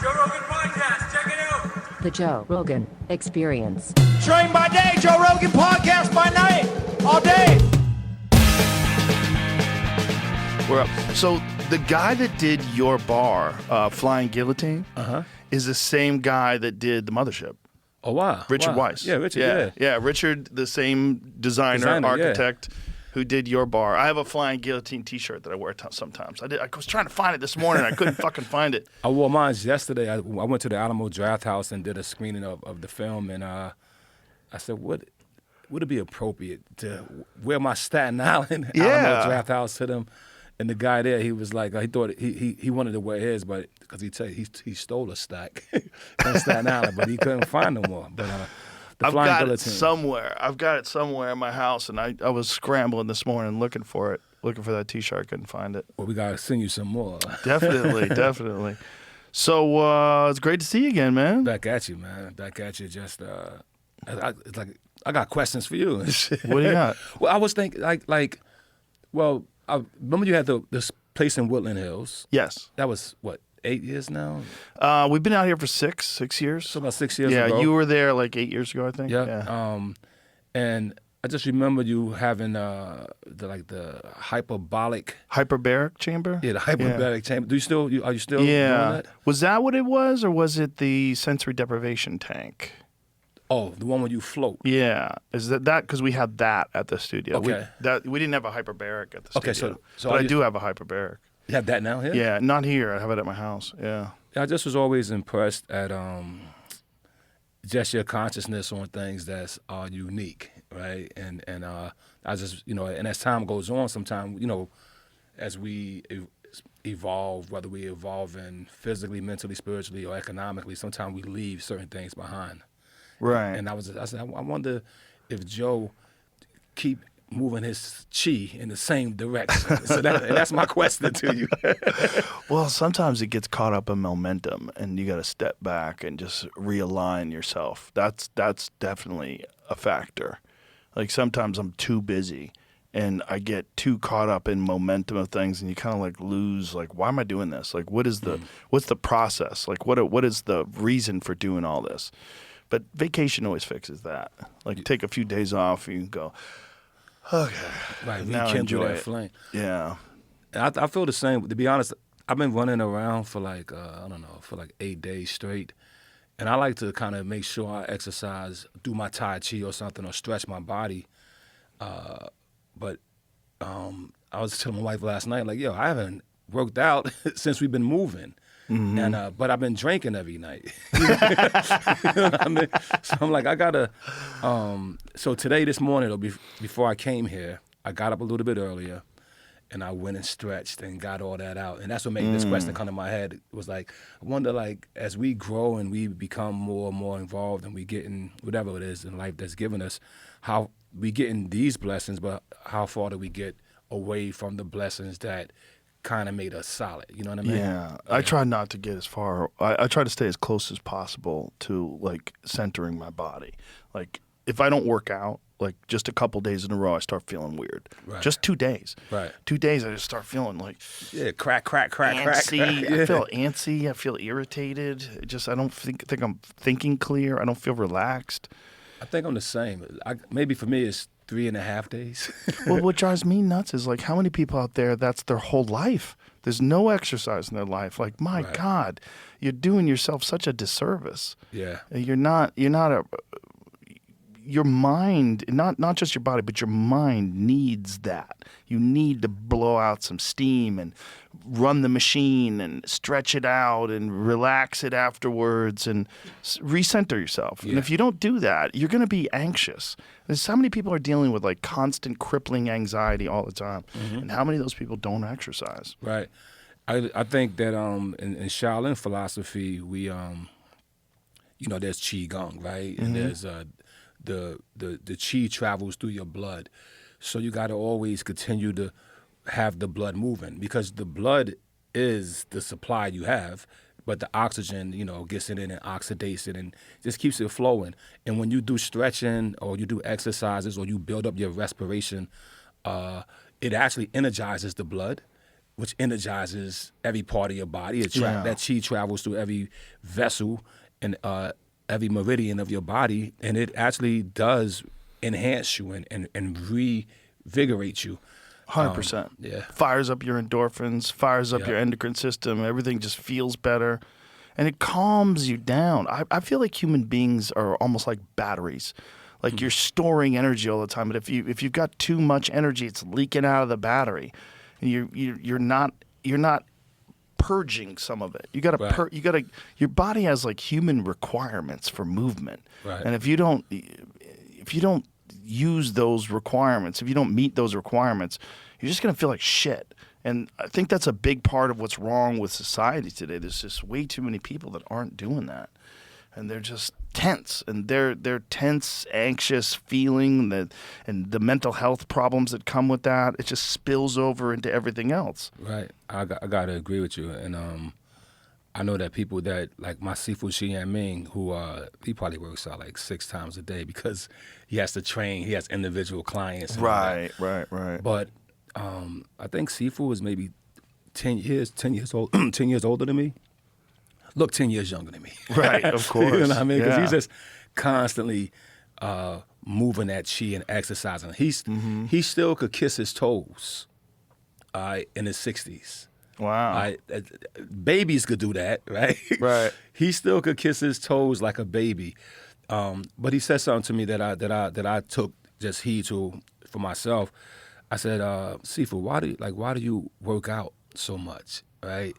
Joe Rogan Podcast. Check it out. The Joe Rogan Experience. Train by day, Joe Rogan Podcast by night, all day. We're up. So the guy that did your bar, Flying Guillotine, is the same guy that did the Mothership. Oh, wow. Richard wow. Weiss. Yeah, Richard, Yeah, Richard, the same designer architect who did your bar. I have a Flying Guillotine t-shirt that I wear sometimes. I was trying to find it this morning. I couldn't fucking find it. I wore mine yesterday. I went to the Alamo Draft House and did a screening of the film, and I said, would it be appropriate to wear my Staten Island Alamo Draft House to them? And the guy there, he was like, he thought he wanted to wear his, but because he stole a stack on Staten Island, but he couldn't find no more. But I've got it somewhere. I've got it somewhere in my house, and I was scrambling this morning looking for that T-shirt. I couldn't find it. Well, we gotta send you some more. Definitely. So it's great to see you again, man. Back at you, man. Back at you. Just it's like I got questions for you. What do you got? Well, I was thinking I remember you had this place in Woodland Hills. Yes. That was, what, 8 years now? We've been out here for six years. So about 6 years ago. ago. Yeah, you were there like 8 years ago, I think. Yeah. And I just remember you having the hyperbaric chamber? Yeah, the hyperbaric chamber. Are you still doing that? Was that what it was, or was it the sensory deprivation tank? Oh, the one where you float. Yeah, is that because we had that at the studio? Okay. We didn't have a hyperbaric at the studio. Okay, so but I do have a hyperbaric. You have that now here? Yeah, not here. I have it at my house. Yeah. I just was always impressed at just your consciousness on things that are unique, right? And I just and as time goes on, sometimes as we evolve, whether we evolve in physically, mentally, spiritually, or economically, sometimes we leave certain things behind. Right. And I said, I wonder if Joe keep moving his chi in the same direction. So that's my question to you. Well, sometimes it gets caught up in momentum, and you got to step back and just realign yourself. That's definitely a factor. Like sometimes I'm too busy, and I get too caught up in momentum of things, and you kind of like lose, like, why am I doing this? Like, what's the process? Like, what is the reason for doing all this? But vacation always fixes that. Like, take a few days off, you can go, okay, right, now enjoy that flame. Yeah. And I feel the same. To be honest, I've been running around for like 8 days straight. And I like to kind of make sure I exercise, do my Tai Chi or something, or stretch my body. But I was telling my wife last night, like, yo, I haven't worked out since we've been moving. Mm-hmm. And but I've been drinking every night. You know what I mean? So I'm like, I gotta. So today, this morning, before I came here, I got up a little bit earlier, and I went and stretched and got all that out. And that's what made this question come to my head. It was like, I wonder, like, as we grow and we become more and more involved, and we get in whatever it is in life that's given us, how we get in these blessings, but how far do we get away from the blessings that kind of made us solid, you know what I mean? Yeah. I try not to get as far. I try to stay as close as possible to like centering my body. Like if I don't work out, like just a couple days in a row, I start feeling weird. Right. Just 2 days. Right. 2 days, I just start feeling like crack. Antsy. Yeah. I feel antsy. I feel irritated. I don't think I'm thinking clear. I don't feel relaxed. I think I'm the same. Maybe for me it's 3.5 days. Well, what drives me nuts is like how many people out there, that's their whole life. There's no exercise in their life. Like, my God, you're doing yourself such a disservice. Yeah. Your mind, not just your body, but your mind needs that. You need to blow out some steam and run the machine and stretch it out and relax it afterwards and recenter yourself. Yeah. And if you don't do that, you're going to be anxious. There's how many people are dealing with like constant crippling anxiety all the time, and how many of those people don't exercise? Right. I think that in Shaolin philosophy, we there's qi gong, right, and there's the qi travels through your blood, so you got to always continue to have the blood moving, because the blood is the supply you have, but the oxygen, gets in it and oxidates it and just keeps it flowing. And when you do stretching or you do exercises or you build up your respiration, it actually energizes the blood, which energizes every part of your body. Yeah. That chi travels through every vessel and every meridian of your body, and it actually does enhance you and revigorate you. 100%. Yeah. Fires up your endorphins, fires up your endocrine system. Everything just feels better. And it calms you down. I feel like human beings are almost like batteries. Like you're storing energy all the time. But if you've got too much energy, it's leaking out of the battery. And you're not purging some of it. You gotta your body has like human requirements for movement. Right. And if you don't use those requirements, if you don't meet those requirements, you're just going to feel like shit. And I think that's a big part of what's wrong with society today. There's just way too many people that aren't doing that. And they're just tense. And they're tense, anxious feeling and the mental health problems that come with that, it just spills over into everything else. Right. I got to agree with you. And I know that people that, like my Sifu Xian Ming, who he probably works out like 6 times a day because he has to train, he has individual clients. And Right. But I think Sifu is maybe 10 years old, 10 years older than me. Look 10 years younger than me. Right, of course. You know what I mean? Because Yeah. he's just constantly moving that chi and exercising. He still could kiss his toes in his 60s. Wow. Babies could do that, right? Right. He still could kiss his toes like a baby. But he said something to me that I took just heed to for myself. I said, Sifu, why do you work out so much, right?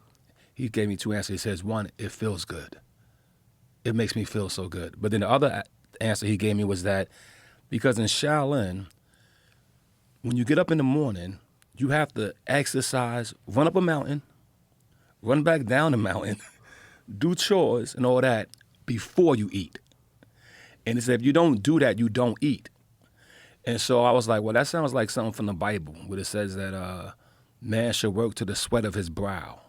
He gave me 2 answers. He says, 1, it feels good. It makes me feel so good. But then the other answer he gave me was that because in Shaolin, when you get up in the morning, you have to exercise, run up a mountain, run back down the mountain, do chores and all that before you eat. And he said, if you don't do that, you don't eat. And so I was like, well, that sounds like something from the Bible where it says that man should work to the sweat of his brow.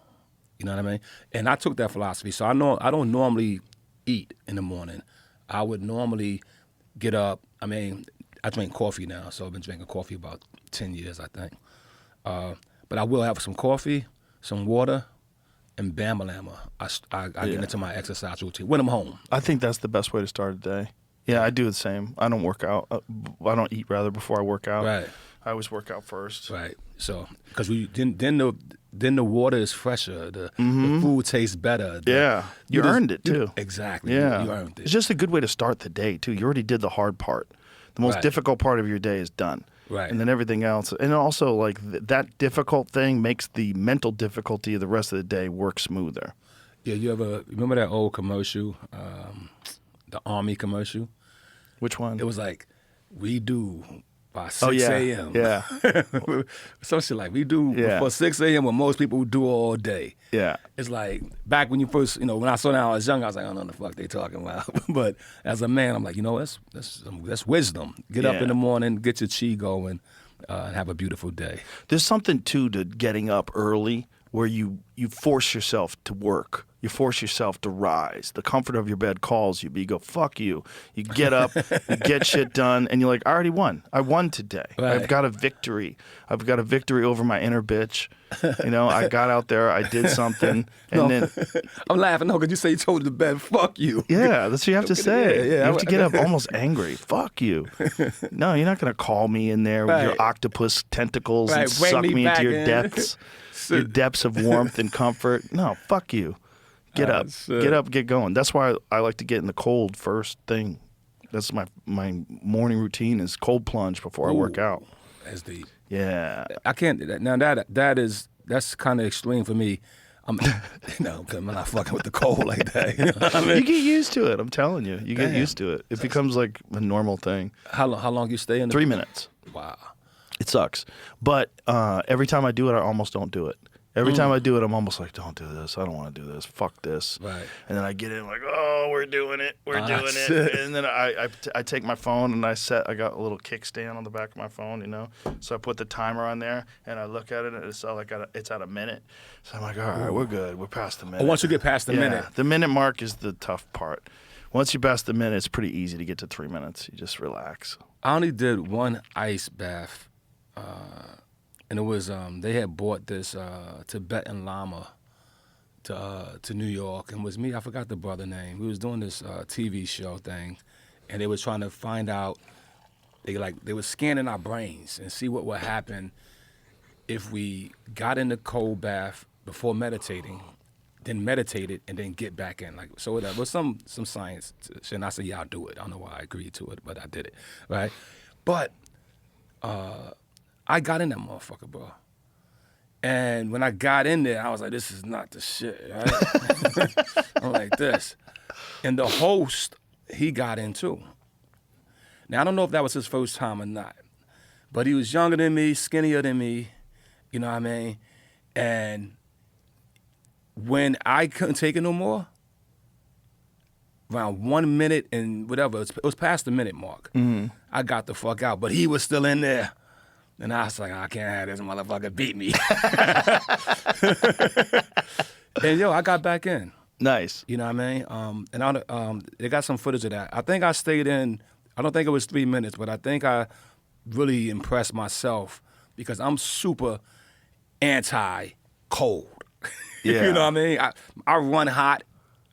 You know what I mean? And I took that philosophy. So I don't normally eat in the morning. I would normally get up. I mean, I drink coffee now, so I've been drinking coffee about 10 years, I think. But I will have some coffee, some water, and bam-a-lamma. I get into my exercise routine when I'm home. I think that's the best way to start a day. Yeah, I do the same. I don't work out. I don't eat rather before I work out. Right. I always work out first. Right. So, because then the water is fresher. The food tastes better. Yeah. You earned it too. Exactly. Yeah. You earned it. It's just a good way to start the day too. You already did the hard part. The most Right. difficult part of your day is done. Right. And then everything else. And also like that difficult thing makes the mental difficulty of the rest of the day work smoother. Yeah. You ever remember that old commercial, the Army commercial? Which one? It was like, we do by 6 Oh, yeah. a.m. Yeah. Some shit like we do Yeah. before 6 a.m. what most people do all day. Yeah. It's like back when you first, when I saw that I was young, I was like, I don't know what the fuck they talking about. But as a man, I'm like, that's wisdom. Get up Yeah. in the morning, get your chi going, and have a beautiful day. There's something too to getting up early where you force yourself to work. You force yourself to rise. The comfort of your bed calls you, but you go, fuck you. You get up, you get shit done, and you're like, I already won. I won today. Right. I've got a victory. I've got a victory over my inner bitch. I got out there, I did something, and then I'm laughing, because you say you told the bed, fuck you. yeah, that's what you have to say. Yeah. You have to get up almost angry. Fuck you. No, you're not going to call me in there with your Right. octopus tentacles Right, and bring suck me me into back your in. depths, your depths of warmth and comfort. No, fuck you. Get up. Shit. Get up, get going. That's why I like to get in the cold first thing. That's my morning routine is cold plunge before I work out. That's deep. Yeah. I can't. Now that's kind of extreme for me. I'm not fucking with the cold like that. You know what I mean? You get used to it. I'm telling you. You get Damn. used to it. It becomes like a normal thing. How long you stay in? 3 minutes. Wow. It sucks. But every time I do it, I almost don't do it. Every time I do it, I'm almost like, don't do this. I don't want to do this. Fuck this. Right. And then I get in like, oh, we're doing it. We're doing it. shit. And then I take my phone and I got a little kickstand on the back of my phone, So I put the timer on there and I look at it and it's like it's at a minute. So I'm like, all right, we're good. We're past the minute. Once you get past the minute. The minute mark is the tough part. Once you pass the minute, it's pretty easy to get to 3 minutes. You just relax. I only did one ice bath and it was they had bought this Tibetan Lama to New York, and it was me. I forgot the brother name. We was doing this TV show thing, and they was trying to find out. They were scanning our brains and see what would happen if we got in the cold bath before meditating, then meditated, and then get back in. Like, so there was some science, and I said, yeah, I'll do it. I don't know why I agreed to it, but I did it, right? But I got in that motherfucker, bro. And when I got in there, I was like, this is not the shit, right? I'm like this. And the host, he got in too. Now, I don't know if that was his first time or not, but he was younger than me, skinnier than me, you know what I mean? And when I couldn't take it no more, around 1 minute and whatever, it was past the minute mark, I got the fuck out, but he was still in there. And I was like, I can't have this motherfucker beat me. And yo, I got back in. Nice. You know what I mean? And they got some footage of that. I think I stayed in, I don't think it was 3 minutes, but I think I really impressed myself because I'm super anti-cold. Yeah. You know what I mean? I run hot.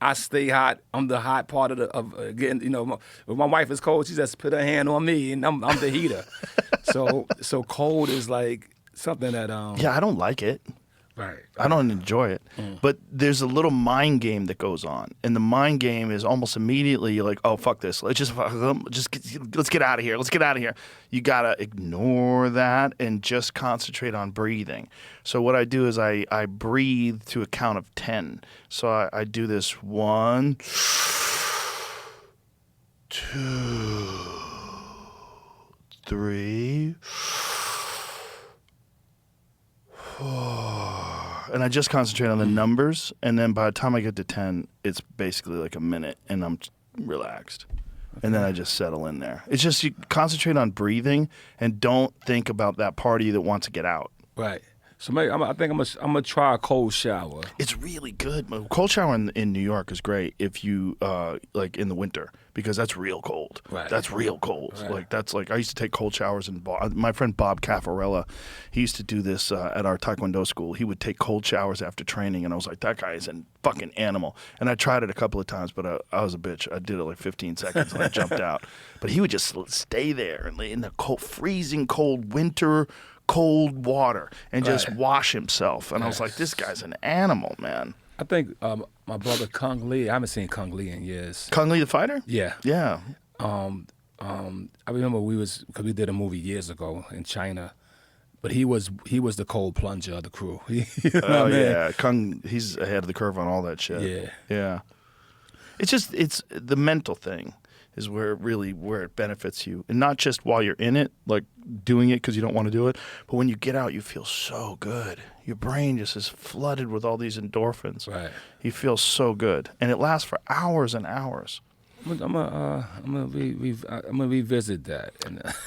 I stay hot. I'm the hot part of getting, you know, when my wife is cold, she just put her hand on me and I'm the heater. So cold is like something that Yeah, I don't like it. Right. I don't enjoy it. But there's a little mind game that goes on, and the mind game is almost immediately you're like, oh fuck this, let's get out of here. Let's get out of here. You gotta ignore that and just concentrate on breathing. So what I do is I breathe to a count of 10. So I do this 1, 2, 3, 4. And I just concentrate on the numbers, and then by the time I get to 10, it's basically like a minute, and I'm relaxed. And then I just settle in there. It's just you concentrate on breathing and don't think about that part of you that wants to get out. Right. So maybe I think I'm gonna try a cold shower. It's really good. Cold shower in New York is great if you like in the winter, because that's real cold. Right. That's real cold. Right. Like that's like I used to take cold showers in my friend Bob Caffarella, he used to do this at our Taekwondo school. He would take cold showers after training, and I was like, that guy is a fucking animal. And I tried it a couple of times, but I was a bitch. I did it like 15 seconds and I jumped out. But he would just stay there in the cold, freezing cold winter cold water and just wash himself. And I was like, this guy's an animal, man. I think my brother Kung Lee, I haven't seen Kung Lee in years. Kung Lee the fighter? Yeah. Yeah. I remember because we did a movie years ago in China, but he was the cold plunger of the crew. You know what I mean? Yeah. He's ahead of the curve on all that shit. Yeah. Yeah. It's the mental thing is where it benefits you. And not just while you're in it, like doing it because you don't want to do it, but when you get out, you feel so good. Your brain just is flooded with all these endorphins. Right. You feel so good. And it lasts for hours and hours. I'm gonna revisit that.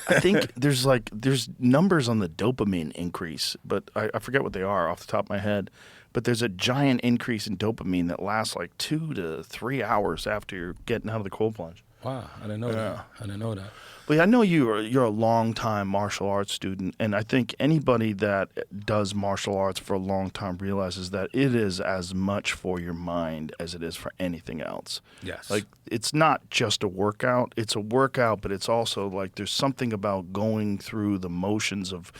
I think there's numbers on the dopamine increase, but I forget what they are off the top of my head. But there's a giant increase in dopamine that lasts like 2 to 3 hours after you're getting out of the cold plunge. Wow, I didn't know that. I didn't know that. But I know you're a long-time martial arts student, and I think anybody that does martial arts for a long time realizes that it is as much for your mind as it is for anything else. Yes. Like, it's not just a workout. It's a workout, but it's also like there's something about going through the motions of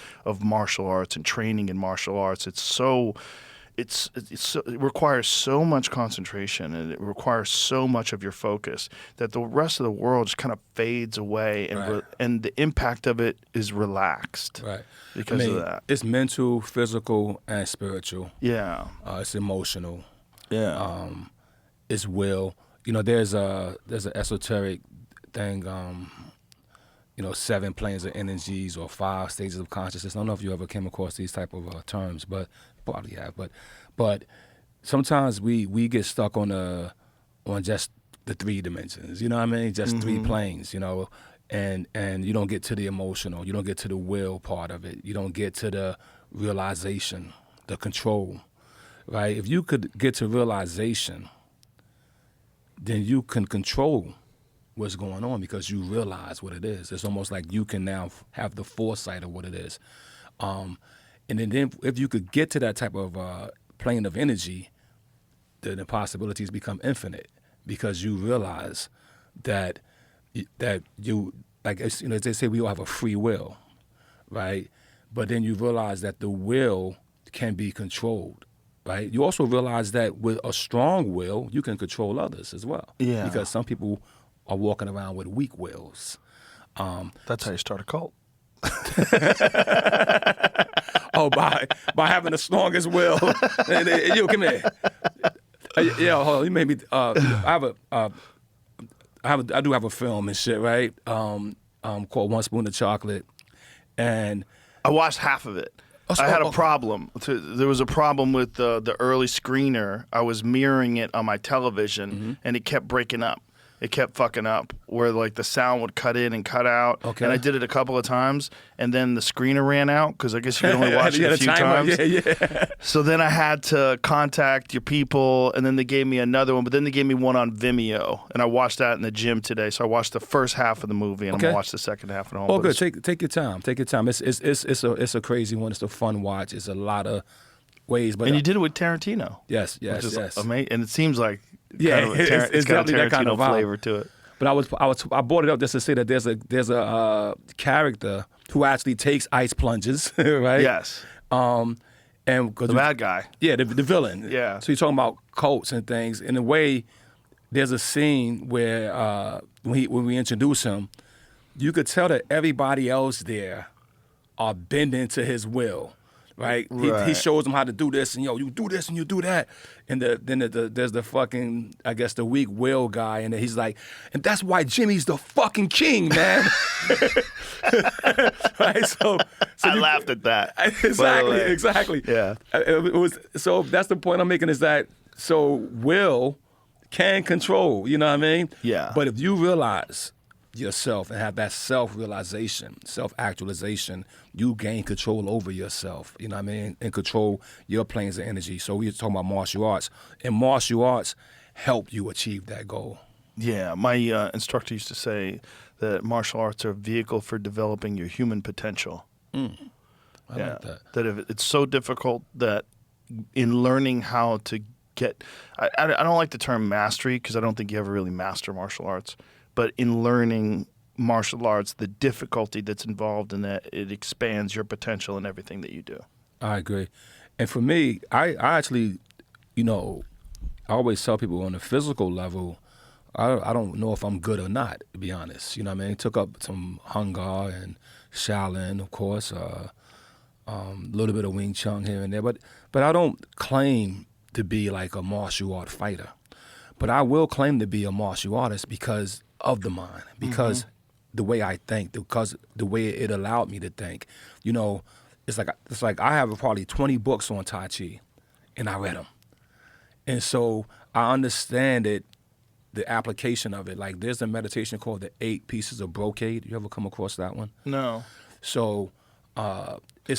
martial arts and training in martial arts. It requires so much concentration, and it requires so much of your focus that the rest of the world just kind of fades away, and and the impact of it is relaxed. Right. Because of that. It's mental, physical, and spiritual. Yeah. It's emotional. Yeah. It's will. You know, there's an esoteric thing. 7 planes of energies or 5 stages of consciousness. I don't know if you ever came across these type of terms, but probably have. But sometimes we get stuck on just the 3 dimensions. You know what I mean? Just 3 planes. You know, and you don't get to the emotional. You don't get to the will part of it. You don't get to the realization, the control. Right? If you could get to realization, then you can control what's going on because you realize what it is. It's almost like you can now have the foresight of what it is. And then if you could get to that type of plane of energy, then the possibilities become infinite because you realize that you, like, as they say, we all have a free will, right? But then you realize that the will can be controlled, right? You also realize that with a strong will, you can control others as well. Yeah. Because some people are walking around with weak wills. That's how you start a cult. Oh, by having the strongest will. Yo, come here. Yeah, hold on. You made me. I do have a film and shit, right? Called One Spoon of Chocolate, and I watched half of it. I had a problem. There was a problem with the early screener. I was mirroring it on my television, and it kept breaking up. It kept fucking up, where like the sound would cut in and cut out. Okay. And I did it a couple of times, and then the screener ran out because I guess you can only watch it a few times. Yeah. So then I had to contact your people, and then they gave me another one, but then they gave me one on Vimeo, and I watched that in the gym today. So I watched the first half of the movie, and I'm gonna watch the second half at home. Oh, good. Take your time. Take your time. It's a crazy one. It's a fun watch. It's a lot of ways. But and you did it with Tarantino. Yes. Which is yes. amazing, and it seems like it's got a definitely that kind Tarantino of vibe. flavor to it. But I brought it up just to say that there's a character who actually takes ice plunges, right? Yes. And The bad guy. Yeah, the villain. Yeah. So you're talking about cults and things. In a way, there's a scene where when we introduce him, you could tell that everybody else there are bending to his will. Right? He shows them how to do this, and you do this and you do that, and then there's the fucking, I guess, the weak will guy, and he's like, and that's why Jimmy's the fucking king, man. Right? So I laughed at that. Exactly. Yeah. It was, so that's the point I'm making, is that so will can control. You know what I mean? Yeah. But if you realize yourself and have that self-realization, self-actualization, you gain control over yourself, you know what I mean, and control your planes of energy. So we're talking about martial arts, and martial arts help you achieve that goal. Yeah, my instructor used to say that martial arts are a vehicle for developing your human potential. I like that. That if it's so difficult that in learning how to get, I don't like the term mastery because I don't think you ever really master martial arts. But in learning martial arts, the difficulty that's involved in that, it expands your potential in everything that you do. I agree. And for me, I actually, I always tell people on the physical level, I don't know if I'm good or not, to be honest. You know what I mean? Took up some Hung Gar and Shaolin, of course, a little bit of Wing Chun here and there. But I don't claim to be like a martial art fighter. But I will claim to be a martial artist because of the mind, because the way I think, because the way it allowed me to think. It's like I have probably 20 books on Tai Chi, and I read them. And so I understand it, the application of it. Like there's a meditation called the 8 Pieces of Brocade. You ever come across that one? No. So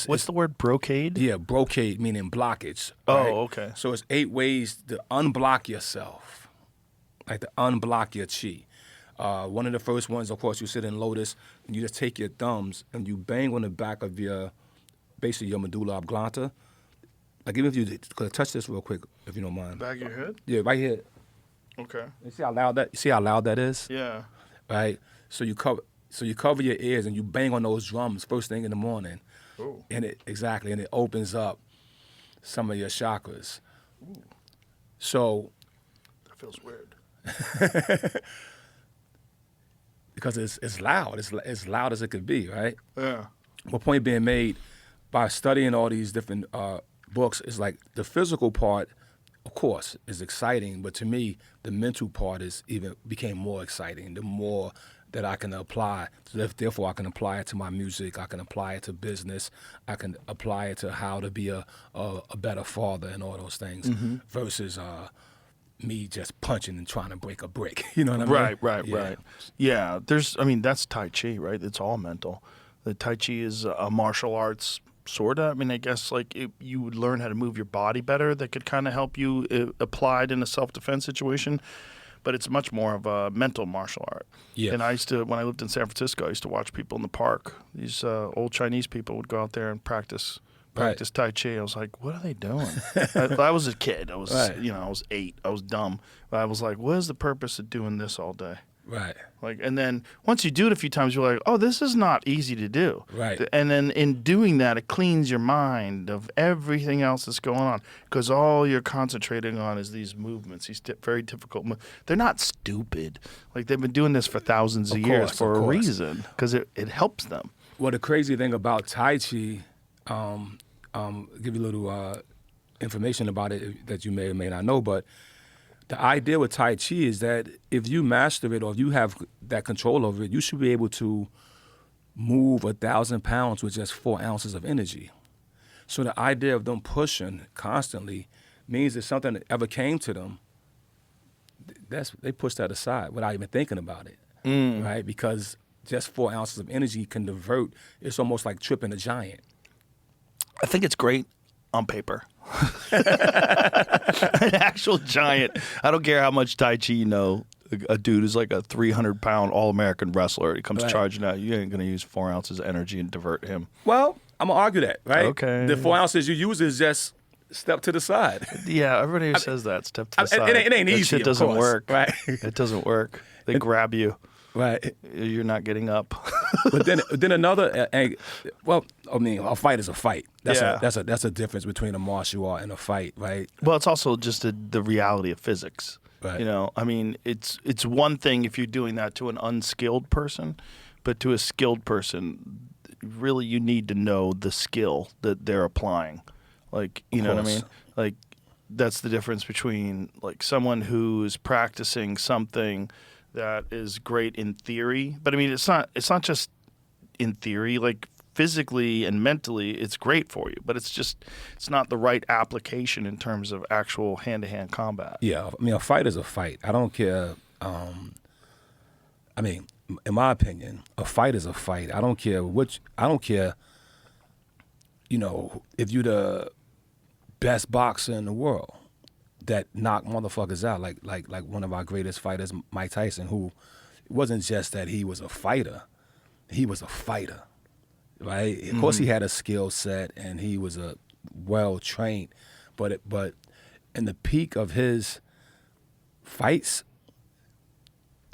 What's the word, brocade? Yeah, brocade meaning blockage. Oh, right? okay. So it's 8 ways to unblock yourself, like to unblock your chi. One of the first ones, of course, you sit in lotus and you just take your thumbs and you bang on the back of basically your medulla oblongata. Like even if you could touch this real quick, if you don't mind. Back of your head? Yeah, right here. Okay. You see how loud that is? Yeah. Right. So you cover your ears and you bang on those drums first thing in the morning. Ooh. And it opens up some of your chakras. Ooh. So that feels weird. Because it's loud. It's loud as it could be, right? Yeah. But point being made, by studying all these different books, it's like the physical part, of course, is exciting, but to me, the mental part became more exciting. The more that I can apply, therefore I can apply it to my music, I can apply it to business, I can apply it to how to be a better father and all those things, versus me just punching and trying to break a brick. You know what I mean? Right. Yeah, that's Tai Chi, right? It's all mental. The Tai Chi is a martial arts, sorta. I mean, I guess like you would learn how to move your body better. That could kind of help you applied in a self-defense situation. But it's much more of a mental martial art. Yeah. And when I lived in San Francisco, I used to watch people in the park. These old Chinese people would go out there and practice practice Tai Chi. I was like, what are they doing? I was a kid. I was, I was 8. I was dumb. But I was like, what is the purpose of doing this all day? Right. Like, and then once you do it a few times, you're like, oh, this is not easy to do. Right. And then in doing that, it cleans your mind of everything else that's going on, because all you're concentrating on is these movements, these very difficult movements. They're not stupid. Like, they've been doing this for thousands of years for a reason, because it helps them. Well, the crazy thing about Tai Chi, give you a little information about it that you may or may not know, but the idea with Tai Chi is that if you master it or if you have that control over it, you should be able to move 1,000 pounds with just 4 ounces of energy. So the idea of them pushing constantly means that something that ever came to them, they push that aside without even thinking about it, right? Because just 4 ounces of energy can divert. It's almost like tripping a giant. I think it's great on paper. An actual giant. I don't care how much Tai Chi you know. A dude is like a 300-pound All-American wrestler. He comes charging out. You ain't going to use 4 ounces of energy and divert him. Well, I'm going to argue that, right? Okay. The 4 ounces you use is just step to the side. Yeah, everybody who says that, step to the side. It ain't easy, That shit doesn't work. Right? It doesn't work. They grab you. Right. You're not getting up. But then another, well, I mean, a fight is a fight. That's a difference between a martial art and a fight, right? Well, it's also just the reality of physics. Right. You know, I mean, it's one thing if you're doing that to an unskilled person, but to a skilled person, really you need to know the skill that they're applying. Like, you know what I mean? Like, that's the difference between like someone who's practicing something that is great in theory, but I mean, it's not just in theory. Like, physically and mentally, it's great for you, but it's not the right application in terms of actual hand-to-hand combat. Yeah, I mean, a fight is a fight. I don't care. I mean, in my opinion, a fight is a fight. I don't care you know, if you're the best boxer in the world that knock motherfuckers out, like one of our greatest fighters, Mike Tyson, who it wasn't just that he was a fighter, he was a fighter, right? Of course he had a skill set and he was a well-trained, but in the peak of his fights,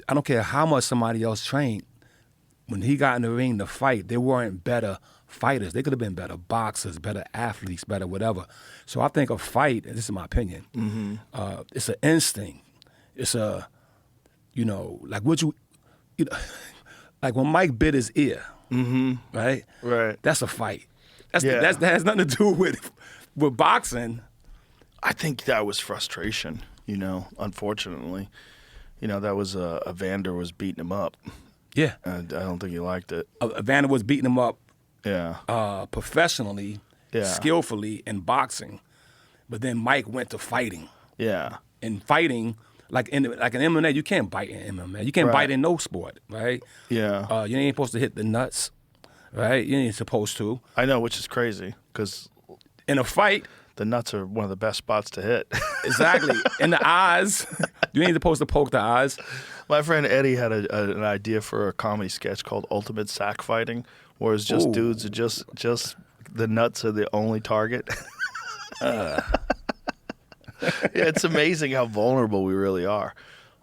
I don't care how much somebody else trained, when he got in the ring to fight, they weren't better fighters. They could have been better boxers, better athletes, better whatever. So I think a fight, and this is my opinion, it's an instinct. It's a, you know, like like when Mike bit his ear, right? Right. That's a fight. That has nothing to do with boxing. I think that was frustration, you know, unfortunately. You know, that was Evander was beating him up. Yeah. And I don't think he liked it. Evander was beating him up professionally, skillfully in boxing, but then Mike went to fighting. Yeah. And fighting, like in MMA, you can't bite in MMA. You can't bite in no sport, right? Yeah. You ain't supposed to hit the nuts, right? You ain't supposed to. I know, which is crazy, because in a fight, the nuts are one of the best spots to hit. Exactly. In the eyes, you ain't supposed to poke the eyes. My friend Eddie had an idea for a comedy sketch called Ultimate Sack Fighting, where it's just dudes are just the nuts are the only target. Yeah, it's amazing how vulnerable we really are.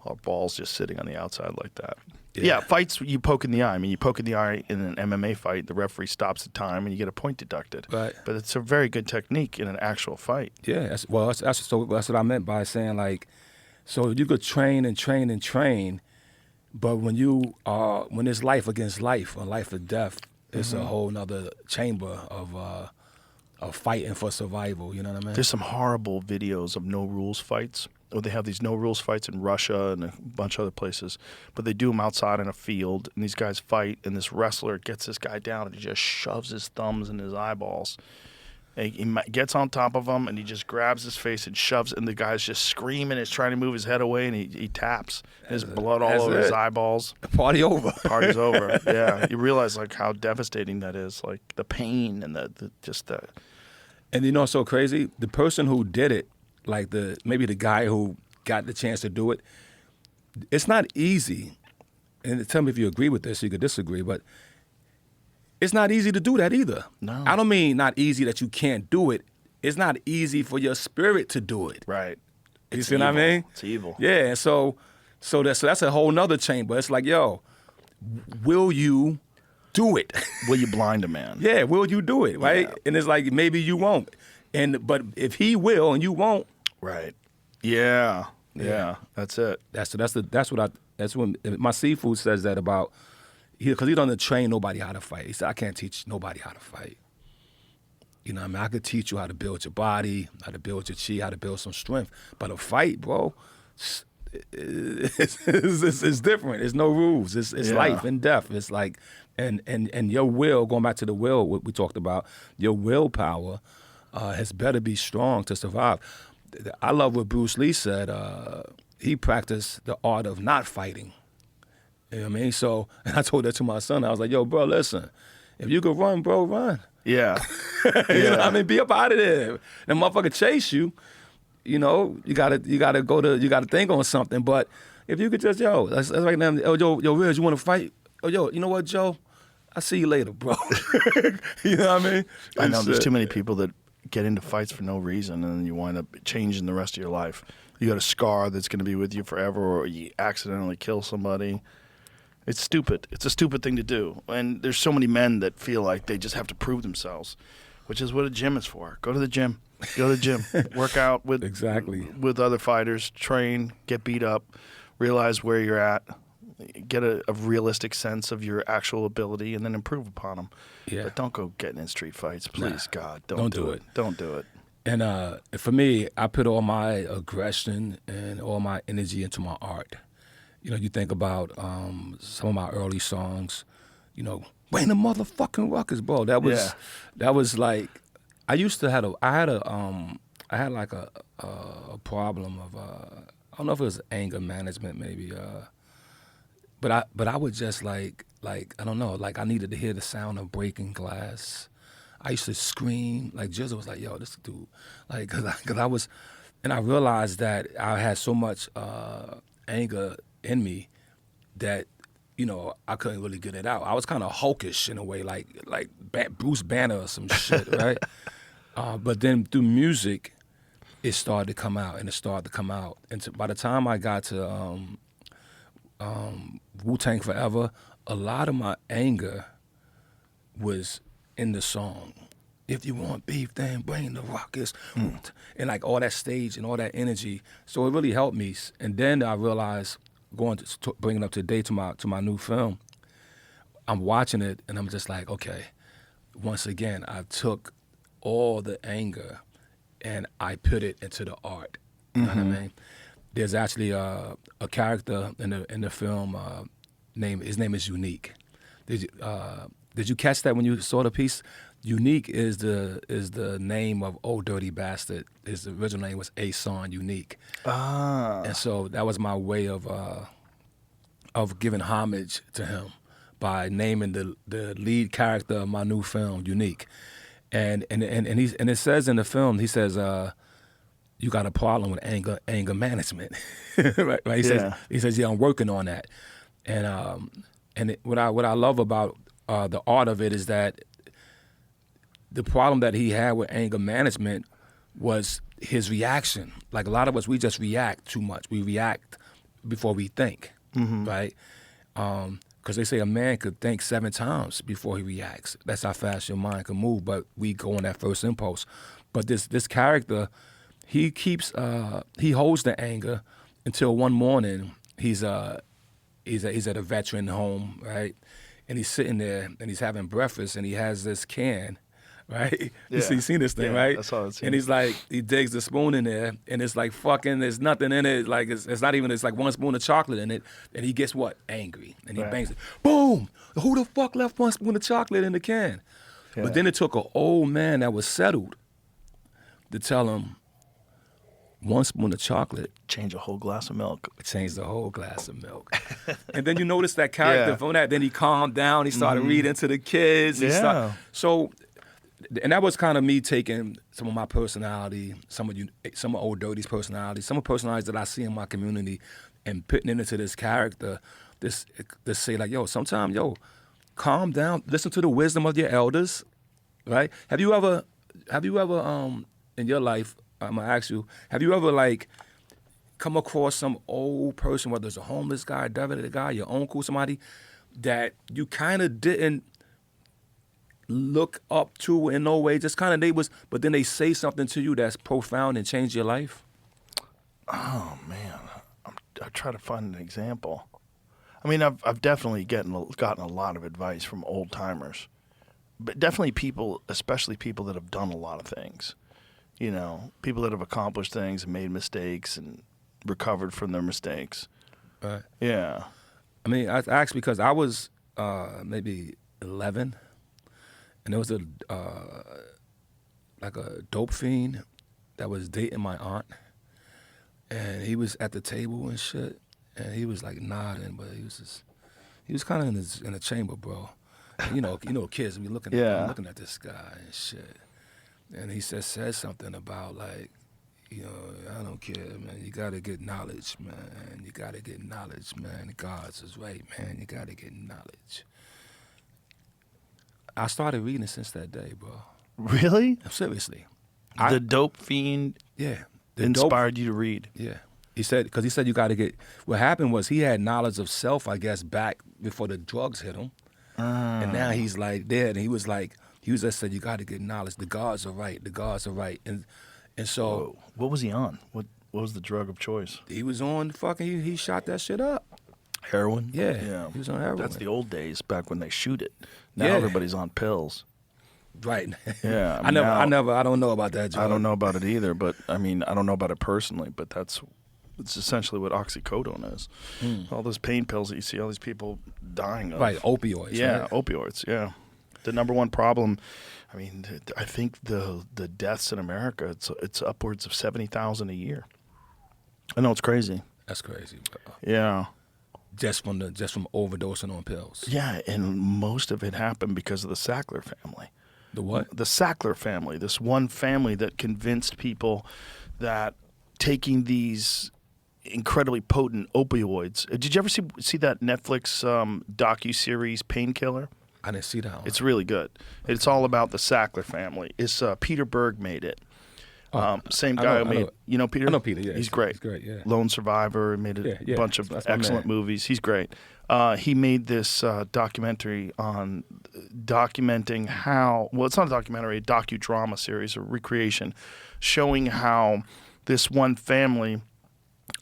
Our balls just sitting on the outside like that. Yeah, fights you poke in the eye. I mean, you poke in the eye in an MMA fight, the referee stops the time and you get a point deducted. Right. But it's a very good technique in an actual fight. Yeah, that's what I meant by saying, like, so you could train and train and train, but when it's life against life or life or death, it's a whole nother chamber of fighting for survival. You know what I mean? There's some horrible videos of no rules fights. Or they have these no rules fights in Russia and a bunch of other places, but they do them outside in a field, and these guys fight, and this wrestler gets this guy down, and he just shoves his thumbs in his eyeballs. And he gets on top of him, and he just grabs his face and shoves, and the guy's just screaming, he's trying to move his head away, and he taps. There's blood all over his eyeballs. Party over. Party's over. Yeah, you realize like how devastating that is, like the pain and the. And you know what's so crazy? The person who did it, like maybe the guy who got the chance to do it, it's not easy. And tell me if you agree with this, you could disagree, but it's not easy to do that either. No. I don't mean not easy that you can't do it. It's not easy for your spirit to do it. Right. You It's see what I evil. mean? It's evil. Yeah, and so that's a whole nother chamber. It's like, yo, will you do it? Will you blind a man? Yeah, will you do it, right? Yeah. And it's like, maybe you won't. But if he will and you won't, Right. Yeah. Yeah. That's it. that's when my seafood says that about, because he doesn't train nobody how to fight. He said, I can't teach nobody how to fight. You know what I mean? I could teach you how to build your body, how to build your chi, how to build some strength. But a fight, bro, it's different. There's no rules. It's life and death. It's like, and your will, going back to the will, what we talked about, your willpower has better be strong to survive. I love what Bruce Lee said. He practiced the art of not fighting. You know what I mean? So, and I told that to my son. I was like, yo, bro, listen, if you could run, bro, run. Yeah. You know what I mean? Be up out of there. That motherfucker chase you. You know, you gotta think on something. But if you could just, that's right now. Oh, yo, Riz, you want to fight? Oh, yo, you know what, Joe? I'll see you later, bro. You know what I mean? I know there's too many people that get into fights for no reason, and then you wind up changing the rest of your life. You got a scar that's going to be with you forever, or you accidentally kill somebody. It's stupid. It's a stupid thing to do. And there's so many men that feel like they just have to prove themselves, which is what a gym is for. Go to the gym. Go to the gym. Work out with with other fighters. Train. Get beat up. Realize where you're at. Get a realistic sense of your actual ability, and then improve upon them. Yeah. But don't go getting in street fights, please. God, don't do it. Don't do it. And for me, I put all my aggression and all my energy into my art. You know, you think about some of my early songs, you know, Wayne the motherfucking Ruckus, bro. That was like, I had like a problem of I don't know if it was anger management maybe, but I would just like I don't know, like I needed to hear the sound of breaking glass. I used to scream, like Jizza was like, yo, this dude, like, cause I was, and I realized that I had so much anger in me that, you know, I couldn't really get it out. I was kind of hulkish in a way, like Bruce Banner or some shit, right? But then through music, it started to come out, and it started to come out. And by the time I got to Wu-Tang Forever, a lot of my anger was in the song. If you want beef, then bring the Ruckus. And like all that stage and all that energy. So it really helped me. And then I realized, bringing up today to my new film, I'm watching it and I'm just like, okay, once again, I took all the anger and I put it into the art. You know what I mean? There's actually a character in the film, his name is Unique. Did you catch that when you saw the piece? Unique is the name of Old Dirty Bastard. His original name was A-Son Unique. Ah. And so that was my way of giving homage to him by naming the lead character of my new film Unique. And it says in the film, he says, you got a problem with anger management. right? He says, yeah, I'm working on that. And what I love about the art of it is that the problem that he had with anger management was his reaction. Like a lot of us, we just react too much. We react before we think, right? Because they say a man could think 7 times before he reacts. That's how fast your mind can move, but we go on that first impulse. But this character, he holds the anger until one morning he's at a veteran home, right? And he's sitting there and he's having breakfast and he has this can, right? Yeah. You seen this thing, right? That's all it's And he's like, he digs the spoon in there and it's like fucking, there's nothing in it. Like it's not even, it's like 1 spoon of chocolate in it. And he gets what? Angry. And he bangs it. Boom! Who the fuck left 1 spoon of chocolate in the can? Yeah. But then it took an old man that was settled to tell him 1 spoon of chocolate Change a whole glass of milk. changed the whole glass of milk. And then you notice that character from that. Then he calmed down. He started reading to the kids. And that was kind of me taking some of my personality, some of Old Dirty's personality, some of personalities that I see in my community, and putting it into this character. This say like, yo, sometimes, calm down, listen to the wisdom of your elders, right? Have you ever in your life, I'm gonna ask you, have you ever like come across some old person, whether it's a homeless guy, a dead guy, your uncle, somebody that you kind of didn't look up to in no way, just kind of they was, but then they say something to you that's profound and changed your life? Oh man, I try to find an example. I mean, I've definitely gotten a lot of advice from old timers, but definitely people, especially people that have done a lot of things. You know, people that have accomplished things and made mistakes and recovered from their mistakes. Right. Yeah. I mean, I asked because I was maybe 11, and there was a like a dope fiend that was dating my aunt, and he was at the table and shit, and he was like nodding, but he was kind of in the chamber, bro. And, you know, kids be looking at this guy and shit, and he said something about like, you know, I don't care, man. You gotta get knowledge, man. You gotta get knowledge, man. God's is right, man. You gotta get knowledge. I started reading since that day, bro. Really? Seriously. The dope fiend inspired you to read. Yeah. He said you got to get. What happened was he had knowledge of self, I guess, back before the drugs hit him, and now he's like dead. And he was just said you got to get knowledge. The gods are right. The gods are right. And so, whoa. What was he on? What was the drug of choice? he was on fucking. He shot that shit up. Heroin? Yeah. He was on heroin. That's the old days, back when they shoot it. Now Yeah. everybody's on pills. Right. Yeah. I don't know about that drug. I don't know about it either, but I mean, I don't know about it personally, but it's essentially what oxycodone is. All those pain pills that you see all these people dying of. Right, opioids. Yeah, right? opioids, yeah. The number one problem, I mean, I think the deaths in America, it's upwards of 70,000 a year. I know it's crazy. That's crazy, bro. Yeah. Just from overdosing on pills. Yeah, and most of it happened because of the Sackler family. The what? The Sackler family, this one family that convinced people that taking these incredibly potent opioids. Did you ever see that Netflix docu-series Painkiller? I didn't see that one. It's really good. It's all about the Sackler family. It's Peter Berg made it. Same guy who made, you know Peter? I know Peter, yeah. He's great. He's great, yeah. Lone Survivor, made a bunch of That's my excellent man. movies. He's great. He made this documentary on documenting how, well, it's not a documentary, a docudrama series, a recreation, showing how this one family,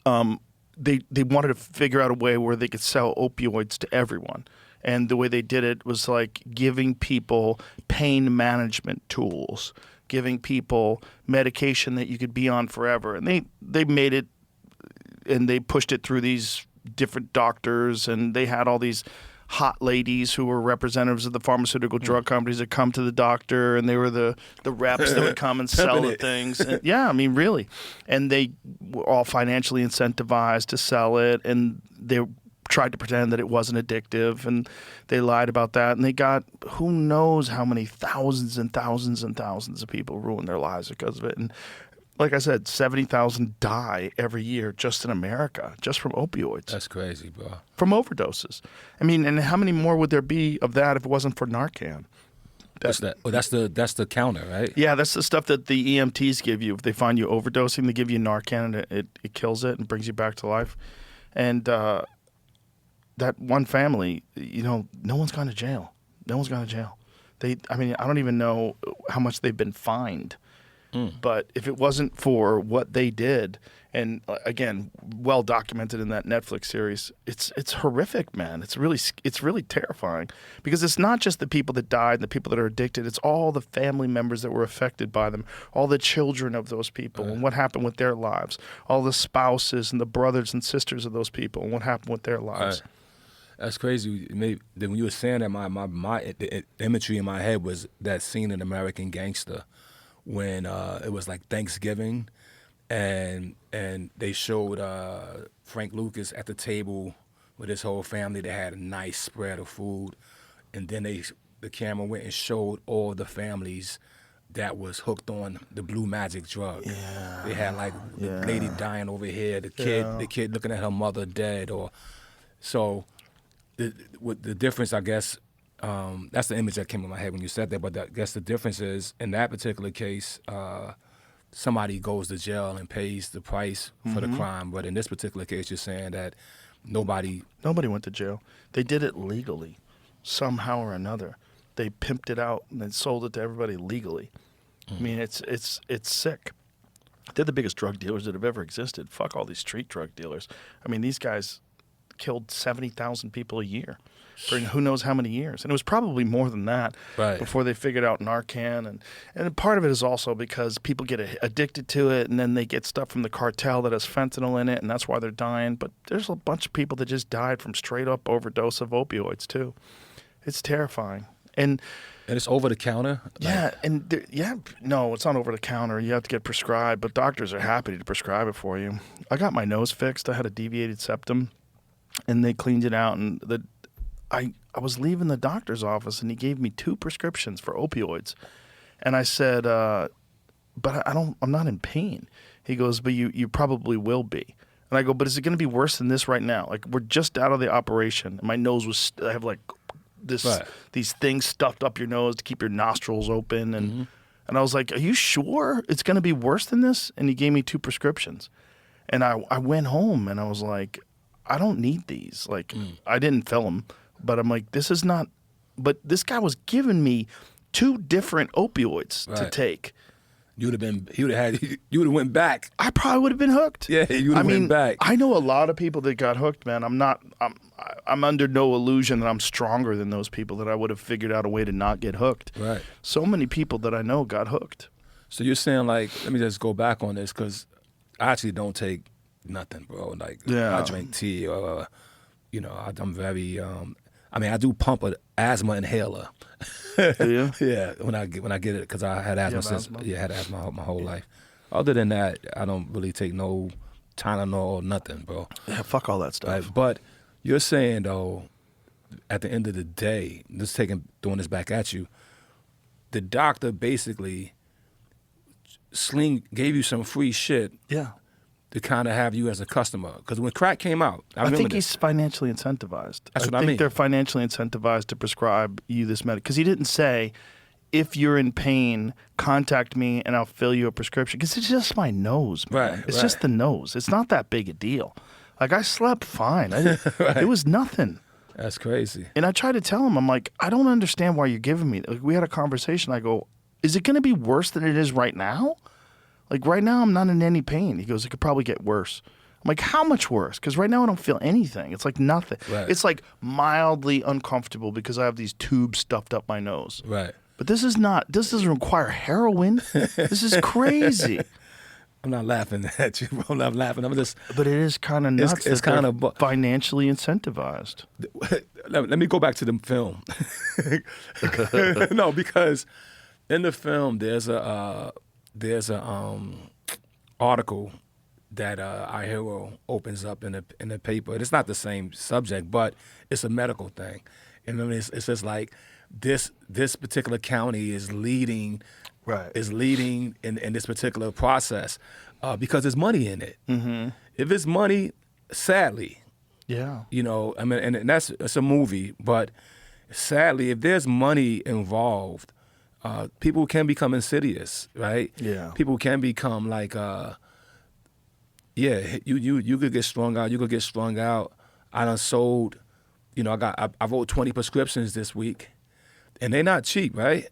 they wanted to figure out a way where they could sell opioids to everyone. And the way they did it was like giving people pain management tools, giving people medication that you could be on forever. And they made it, and they pushed it through these different doctors, and they had all these hot ladies who were representatives of the pharmaceutical drug companies that come to the doctor, and they were the reps that would come and sell the things. And, yeah, I mean, really. And they were all financially incentivized to sell it, and they tried to pretend that it wasn't addictive, and they lied about that, and they got who knows how many thousands and thousands and thousands of people ruined their lives because of it. And like I said, 70,000 die every year just in America, just from opioids. That's crazy, bro. From overdoses. I mean, and how many more would there be of that if it wasn't for Narcan? What's that? Well, that's the counter, right? Yeah, that's the stuff that the EMTs give you. If they find you overdosing, they give you Narcan, and it kills it and brings you back to life. And that one family, you know, no one's gone to jail. No one's gone to jail. I mean, I don't even know how much they've been fined. But if it wasn't for what they did, and again, well documented in that Netflix series, it's horrific, man. It's really terrifying, because it's not just the people that died and the people that are addicted. It's all the family members that were affected by them, all the children of those people, and what happened with their lives, all the spouses and the brothers and sisters of those people, and what happened with their lives. That's crazy. Maybe when you were saying that, the imagery in my head was that scene in American Gangster when it was like Thanksgiving, and they showed Frank Lucas at the table with his whole family. They had a nice spread of food, and then the camera went and showed all the families that was hooked on the blue magic drug. Yeah. They had like the lady dying over here, the kid looking at her mother dead, or so. The difference, I guess, That's the image that came in my head when you said that. But I guess the difference is, in that particular case, somebody goes to jail and pays the price for the crime. But in this particular case, you're saying that nobody went to jail. They did it legally, somehow or another. They pimped it out and then sold it to everybody legally. I mean, it's sick. They're the biggest drug dealers that have ever existed. Fuck all these street drug dealers. I mean, these guys killed 70,000 people a year for who knows how many years. And it was probably more than that before they figured out Narcan. And part of it is also because people get addicted to it, and then they get stuff from the cartel that has fentanyl in it, and that's why they're dying. But there's a bunch of people that just died from straight-up overdose of opioids, too. It's terrifying. And it's over the counter? No, it's not over the counter. You have to get prescribed, but doctors are happy to prescribe it for you. I got my nose fixed. I had a deviated septum, and they cleaned it out. And I was leaving the doctor's office, and he gave me 2 prescriptions for opioids. And I said, but I'm not in pain. He goes, but you probably will be. And I go, but is it going to be worse than this right now? Like, we're just out of the operation, and my nose I have like these things stuffed up your nose to keep your nostrils open, and I was like, are you sure it's going to be worse than this? And he gave me 2 prescriptions, and I went home, and I was like, I don't need these. Like, I didn't fill them, but I'm like, this is not. But this guy was giving me 2 different opioids to take. You would have went back. I probably would have been hooked. Yeah, you would have went back. I know a lot of people that got hooked, man. I'm under no illusion that I'm stronger than those people, that I would have figured out a way to not get hooked. Right. So many people that I know got hooked. So you're saying, like, let me just go back on this, because I actually don't take nothing, bro. Like, I drink tea, or, I'm very, I do pump an asthma inhaler. Do you? Yeah, when I get it, because I had asthma had asthma my whole life. Other than that, I don't really take no Tylenol or nothing, bro. Yeah, fuck all that stuff. Right? But you're saying, though, at the end of the day, throwing this back at you, the doctor basically gave you some free shit. Yeah. To kind of have you as a customer. Because when crack came out, I think he's financially incentivized. That's what I think mean. They're financially incentivized to prescribe you this medication. Because he didn't say, if you're in pain, contact me and I'll fill you a prescription. Because it's just my nose, man. Right, it's just the nose. It's not that big a deal. Like, I slept fine. It was nothing. That's crazy. And I tried to tell him, I'm like, I don't understand why you're giving me. Like, we had a conversation. I go, is it going to be worse than it is right now? Like, right now, I'm not in any pain. He goes, it could probably get worse. I'm like, how much worse? Because right now, I don't feel anything. It's like nothing. Right. It's like mildly uncomfortable because I have these tubes stuffed up my nose. Right. But this doesn't require heroin. This is crazy. I'm not laughing at you, bro. I'm not laughing. I'm just. But it is kind of nuts. It's kind of financially incentivized. Let me go back to the film. No, because in the film, there's a article that our hero opens up in the paper. It's not the same subject, but it's a medical thing. And I mean, it's just like this particular county is leading in this particular process because there's money in it. Mm-hmm. If it's money, sadly, yeah, I mean, and it's a movie, but sadly, if there's money involved. People can become insidious, right? Yeah. People can become like, you could get strung out. You could get strung out. I done sold, I wrote 20 prescriptions this week, and they're not cheap, right?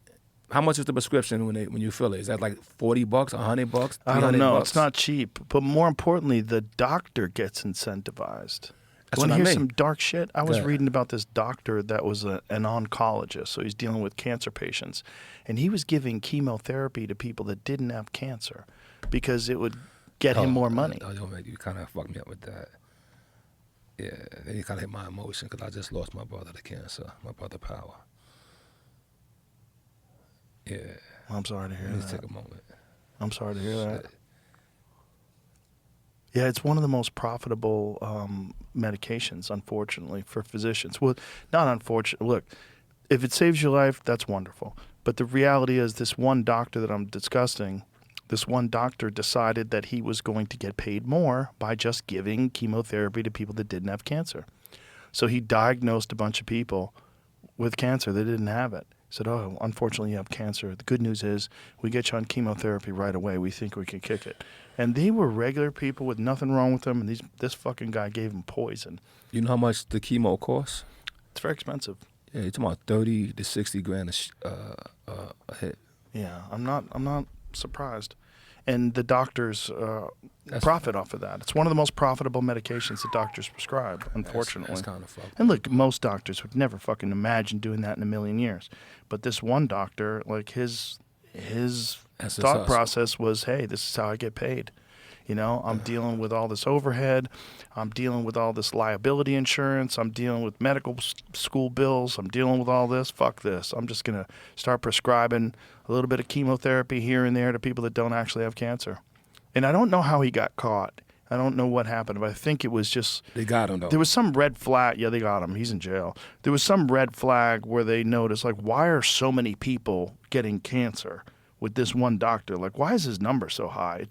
How much is the prescription when you fill it? Is that like $40, $100? I don't know. It's not cheap, but more importantly, the doctor gets incentivized. Want to hear some dark shit? I was reading about this doctor that was an oncologist, so he's dealing with cancer patients, and he was giving chemotherapy to people that didn't have cancer because it would get him more money. You kind of fucked me up with that. Yeah, then you kind of hit my emotion because I just lost my brother to cancer, my brother Power. Yeah. I'm sorry to hear that. Let's take a moment. I'm sorry to hear that. Yeah, it's one of the most profitable medications, unfortunately, for physicians. Well, not unfortunately. Look, if it saves your life, that's wonderful. But the reality is this one doctor that I'm discussing, this one doctor decided that he was going to get paid more by just giving chemotherapy to people that didn't have cancer. So he diagnosed a bunch of people with cancer. They didn't have it. Said, oh, unfortunately, you have cancer. The good news is we get you on chemotherapy right away. We think we can kick it. And they were regular people with nothing wrong with them, and this fucking guy gave them poison. You know how much the chemo costs? It's very expensive. Yeah, you're talking about 30 to 60 grand a hit. Yeah, I'm not surprised. And the doctors profit off of that. It's one of the most profitable medications that doctors prescribe, unfortunately. That's kind of fucked. And look, most doctors would never fucking imagine doing that in a million years. But this one doctor, like his thought process was, hey, this is how I get paid. You know, I'm dealing with all this overhead. I'm dealing with all this liability insurance. I'm dealing with medical school bills. I'm dealing with all this. Fuck this. I'm just going to start prescribing a little bit of chemotherapy here and there to people that don't actually have cancer. And I don't know how he got caught. I don't know what happened, but I think it was just... They got him, though. There was some red flag. Yeah, they got him. He's in jail. There was some red flag where they noticed, like, why are so many people getting cancer with this one doctor? Like, why is his number so high?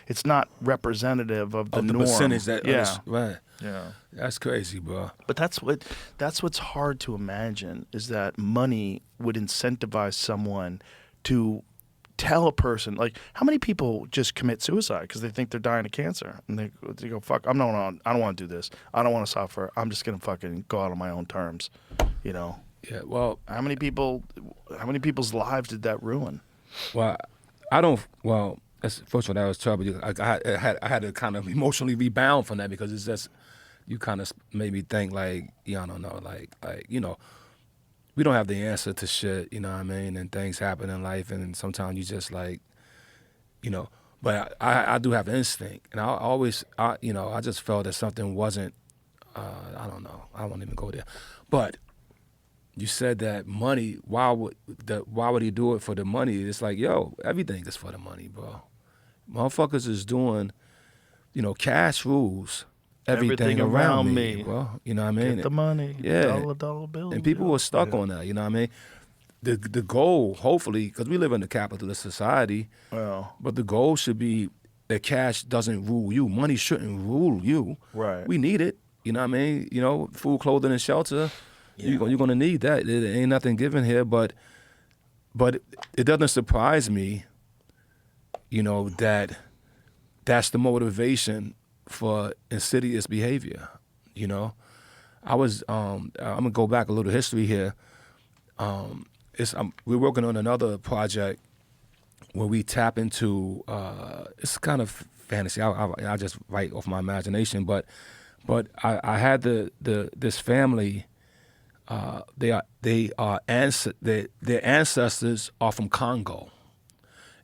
It's not representative of the norm. Percentage that, yeah. Right. Yeah. That's crazy, bro. But that's what's hard to imagine, is that money would incentivize someone to tell a person, like, how many people just commit suicide because they think they're dying of cancer, and they go, fuck, I don't want to do this. I don't want to suffer. I'm just gonna fucking go out on my own terms, you know. Yeah. Well, how many people's lives did that ruin? Well, I don't. Well, first of all, that was trouble. I had to kind of emotionally rebound from that, because it's just, you kind of made me think, like, yeah, I don't know, like you know, we don't have the answer to shit, you know what I mean? And things happen in life, and sometimes you just, like, you know. But I do have instinct, and you know, I just felt that something wasn't. I don't know. I won't even go there, but. You said that money, why would he do it for the money? It's like, yo, everything is for the money, bro. Motherfuckers is doing, you know, cash rules everything around me, bro. You know what I mean? Get the money. Yeah. Dollar bills. And people were stuck on that, you know what I mean? The goal, hopefully, because we live in a capitalist society, but the goal should be that cash doesn't rule you. Money shouldn't rule you. Right. We need it, you know what I mean? You know, food, clothing, and shelter. Yeah. You're going to need that. There ain't nothing given here, but it doesn't surprise me, you know, that's the motivation for insidious behavior, you know. I'm going to go back a little history here. We're working on another project where we tap into, it's kind of fantasy. I just write off my imagination, but I had this family. Their ancestors are from Congo,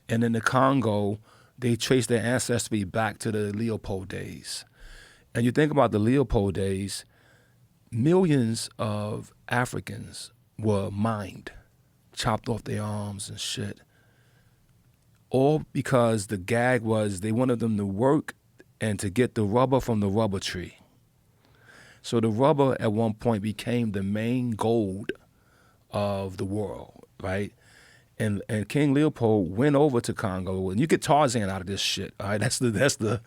and in the Congo, they trace their ancestry back to the Leopold days. And you think about the Leopold days, millions of Africans were mined, chopped off their arms and shit, all because the gag was they wanted them to work and to get the rubber from the rubber tree. So the rubber at one point became the main gold of the world, right? And King Leopold went over to Congo, and you get Tarzan out of this shit, all right? That's the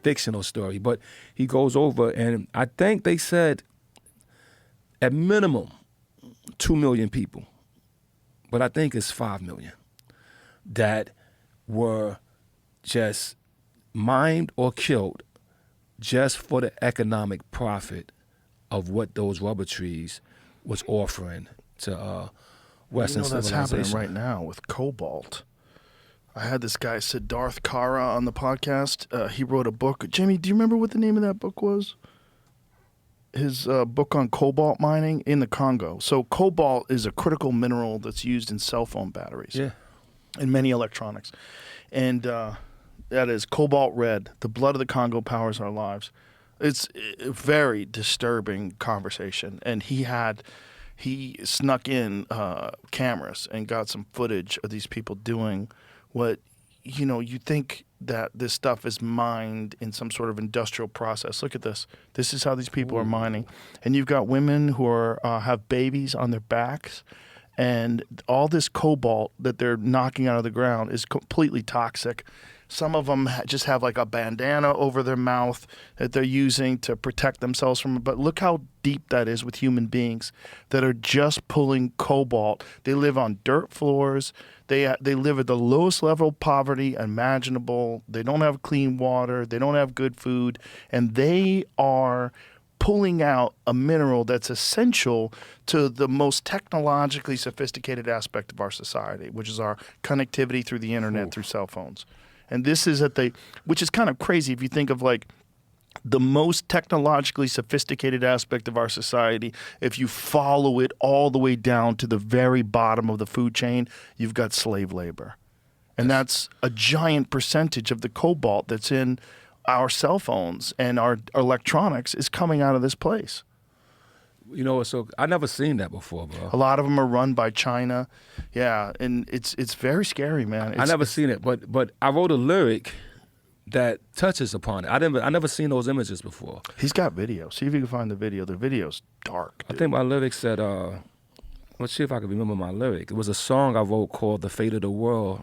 fictional story. But he goes over, and I think they said at minimum 2 million people, but I think it's 5 million that were just mined or killed just for the economic profit of what those rubber trees was offering to Western that's civilization. happening right now with cobalt. I had this guy, Siddharth Kara, on the podcast. He wrote a book. Jamie, do you remember what the name of that book was? His book on cobalt mining in the Congo. So cobalt is a critical mineral that's used in cell phone batteries. Yeah. And many electronics. And that is cobalt red. The blood of the Congo powers our lives. It's a very disturbing conversation. And he snuck in cameras and got some footage of these people doing what, you know, you think that this stuff is mined in some sort of industrial process. Look at this. This is how these people are mining. And you've got women who are have babies on their backs, and all this cobalt that they're knocking out of the ground is completely toxic. Some of them just have like a bandana over their mouth that they're using to protect themselves from it. But look how deep that is with human beings that are just pulling cobalt. They live on dirt floors. They live at the lowest level of poverty imaginable. They don't have clean water. They don't have good food. And they are pulling out a mineral that's essential to the most technologically sophisticated aspect of our society, which is our connectivity through the internet, through cell phones. And this is which is kind of crazy if you think of like the most technologically sophisticated aspect of our society. If you follow it all the way down to the very bottom of the food chain, you've got slave labor. And that's a giant percentage of the cobalt that's in our cell phones and our electronics is coming out of this place. You know, so I never seen that before, bro. A lot of them are run by China. Yeah, and it's very scary, man. I never seen it, but I wrote a lyric that touches upon it. I never seen those images before. He's got video. See if you can find the video. The video's dark, dude. I think my lyric said, let's see if I can remember my lyric. It was a song I wrote called "The Fate of the World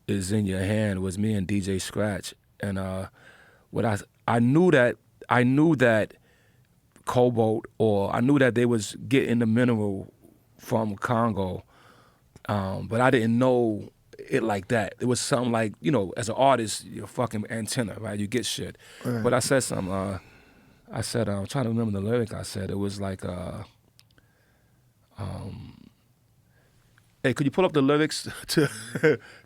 Is in Your Hand." It was me and DJ Scratch, and I knew that cobalt, or I knew that they was getting the mineral from Congo, but I didn't know it like that. It was something like, you know, as an artist, you're a fucking antenna, right? You get shit. Right. But I said something. I'm trying to remember the lyric. I said it was like, hey, could you pull up the lyrics to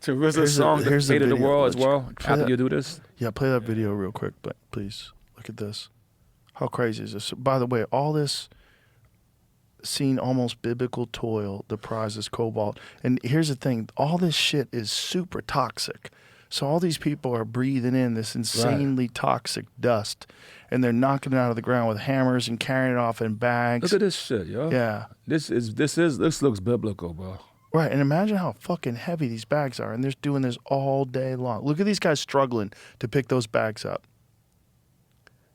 RZA's song, "The Fate of the World" as well? After you do this. Yeah, play that video real quick, but please look at this. How crazy is this? By the way, all this seen almost biblical toil, the prize is cobalt. And here's the thing, all this shit is super toxic. So all these people are breathing in this insanely toxic dust, and they're knocking it out of the ground with hammers and carrying it off in bags. Look at this shit, yo. Yeah. This looks biblical, bro. Right, and imagine how fucking heavy these bags are, and they're doing this all day long. Look at these guys struggling to pick those bags up.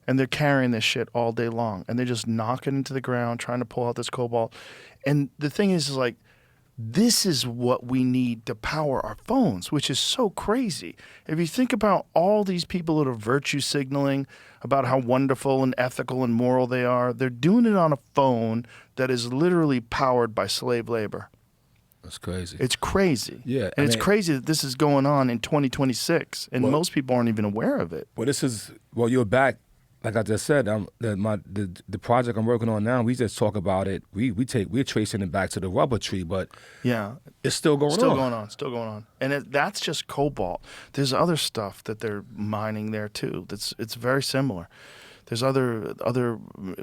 And they're carrying this shit all day long. And they're just knocking into the ground, trying to pull out this cobalt. And the thing is like, this is what we need to power our phones, which is so crazy. If you think about all these people that are virtue signaling about how wonderful and ethical and moral they are, they're doing it on a phone that is literally powered by slave labor. That's crazy. It's crazy. Yeah. And it's crazy that this is going on in 2026, and most people aren't even aware of it. Well, you're back. Like I just said, the project I'm working on now, we just talk about it. We're tracing it back to the rubber tree, but yeah, it's still going on. Still going on. And that's just cobalt. There's other stuff that they're mining there too. It's very similar. There's other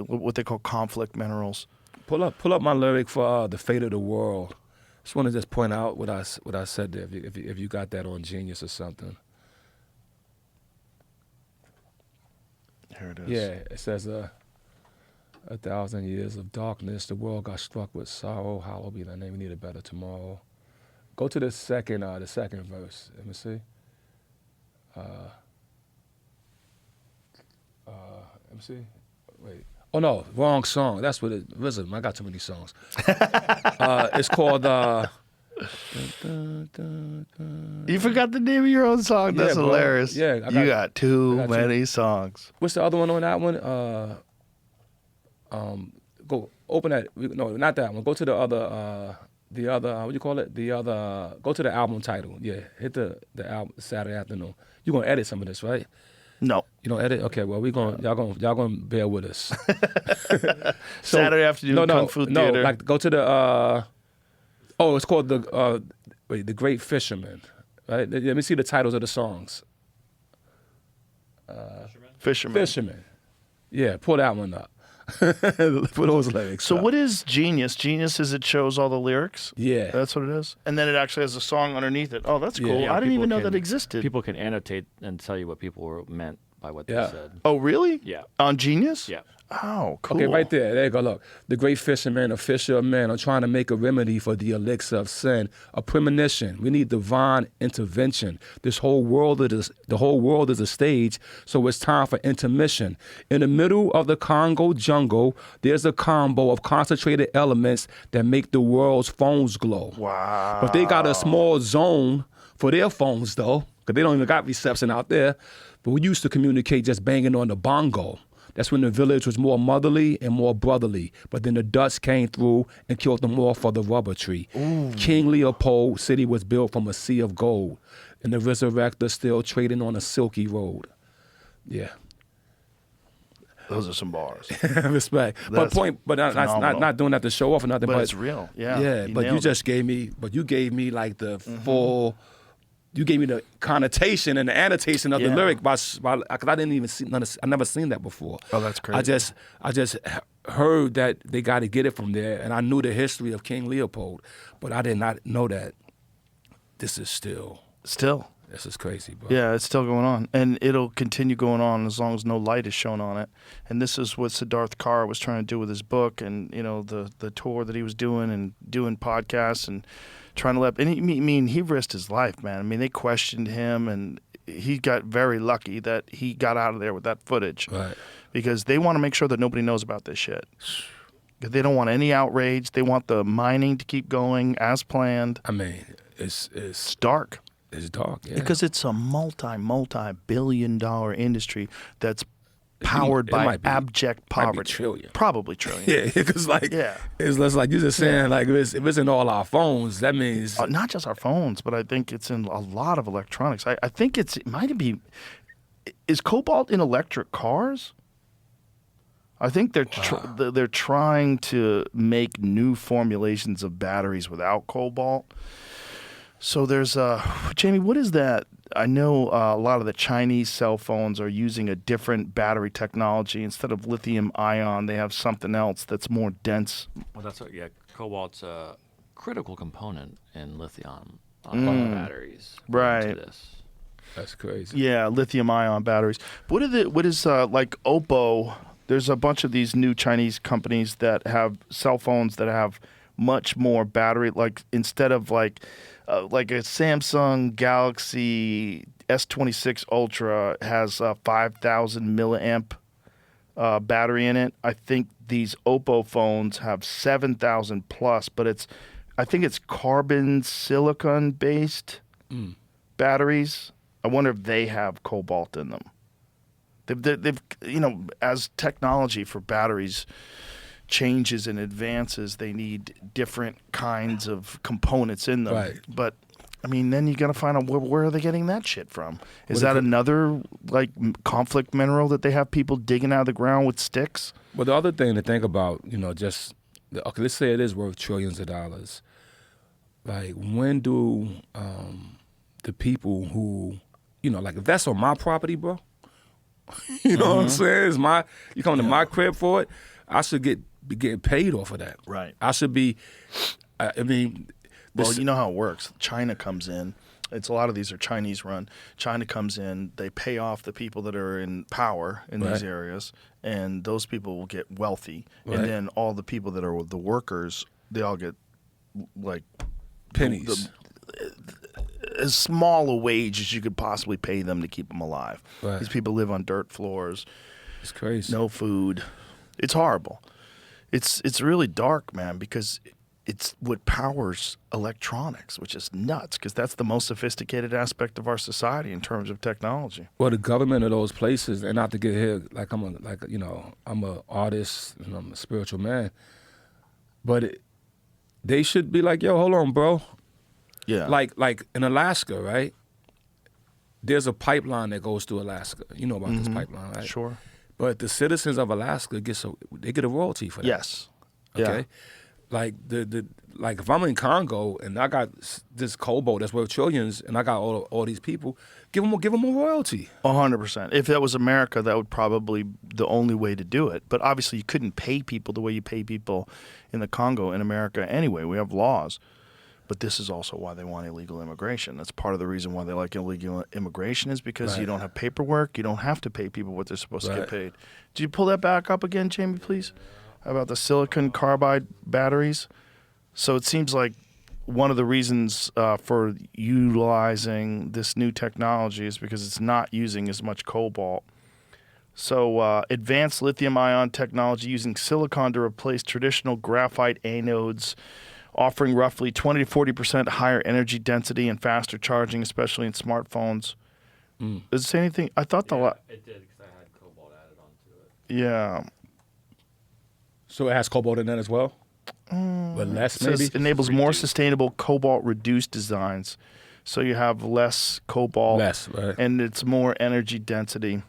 what they call conflict minerals. Pull up my lyric for "The Fate of the World." Just want to just point out what I said there. If you got that on Genius or something. Here it is. Yeah, it says, 1,000 years of darkness, the world got struck with sorrow. Hallowed be thy name. We need a better tomorrow. Go to the second verse. Let me see. Let me see. Wait. Oh no, wrong song. That's what it is. I got too many songs. It's called. You forgot the name of your own song. That's hilarious. Yeah, you got too many songs. What's the other one on that one? Go open that. No, not that one. Go to the other. What do you call it? Go to the album title. Yeah, hit the album Saturday Afternoon. You're gonna edit some of this, right? No. You don't edit? Okay, well y'all gonna bear with us. Saturday Afternoon Kung Fu Theater. No, like go to the it's called The Great Fisherman. Right? Let me see the titles of the songs. Fisherman. Yeah, pull that one up. For those lyrics. So what is Genius? Genius is it shows all the lyrics? Yeah. That's what it is? And then it actually has a song underneath it. Oh, that's cool. Yeah, I didn't even know that existed. People can annotate and tell you what people meant by what they said. Oh, really? Yeah. On Genius? Yeah. Oh, cool. Okay, right there. There you go. Look, the great fisherman, a fisher of men, are trying to make a remedy for the elixir of sin, a premonition. We need divine intervention. The whole world is a stage, so it's time for intermission. In the middle of the Congo jungle, there's a combo of concentrated elements that make the world's phones glow. Wow. But they got a small zone for their phones, though. because they don't even got reception out there. But we used to communicate just banging on the bongo. That's when the village was more motherly and more brotherly. But then the Dutch came through and killed them all for the rubber tree. Ooh. King Leopold city was built from a sea of gold, and the resurrector still trading on a silky road. Yeah. Those are some bars. Respect. That's but not doing that to show off or nothing. But it's real. Yeah. Yeah. You gave me like the full. You gave me the connotation and the annotation of the lyric because I didn't even see. I never seen that before. Oh, that's crazy. I just heard that they got to get it from there, and I knew the history of King Leopold, but I did not know that this is still. This is crazy, bro. Yeah, it's still going on. And it'll continue going on as long as no light is shown on it. And this is what Siddharth Kaur was trying to do with his book and, the tour that he was doing and doing podcasts and trying to let... And he risked his life, man. I mean, they questioned him and he got very lucky that he got out of there with that footage. Right. Because they want to make sure that nobody knows about this shit. They don't want any outrage. They want the mining to keep going as planned. I mean, it's dark. It's dark, yeah. Because it's a multi-billion-dollar industry that's powered by abject poverty. Probably trillion. Yeah, because it's less like you're just saying if it's in all our phones, that means not just our phones, but I think it's in a lot of electronics. I think it might be. Is cobalt in electric cars? I think they're trying to make new formulations of batteries without cobalt. So there's Jamie, what is that? I know a lot of the Chinese cell phones are using a different battery technology. Instead of lithium ion, they have something else that's more dense. Well, that's what, cobalt's a critical component in lithium batteries. Right. This. That's crazy. Yeah, lithium ion batteries. What is like Oppo? There's a bunch of these new Chinese companies that have cell phones that have much more battery. Like instead of like a Samsung Galaxy S26 Ultra has a 5,000 milliamp battery in it. I think these Oppo phones have 7,000 plus, but I think it's carbon silicon based batteries. I wonder if they have cobalt in them. They've as technology for batteries changes and advances, they need different kinds of components in them. Right. But I mean, then you got to find out where are they getting that shit from? Is that another conflict mineral that they have people digging out of the ground with sticks? Well, the other thing to think about, let's say it is worth trillions of dollars. Like, when do the people who, if that's on my property, bro, you know what I'm saying? You come to my crib for it, I should be getting paid off of that. Right. I should be, well, you know how it works. China comes in. A lot of these are Chinese run. China comes in, they pay off the people that are in power in these areas, and those people will get wealthy. Right. And then all the people that are the workers, they all get pennies. As small a wage as you could possibly pay them to keep them alive. Right. These people live on dirt floors. It's crazy. No food. It's horrible. It's really dark, man, because it's what powers electronics, which is nuts, because that's the most sophisticated aspect of our society in terms of technology. Well, the government of those places, and not to get here, I'm an artist and I'm a spiritual man, but they should be like, yo, hold on, bro. Yeah. Like in Alaska, right? There's a pipeline that goes through Alaska. You know about this pipeline, right? Sure. But the citizens of Alaska get a royalty for that. Yes. Okay. Yeah. Like if I'm in Congo and I got this cobalt that's worth trillions, and I got all these people, give them a royalty. 100%. If that was America, that would probably be the only way to do it. But obviously, you couldn't pay people the way you pay people in the Congo in America anyway. We have laws. But this is also why they want illegal immigration. That's part of the reason why they like illegal immigration is because you don't have paperwork. You don't have to pay people what they're supposed to get paid. Did you pull that back up again, Jamie, please? About the silicon carbide batteries? So it seems like one of the reasons for utilizing this new technology is because it's not using as much cobalt. So advanced lithium-ion technology using silicon to replace traditional graphite anodes offering roughly 20 to 40% higher energy density and faster charging, especially in smartphones. Does it say anything? I thought It did because I had cobalt added onto it. Yeah. So it has cobalt in that as well? But less, It says maybe? enables more sustainable cobalt-reduced designs. So you have less cobalt. Less, right. And it's more energy density.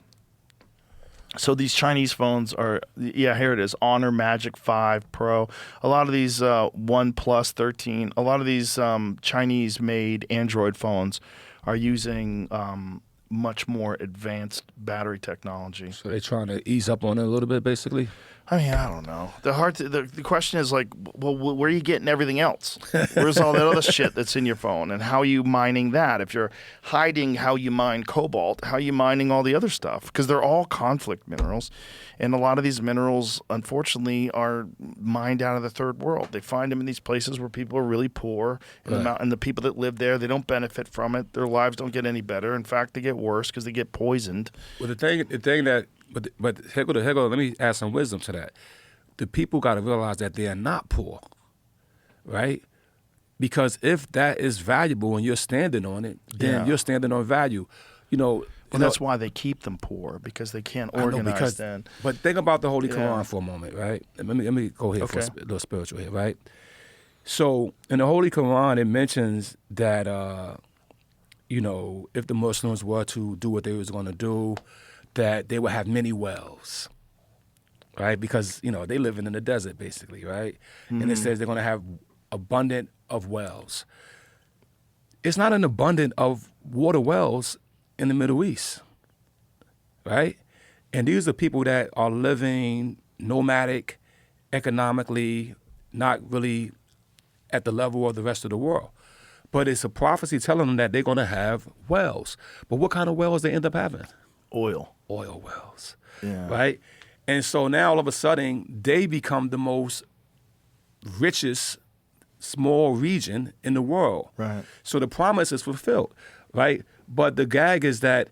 So these Chinese phones are, here it is, Honor Magic 5 Pro. A lot of these OnePlus 13, a lot of these Chinese-made Android phones are using much more advanced battery technology. So they're trying to ease up on it a little bit, basically? I mean, I don't know. The question is like, well, where are you getting everything else? Where's all that other shit that's in your phone, and how are you mining that? If you're hiding how you mine cobalt, how are you mining all the other stuff? Because they're all conflict minerals, and a lot of these minerals, unfortunately, are mined out of the third world. They find them in these places where people are really poor, and the people that live there, they don't benefit from it. Their lives don't get any better. In fact, they get worse because they get poisoned. Well, the thing that, but here go, let me add some wisdom to that. The people got to realize that they are not poor, right? Because if that is valuable and you're standing on it, then you're standing on value. Well, that's why they keep them poor, because they can't organize then. But think about the Holy Quran for a moment, right? Let me go here for a little spiritual here, right? So in the Holy Quran, it mentions that, if the Muslims were to do what they was going to do, that they would have many wells, right? Because, they living in the desert, basically, right? Mm-hmm. And it says they're going to have abundant of wells. It's not an abundant of water wells in the Middle East, right? And these are people that are living nomadic, economically, not really at the level of the rest of the world. But it's a prophecy telling them that they're going to have wells. But what kind of wells they end up having? Oil wells, right? And so now all of a sudden they become the most richest small region in the world. Right. So the promise is fulfilled, right? But the gag is that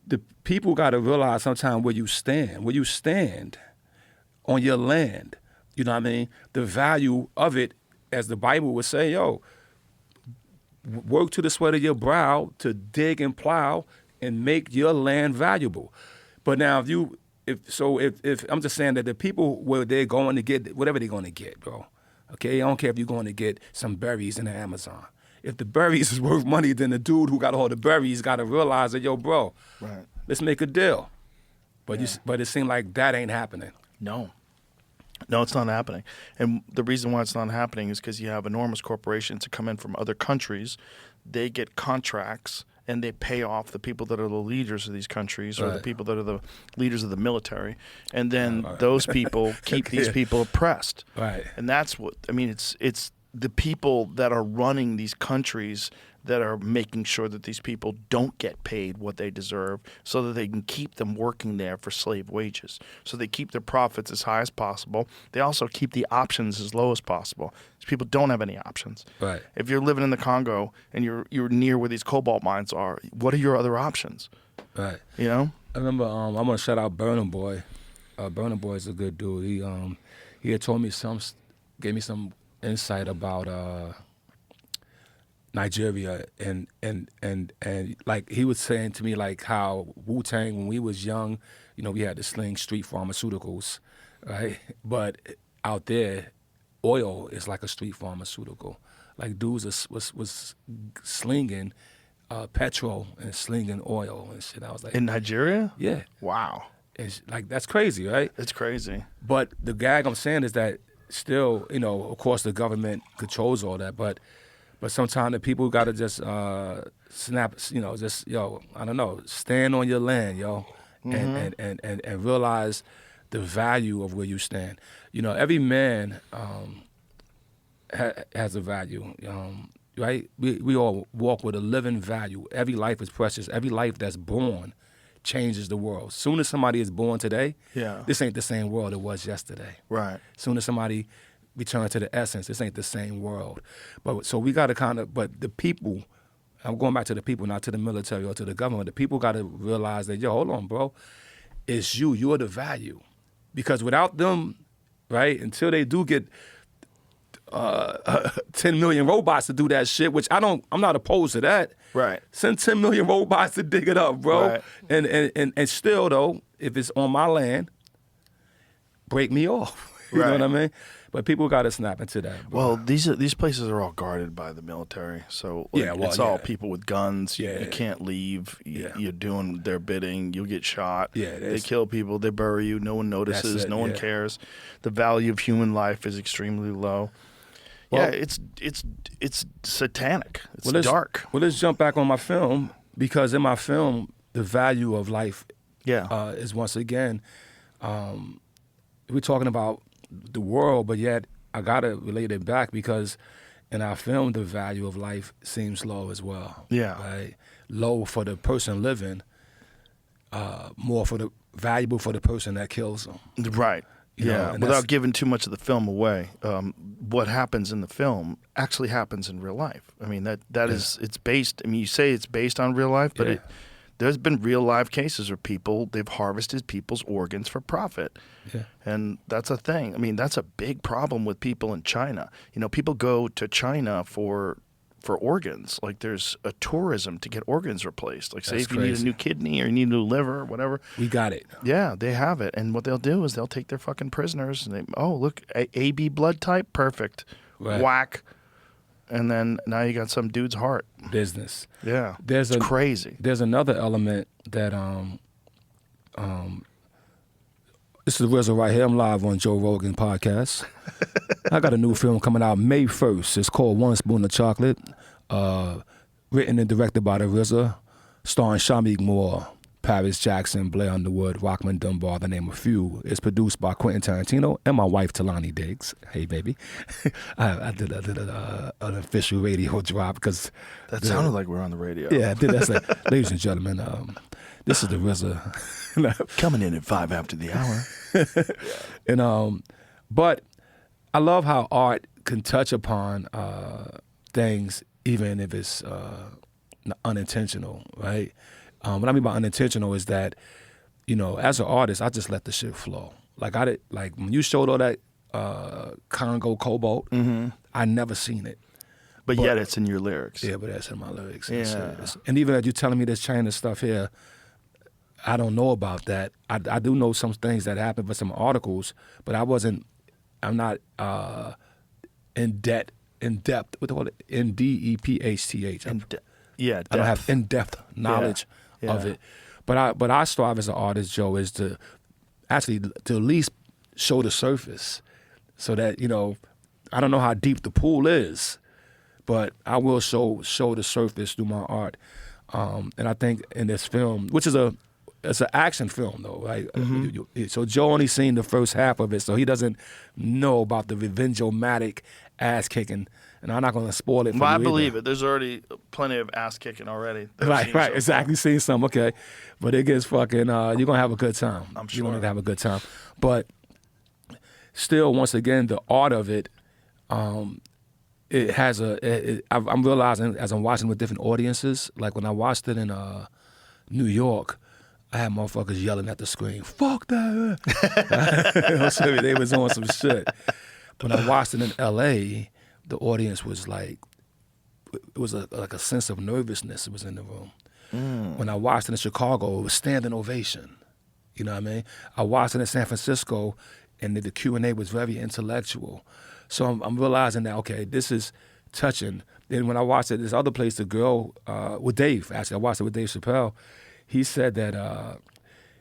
the people got to realize sometime where you stand on your land, you know what I mean? The value of it, as the Bible would say, work to the sweat of your brow to dig and plow and make your land valuable. But now if I'm just saying that the people where they're going to get whatever they're going to get, bro. Okay, I don't care if you're going to get some berries in the Amazon. If the berries is worth money, then the dude who got all the berries got to realize that, bro, right, let's make a deal. But but it seemed like that ain't happening. No, it's not happening. And the reason why it's not happening is because you have enormous corporations that come in from other countries. They get contracts and they pay off the people that are the leaders of these countries, or the people that are the leaders of the military. And then those people keep these people oppressed. Right. And that's what, it's the people that are running these countries that are making sure that these people don't get paid what they deserve, so that they can keep them working there for slave wages. So they keep their profits as high as possible. They also keep the options as low as possible. These people don't have any options. Right. If you're living in the Congo and you're near where these cobalt mines are, what are your other options? Right. I remember I'm gonna shout out Burning Boy. Burning Boy is a good dude. He had told me gave me some insight about Nigeria, and like he was saying to me, like how Wu-Tang, when we was young, we had to sling street pharmaceuticals, right? But out there, oil is like a street pharmaceutical. Like dudes was slinging petrol and slinging oil and shit. I was like, in Nigeria? Yeah. Wow. It's like, that's crazy, right? It's crazy. But the gag I'm saying is that still, of course the government controls all that, but sometimes the people got to just snap, I don't know, stand on your land, mm-hmm. and realize the value of where you stand. Every man has a value, right? We all walk with a living value. Every life is precious. Every life that's born changes the world. Soon as somebody is born today, this ain't the same world it was yesterday. Right. Soon as somebody return to the essence, this ain't the same world. But so we got to but the people, I'm going back to the people, not to the military or to the government, the people got to realize that, hold on, bro, it's you're the value. Because without them, right, until they do get 10 million robots to do that shit, which I'm not opposed to that. Right. Send 10 million robots to dig it up, bro. Right. And still though, if it's on my land, break me off. You know Right. what I mean? But people got to snap into that, bro. Well, these places are all guarded by the military, so like, Yeah, well, it's all yeah. people with guns. Yeah. You can't leave. Yeah. You're doing their bidding. You'll get shot. Yeah, they kill people. They bury you. No one notices. it, No one yeah. cares. The value of human life is extremely low. Well- yeah, it's satanic. It's let's- dark. Well, let's jump back on my film, because in my film, the value of life Yeah. is once again, we're talking about the world, but yet I gotta relate it back, because in our film, the value of life seems low as well. Yeah. Right? Low for the person living, more valuable for the person that kills them. Right. You know, Yeah. and Without that's- giving too much of the film away, what happens in the film actually happens in real life. I mean, it's based. I mean, you say it's based on real life, but Yeah. there's been real life cases where they've harvested people's organs for profit. Yeah. And that's a thing. I mean, that's a big problem with people in China. You know, people go to China for organs. Like, there's a tourism to get organs replaced. Like, say That's if you need a crazy. new kidney or you need a new liver or whatever. We got it. Yeah, they have it. And what they'll do is they'll take their fucking prisoners and look, AB blood type, perfect. Right. Whack. And then now you got some dude's heart. Business. Yeah. There's it's crazy. There's another element that this is RZA right here. I'm live on Joe Rogan podcast. I got a new film coming out May 1st. It's called One Spoon of Chocolate. Written and directed by the RZA, starring Shamik Moore, Paris Jackson, Blair Underwood, Rockman Dunbar, to name a few. It's produced by Quentin Tarantino and my wife Talani Diggs. Hey, baby. I did an official radio drop because That sounded like we're on the radio. yeah, I did. That's like, ladies and gentlemen, this is the RZA. Coming in at 5 after the hour. And but I love how art can touch upon things even if it's unintentional, right? What I mean by unintentional is that, you know, as an artist, I just let the shit flow. Like when you showed all that Congo Cobalt, I never seen it. But yet it's in your lyrics. Yeah, but that's in my lyrics. Yeah. And even as you telling me this China stuff here, I don't know about that. I do know some things that happened for some articles, but I'm not in depth, what they call it, NDEPHTH. Yeah, I don't have in-depth knowledge Yeah. of it. But I strive as an artist, Joe, is to actually to at least show the surface so that, you know, I don't know how deep the pool is, but I will show the surface through my art. And I think in this film, which is it's an action film though, right? So Joe only seen the first half of it, so he doesn't know about the revenge-o-matic ass kicking. And I'm not going to spoil it for Well, you I either. believe it. There's already plenty of ass kicking already. that I've Right, seen right, so exactly. Seen some, okay. But it gets fucking, you're going to have a good time. I'm You're going sure. to have a good time. But still, once again, the art of it, it has I'm realizing as I'm watching with different audiences, like when I watched it in New York, I had motherfuckers yelling at the screen, fuck that. So they was on some shit. When I watched it in L.A., the audience was like, it was like a sense of nervousness was in the room. When I watched it in Chicago, it was standing ovation. You know what I mean? I watched it in San Francisco, and the Q&A was very intellectual. So I'm realizing that, okay, this is touching. Then when I watched it, this other place, the girl, with Dave, actually, I watched it with Dave Chappelle, he said that,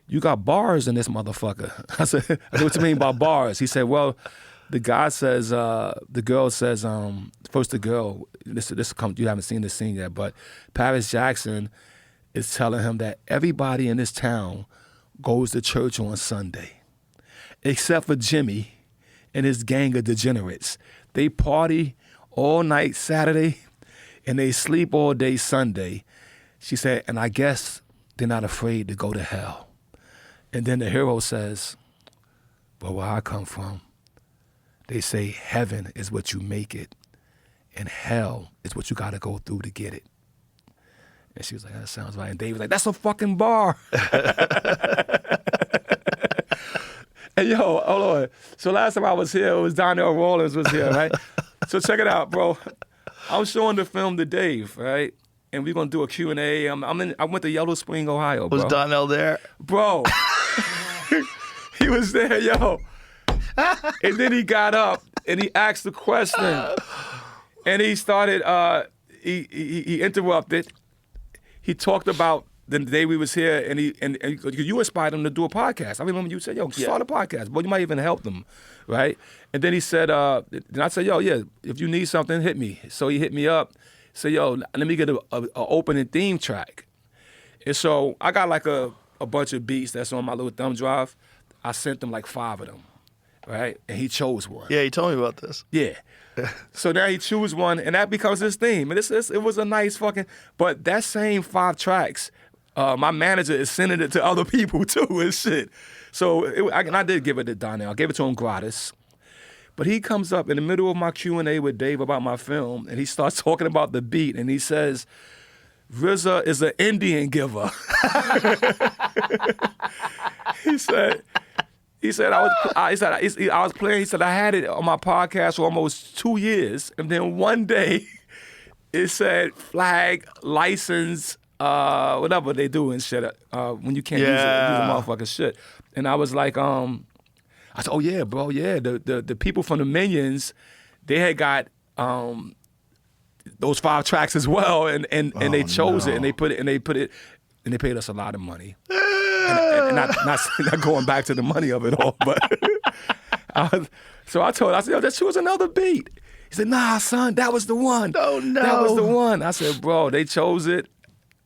you got bars in this motherfucker. I said, what you mean by bars? He said, well, the guy says, the girl says, first the girl, this come, you haven't seen this scene yet, but Paris Jackson is telling him that everybody in this town goes to church on Sunday, except for Jimmy and his gang of degenerates. They party all night Saturday and they sleep all day Sunday. She said, and I guess they're not afraid to go to hell. And then the hero says, well, where I come from, they say heaven is what you make it, and hell is what you got to go through to get it. And she was like, that sounds right. And Dave was like, that's a fucking bar. And yo, hold on. So last time I was here, it was Donnell Rawlings was here, right? So check it out, bro. I'm showing the film to Dave, right? And we're gonna do a Q&A. I went to Yellow Spring, Ohio, bro. Was Donnell there? Bro, he was there, yo. And then he got up and he asked the question, and he started. He interrupted. He talked about the day we was here, and you inspired him to do a podcast. I remember you said, "Yo, start a podcast." Boy, you might even help them, right? And then he said, then I said, "Yo, yeah, if you need something, hit me." So he hit me up. Said, "Yo, let me get a opening theme track." And so I got like a bunch of beats that's on my little thumb drive. I sent him like 5 of them, right? And he chose one. Yeah, he told me about this. Yeah. So now he choose one, and that becomes his theme. And it was a nice fucking. But that same 5 tracks, my manager is sending it to other people too and shit. So I did give it to Donnell. I gave it to him gratis. But he comes up in the middle of my Q&A with Dave about my film, and he starts talking about the beat, and he says, RZA is an Indian giver. He said I was playing. He said I had it on my podcast for almost 2 years, and then one day it said flag, license, whatever they do and shit. When you can't use a motherfucking shit, and I was like, I said, oh yeah, bro, yeah. The people from the Minions, they had got those 5 tracks as well, and they chose it, and they put it, and they paid us a lot of money. And not going back to the money of it all, but so I said, yo, just choose another beat. He said, nah, son, that was the one. Oh, no. That was the one. I said, bro, they chose it.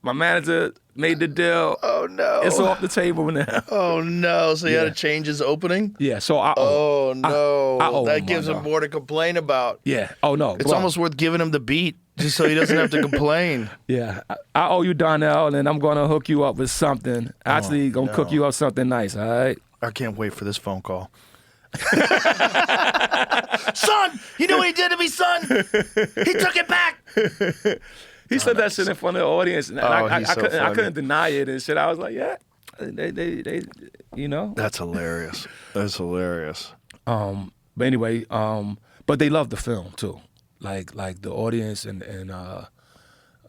My manager made the deal. Oh, no. It's off the table now. Oh, no. So he had to change his opening? Yeah, so I Oh, no. I owe that gives him more to complain about. Yeah. Oh, no. It's bro. almost worth giving him the beat just so he doesn't have to complain. Yeah. I owe you, Donnell, and I'm going to hook you up with something. Actually, going to cook you up something nice, all right? I can't wait for this phone call. Son, you know what he did to me, son? He took it back. He said that shit in front of the audience, and I funny. couldn't deny it and shit. I was like, yeah, they you know. That's hilarious. That's hilarious. But anyway, but they love the film too, like the audience and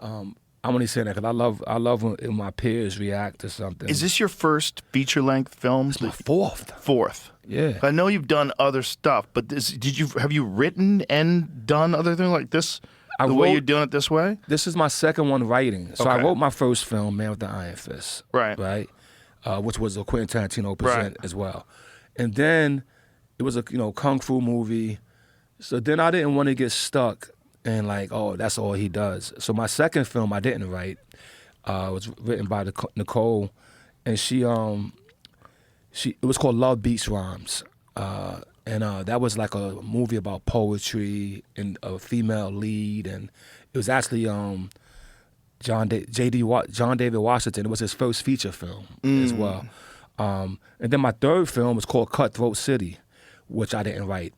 I'm only saying that because I love when my peers react to something. Is this your first feature-length film? It's my fourth? Fourth. Yeah. I know you've done other stuff, but have you written and done other things like this? The way you're doing it this way? This is my second one writing. So I Okay. wrote my first film, Man with the Iron Fist. Right. Right. Which was a Quentin Tarantino present as well. And then it was a kung fu movie. So then I didn't want to get stuck and like, oh, that's all he does. So my second film I didn't write. Was written by Nicole, and it was called Love Beats Rhymes. And that was like a movie about poetry and a female lead, and it was actually John David Washington. It was his first feature film as well. And then my third film was called Cutthroat City, which I didn't write.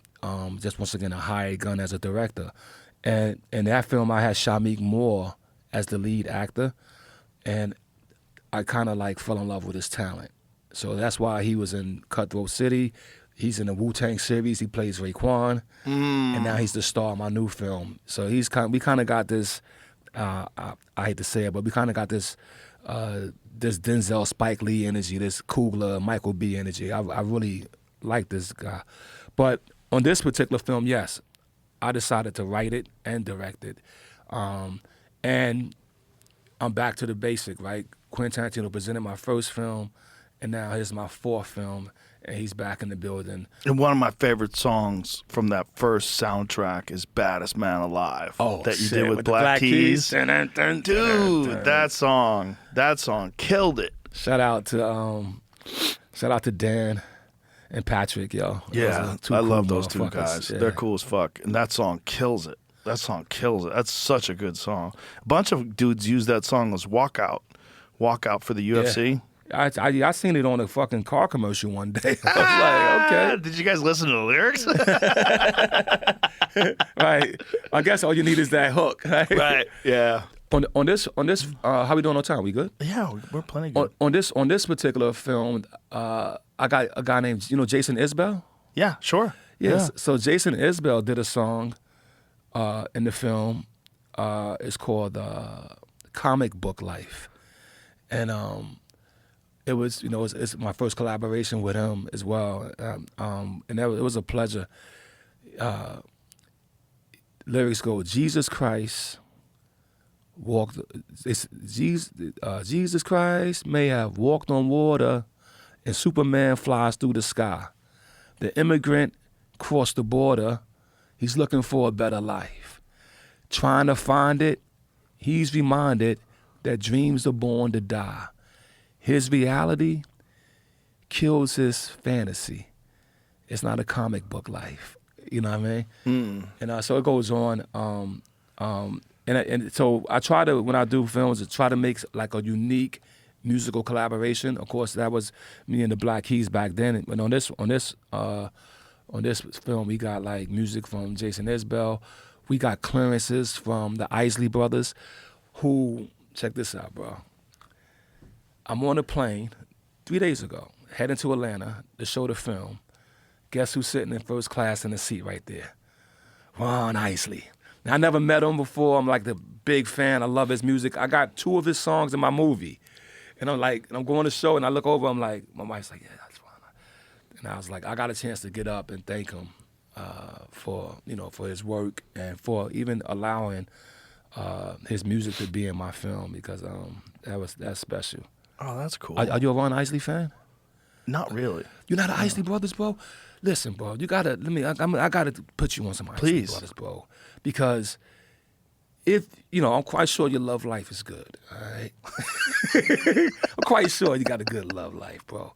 Just once again a hired gun as a director, and in that film I had Shamik Moore as the lead actor, and I kind of like fell in love with his talent. So that's why he was in Cutthroat City. He's in the Wu-Tang series. He plays Raekwon, and now he's the star of my new film. So we kind of got this. I hate to say it, but we kind of got this Denzel Spike Lee energy, this Coogler Michael B energy. I really like this guy. But on this particular film, yes, I decided to write it and direct it, and I'm back to the basic, right? Quentin Tarantino presented my first film, and now here's my fourth film. And he's back in the building. And one of my favorite songs from that first soundtrack is "Baddest Man Alive." Oh, that you shit, did with Black Keys. Dun, dun, dun, Dude, dun, dun. that song killed it. Shout out to Dan and Patrick, yo. Yeah, Those are I cool love those two motherfuckers. guys. Yeah. They're cool as fuck, and that song kills it. That's such a good song. A bunch of dudes use that song as walkout for the UFC. Yeah. I seen it on a fucking car commercial one day. I was like, okay. Did you guys listen to the lyrics? Right. I guess all you need is that hook, right? Right. Yeah. On this, how we doing on time? We good? Yeah, we're plenty good. On this particular film, I got a guy named Jason Isbell. Yeah, sure. Yes. Yeah. So Jason Isbell did a song in the film is called Comic Book Life, and it was, it's my first collaboration with him as well, and it was a pleasure. Lyrics go, Jesus Christ walked. Jesus Christ may have walked on water, and Superman flies through the sky. The immigrant crossed the border. He's looking for a better life. Trying to find it, he's reminded that dreams are born to die. His reality kills his fantasy. It's not a comic book life. You know what I mean? And so it goes on. And so I try to, when I do films, I try to make like a unique musical collaboration. Of course, that was me and the Black Keys back then. And on this film, we got like music from Jason Isbell. We got clearances from the Isley Brothers, who, check this out, bro. I'm on a plane 3 days ago, heading to Atlanta to show the film. Guess who's sitting in first class in the seat right there? Ron Isley. Now, I never met him before. I'm like the big fan. I love his music. I got 2 of his songs in my movie. And I'm going to show, and I look over, I'm like, my wife's like, yeah, that's fine. And I was like, I got a chance to get up and thank him for his work and for even allowing his music to be in my film, because that's special. Oh, that's cool. Are you a Ron Isley fan? Not really. You're not an Isley Brothers, bro? Listen, bro, you gotta I gotta put you on some Isley Brothers, bro, because I'm quite sure your love life is good. All right, I'm quite sure you got a good love life, bro.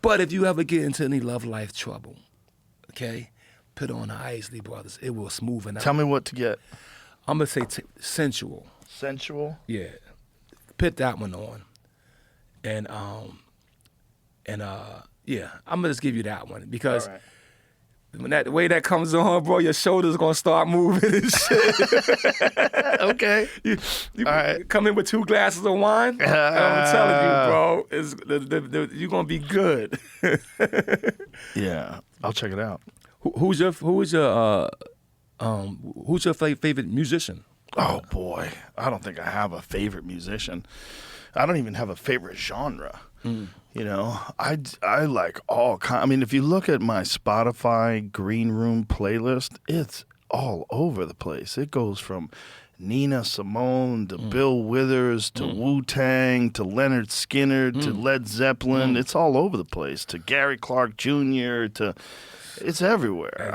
But if you ever get into any love life trouble, okay, put on the Isley Brothers. It will smoothen out. Tell me what to get. I'm gonna say sensual. Sensual? Yeah, put that one on, and yeah, I'm gonna just give you that one, because when the way that comes on, bro, your shoulders gonna start moving and shit. Okay. You all right. Come in with 2 glasses of wine. I'm telling you, bro, you're gonna be good. Yeah, I'll check it out. Who's your favorite musician? Oh boy, I don't think I have a favorite musician. I don't even have a favorite genre. I like all kinds. I mean, if you look at my Spotify Green Room playlist, it's all over the place. It goes from Nina Simone to Bill Withers to Wu-Tang to Leonard Skinner to Led Zeppelin. It's all over the place. To Gary Clark Jr. to... It's everywhere.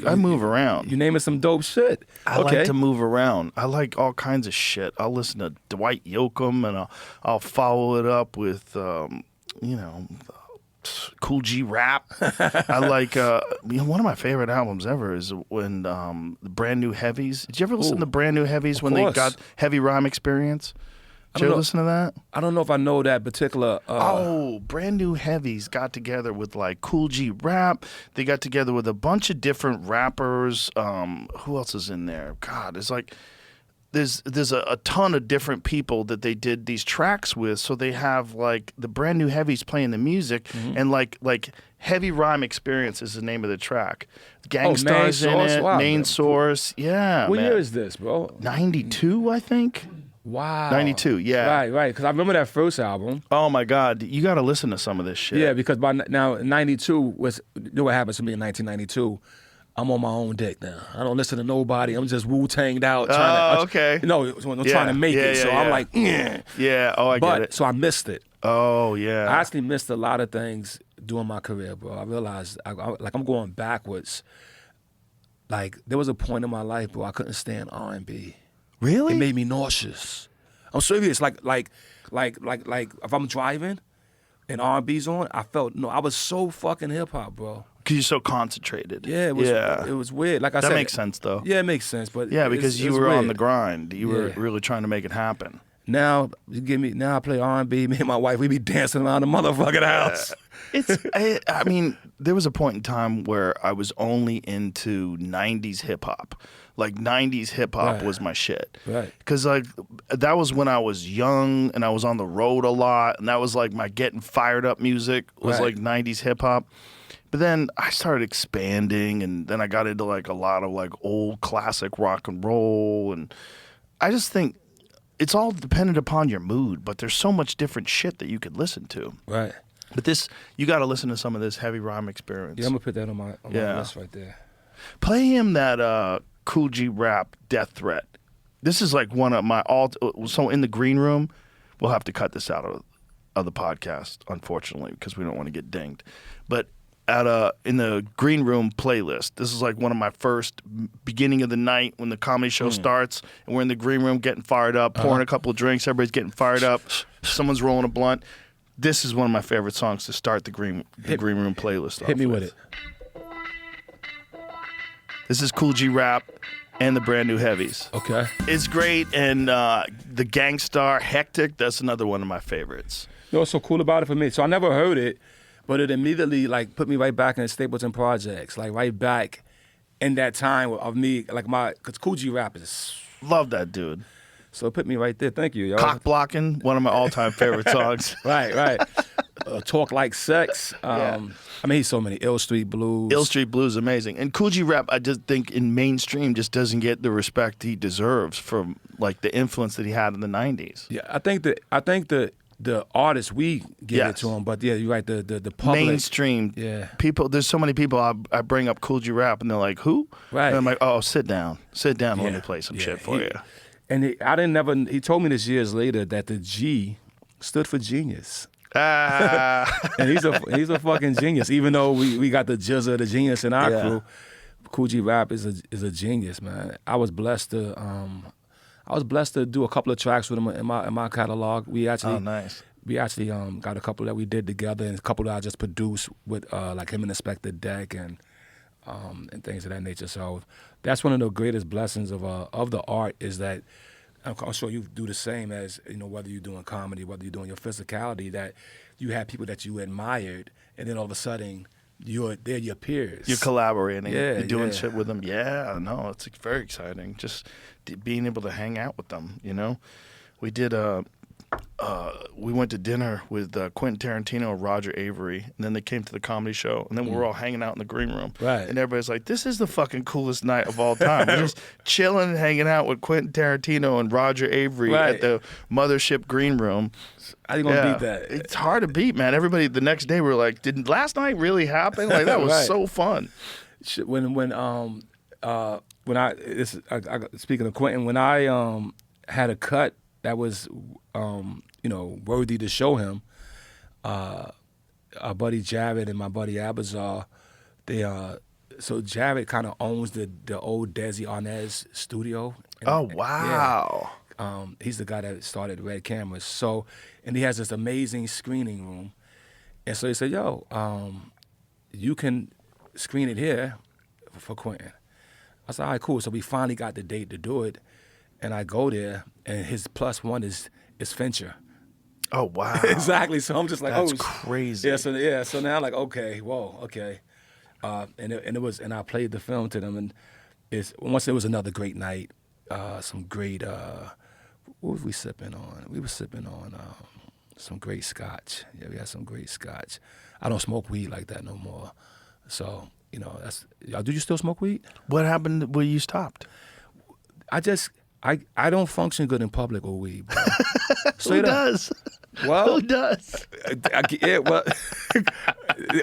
I move around. You naming some dope shit. I like to move around. I like all kinds of shit. I'll listen to Dwight Yoakam, and I'll follow it up with, Cool G rap. I like, one of my favorite albums ever is when Brand New Heavies. Did you ever listen to Brand New Heavies when they got Heavy Rhyme Experience? Did you ever listen to that? I don't know if I know that particular. Brand New Heavies got together with like Cool G Rap. They got together with a bunch of different rappers. Who else is in there? God, it's like there's a ton of different people that they did these tracks with. So they have like the Brand New Heavies playing the music, and like Heavy Rhyme Experience is the name of the track. Gangstar's in it. Wow, Main Source. Yeah. What year is this, bro? 92, I think. Wow. 92, yeah. Right, because I remember that first album. Oh my God, you got to listen to some of this shit. Yeah, because by now, 92 was, what happens to me in 1992, I'm on my own dick now. I don't listen to nobody. I'm just Wu-Tanged out. Okay. I'm trying to make it, so I'm like, Yeah, I get it. So I missed it. Oh, yeah. I actually missed a lot of things during my career, bro. I realized, I'm going backwards. Like, there was a point in my life, bro, I couldn't stand R&B. Really? It made me nauseous. I'm serious. Like if I'm driving and R&B's on, I was so fucking hip hop, bro. Because you're so concentrated. Yeah, it was weird. Like I said, that makes sense though. Yeah, it makes sense. But yeah, because you were weird. on the grind. You were really trying to make it happen. Now I play R&B. Me and my wife, we be dancing around the motherfucking house. I mean, there was a point in time where I was only into 90s hip hop. Like 90s hip hop was my shit. Right. Because like that was when I was young and I was on the road a lot, and that was like my getting fired up music was like 90s hip hop. But then I started expanding, and then I got into like a lot of like old classic rock and roll, and I just think it's all dependent upon your mood. But there's so much different shit that you could listen to. Right. But this, you got to listen to some of this Heavy Rhyme Experience. Yeah, I'm gonna put that on my list right there. Play him that Cool G Rap Death Threat. This is like one of my so in the green room, we'll have to cut this out of the podcast, unfortunately, because we don't want to get dinged. But in the green room playlist, this is like one of my first beginning of the night when the comedy show starts, and we're in the green room getting fired up, pouring a couple of drinks, everybody's getting fired up, someone's rolling a blunt. This is one of my favorite songs to start the green room playlist off. Hit me with it. This is Cool G Rap and the Brand New Heavies. Okay. It's great, and the Gangstar Hectic, that's another one of my favorites. You know what's so cool about it for me? So I never heard it, but it immediately like put me right back in the Stapleton Projects, like right back in that time of me, like because Cool G Rap is... Love that dude. So it put me right there. Thank you, yo. Cock Blocking, one of my all-time favorite songs. Right. Talk Like Sex. I mean, he's so many. Ill Street Blues. Ill Street Blues is amazing. And Cool G Rap, I just think in mainstream just doesn't get the respect he deserves from like the influence that he had in the 90s. Yeah, I think the artists, we give it to him, but yeah, you're right. The public, mainstream, people. There's so many people I bring up Cool G Rap, and they're like, "Who?" Right. And I'm like, "Oh, sit down. Let me play some shit for you." And he told me this years later that the G stood for genius. And he's a fucking genius. Even though we got the Jizza, the genius in our crew, Cool G Rap is a genius, man. I was blessed to do a couple of tracks with him in my catalog. We actually got a couple that we did together, and a couple that I just produced with like him and Inspector Deck and things of that nature. So that's one of the greatest blessings of the art is that I'm sure you do the same as, you know, whether you're doing comedy, whether you're doing your physicality, that you have people that you admired, and then all of a sudden they're your peers. You're collaborating. Yeah, you're doing shit with them. Yeah, no, it's very exciting. Just being able to hang out with them, you know. We did we went to dinner with Quentin Tarantino and Roger Avery, and then they came to the comedy show, and then we were all hanging out in the green room. Right. And everybody's like, this is the fucking coolest night of all time. We're just chilling and hanging out with Quentin Tarantino and Roger Avery at the Mothership Green Room. How you gonna beat that? It's hard to beat, man. Everybody the next day were like, did last night really happen? Like, that was so fun. When I speaking of Quentin, when I had a cut that was worthy to show him, our buddy Jared and my buddy Abazar, so Jared kind of owns the old Desi Arnaz studio. Oh wow. He's the guy that started Red Cameras. So, and he has this amazing screening room. And so he said, yo, you can screen it here for Quentin. I said, all right, cool. So we finally got the date to do it. And I go there, and his +1 is Fincher. Oh, wow. Exactly. So I'm just like, that's crazy. Yeah. So now, like, okay, whoa, okay. And I played the film to them, and once it was another great night. Some great, what was we sipping on? We were sipping on some great scotch. Yeah, we had some great scotch. I don't smoke weed like that no more. So, you know, do you still smoke weed? What happened when you stopped? I don't function good in public with weed, bro. Who does? Well, who does? Yeah, well,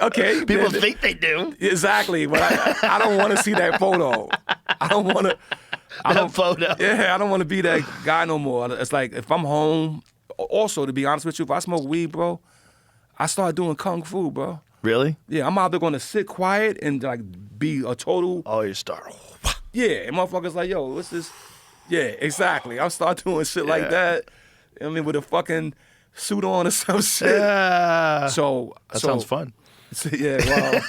okay. People think they do. Exactly, but I don't want to see that photo. I don't want to. Photo. Yeah, I don't want to be that guy no more. It's like if I'm home. Also, to be honest with you, if I smoke weed, bro, I start doing kung fu, bro. Really? Yeah, I'm either gonna sit quiet and like be a total. Oh, you start. Yeah, and motherfuckers like, yo, what's this? Yeah, exactly. I'll start doing shit like that. I mean, with a fucking suit on or some shit. Yeah. So that sounds fun. Yeah, well,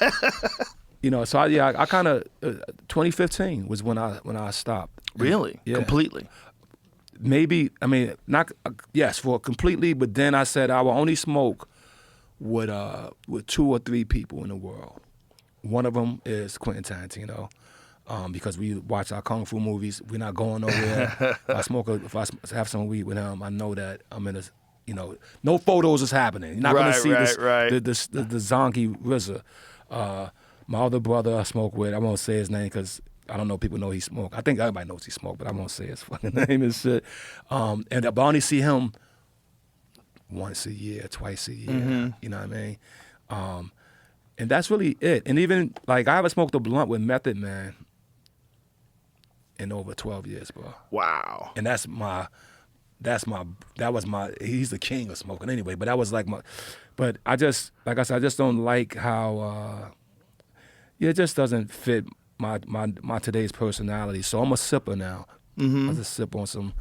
you know, so I kind of 2015 was when I stopped. Really? Yeah. Completely? Maybe, I mean, not, yes, for completely, but then I said I will only smoke with 2 or 3 people in the world. One of them is Quentin Tarantino, because we watch our kung fu movies. We're not going nowhere. If I have some weed with him, I know that I'm in a, you know, no photos is happening. You're not going to see the zonky RZA. My other brother I smoke with, I won't say his name because I don't know if people know he smoked. I think everybody knows he smoked, but I won't say his fucking name and shit. And I only see him once a year, twice a year. You know what I mean? And that's really it. And even, like, I haven't smoked a blunt with Method Man in over 12 years, bro. Wow. And that was my, he's the king of smoking anyway, but that was like but I just, like I said, I just don't like how, it just doesn't fit my today's personality. So I'm a sipper now. I just sip on some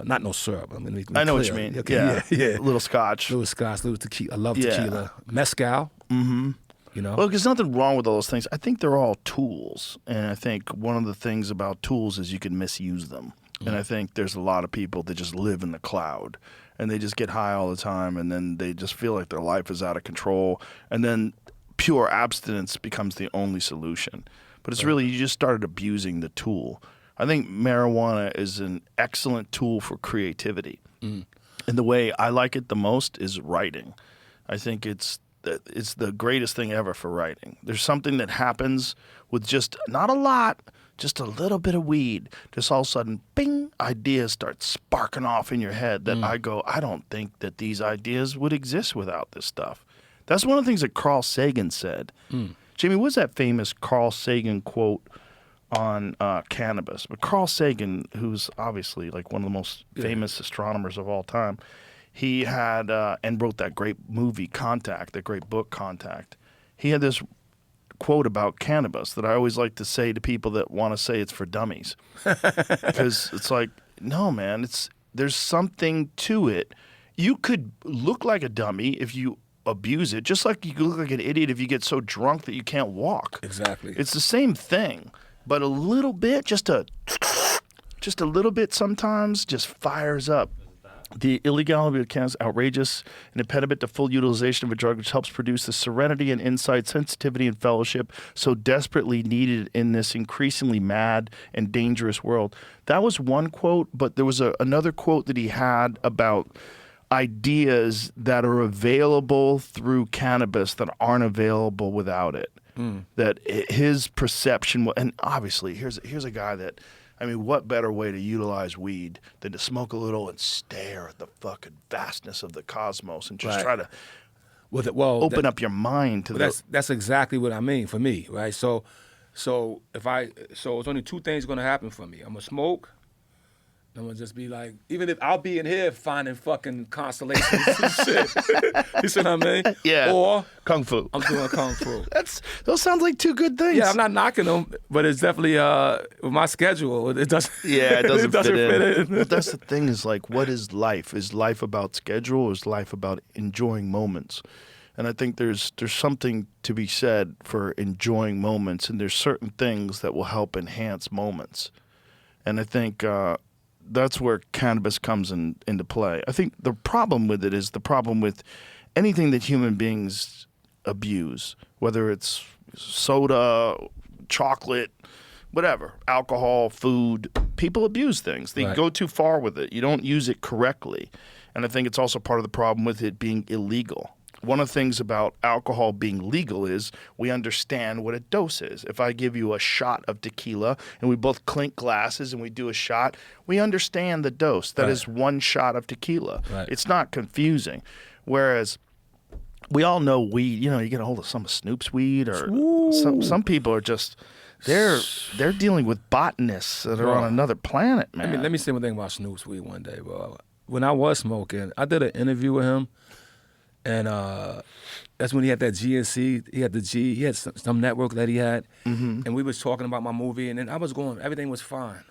not no syrup. I mean, I know what you mean. Okay, yeah. Little scotch. Little scotch, little tequila. I love tequila. Mezcal. You know? Well, there's nothing wrong with all those things. I think they're all tools. And I think one of the things about tools is you can misuse them. And I think there's a lot of people that just live in the cloud. And they just get high all the time. And then they just feel like their life is out of control. And then pure abstinence becomes the only solution. But it's really, you just started abusing the tool. I think marijuana is an excellent tool for creativity. And the way I like it the most is writing. I think it's the greatest thing ever for writing. There's something that happens with just not a lot, just a little bit of weed. Just all of a sudden, bing, ideas start sparking off in your head that I go, I don't think that these ideas would exist without this stuff. That's one of the things that Carl Sagan said. Jamie, what's that famous Carl Sagan quote on cannabis? But Carl Sagan, who's obviously like one of the most famous astronomers of all time, he had and wrote that great movie Contact, that great book Contact. He had this quote about cannabis that I always like to say to people that want to say it's for dummies, because it's like, no, man, there's something to it. You could look like a dummy if you abuse it, just like you could look like an idiot if you get so drunk that you can't walk. Exactly. It's the same thing, but a little bit, just a little bit sometimes just fires up. The illegality of cannabis is outrageous, an impediment to full utilization of a drug which helps produce the serenity and insight, sensitivity and fellowship so desperately needed in this increasingly mad and dangerous world. That was one quote, but there was another quote that he had about ideas that are available through cannabis that aren't available without it. That his perception, and obviously here's a guy that, I mean, what better way to utilize weed than to smoke a little and stare at the fucking vastness of the cosmos and just try to open up your mind to that's exactly what I mean for me, right? So it's only two things gonna happen for me. I'm gonna smoke. I'm gonna just be like, even if I'll be in here finding fucking constellations and shit. You see what I mean? Yeah. Or Kung Fu. I'm doing Kung Fu. Those sounds like two good things. Yeah, I'm not knocking them, but it's definitely with my schedule. It doesn't. Yeah, it doesn't, fit in. in. But that's the thing, is like, what is life? Is life about schedule, or is life about enjoying moments? And I think there's something to be said for enjoying moments, and there's certain things that will help enhance moments. And I think that's where cannabis comes into play. I think the problem with it is the problem with anything that human beings abuse, whether it's soda, chocolate, whatever, alcohol, food. People abuse things. They go too far with it. You don't use it correctly. And I think it's also part of the problem with it being illegal. One of the things about alcohol being legal is we understand what a dose is. If I give you a shot of tequila and we both clink glasses and we do a shot, we understand the dose. That is one shot of tequila. Right. It's not confusing. Whereas we all know weed, you get a hold of some of Snoop's weed, or some people are just, they're dealing with botanists that are on another planet, man. Let me say one thing about Snoop's weed one day, bro. When I was smoking, I did an interview with him. And that's when he had that GNC. He had the G. He had some network that he had. And we was talking about my movie. And then I was going, everything was fine.